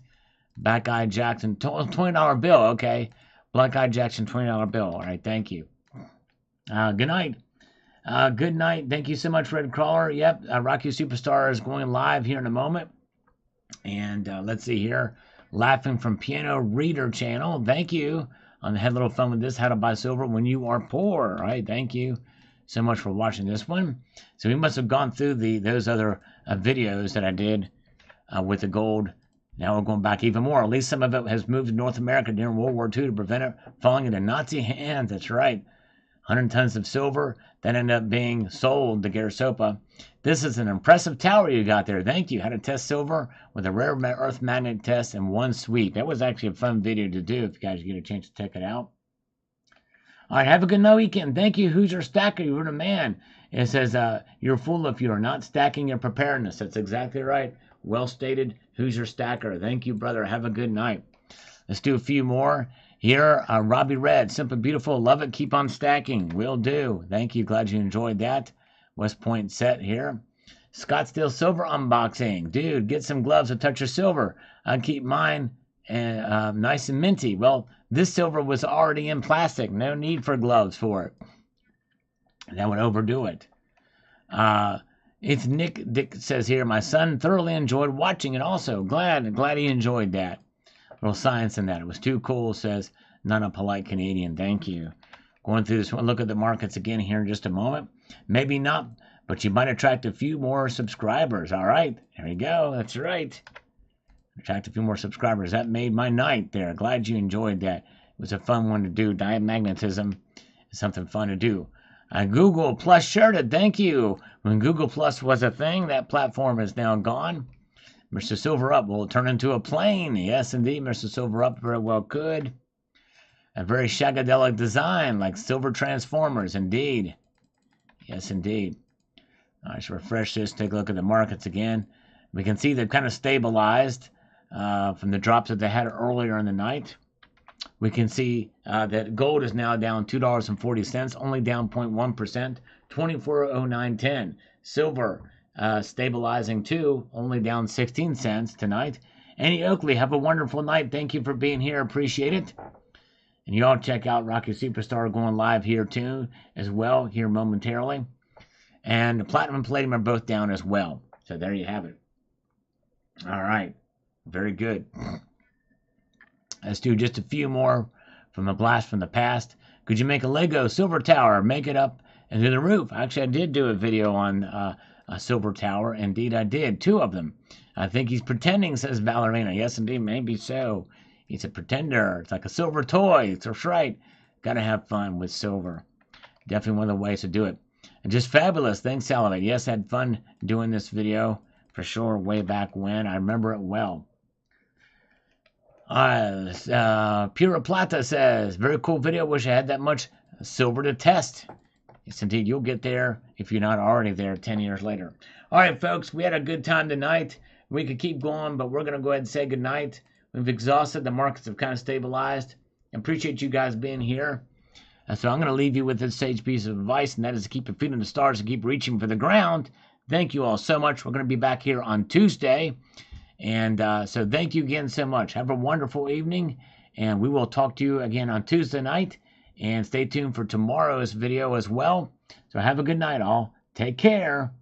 Black-Eyed Jackson, $20 bill. Okay. Black-Eyed Jackson, $20 bill. All right, thank you. Good night. Good night. Thank you so much, Red Crawler. Yep, Rocky Superstar is going live here in a moment. And let's see here. Laughing from Piano Reader channel. Thank you. On the Had a Little Fun with This, How to Buy Silver When You Are Poor. All right, thank you so much for watching this one. So we must have gone through those other videos that I did with the gold. Now we're going back even more. At least some of it has moved to North America during World War II to prevent it falling into Nazi hands. That's right. 100 tons of silver that ended up being sold to Garasopa. This is an impressive tower you got there. Thank you. How to test silver with a rare earth magnet test in one sweep. That was actually a fun video to do if you guys get a chance to check it out. All right, have a good weekend. Thank you, Hoosier Stacker. You're the man. It says, you're a fool if you are not stacking your preparedness. That's exactly right. Well stated, Hoosier Stacker. Thank you, brother. Have a good night. Let's do a few more. Here, Robbie Red, Simple Beautiful, love it, keep on stacking. Will do. Thank you, glad you enjoyed that. West Point set here. Scottsdale Silver unboxing. Dude, get some gloves to touch your silver. I keep mine nice and minty. Well, this silver was already in plastic. No need for gloves for it. That would overdo it. It's Nick Dick says here, my son thoroughly enjoyed watching it also. Glad he enjoyed that. Little science in that. It was too cool, says Not a Polite Canadian. Thank you. Going through this one, look at the markets again here in just a moment. Maybe not, but you might attract a few more subscribers. All right. There you go. That's right. Attract a few more subscribers. That made my night there. Glad you enjoyed that. It was a fun one to do. Diamagnetism is something fun to do. Google Plus shared it. Thank you. When Google Plus was a thing, that platform is now gone. Mr. Silver Up will turn into a plane. Yes, indeed, Mr. Silver Up very well could. A very shagadelic design, like silver transformers, indeed. Yes, indeed. I should refresh this, take a look at the markets again. We can see they've kind of stabilized from the drops that they had earlier in the night. We can see that gold is now down $2.40, only down 0.1%, 24.0910. Silver stabilizing too, only down 16 cents tonight. Annie Oakley, have a wonderful night. Thank you for being here. Appreciate it. And you all check out Rocky Superstar going live here too, as well, here momentarily. And the Platinum and Palladium are both down as well. So there you have it. All right. Very good. Let's do just a few more from a blast from the past. Could you make a Lego silver tower, make it up into the roof? Actually, I did do a video on a silver tower. Indeed, I did. 2 of them. I think he's pretending, says Ballerina. Yes, indeed, maybe so. He's a pretender. It's like a silver toy. That's right. Got to have fun with silver. Definitely one of the ways to do it. And just fabulous. Thanks, Salivate. Yes, I had fun doing this video for sure way back when. I remember it well. Pura Plata says, very cool video. Wish I had that much silver to test. Yes, indeed. You'll get there if you're not already there 10 years later. All right, folks. We had a good time tonight. We could keep going, but we're going to go ahead and say goodnight. We've exhausted. The markets have kind of stabilized. I appreciate you guys being here. So I'm going to leave you with this sage piece of advice, and that is to keep your feet on the stars and keep reaching for the ground. Thank you all so much. We're going to be back here on Tuesday. And so thank you again so much. Have a wonderful evening, and we will talk to you again on Tuesday night. And stay tuned for tomorrow's video as well. So have a good night, all. Take care.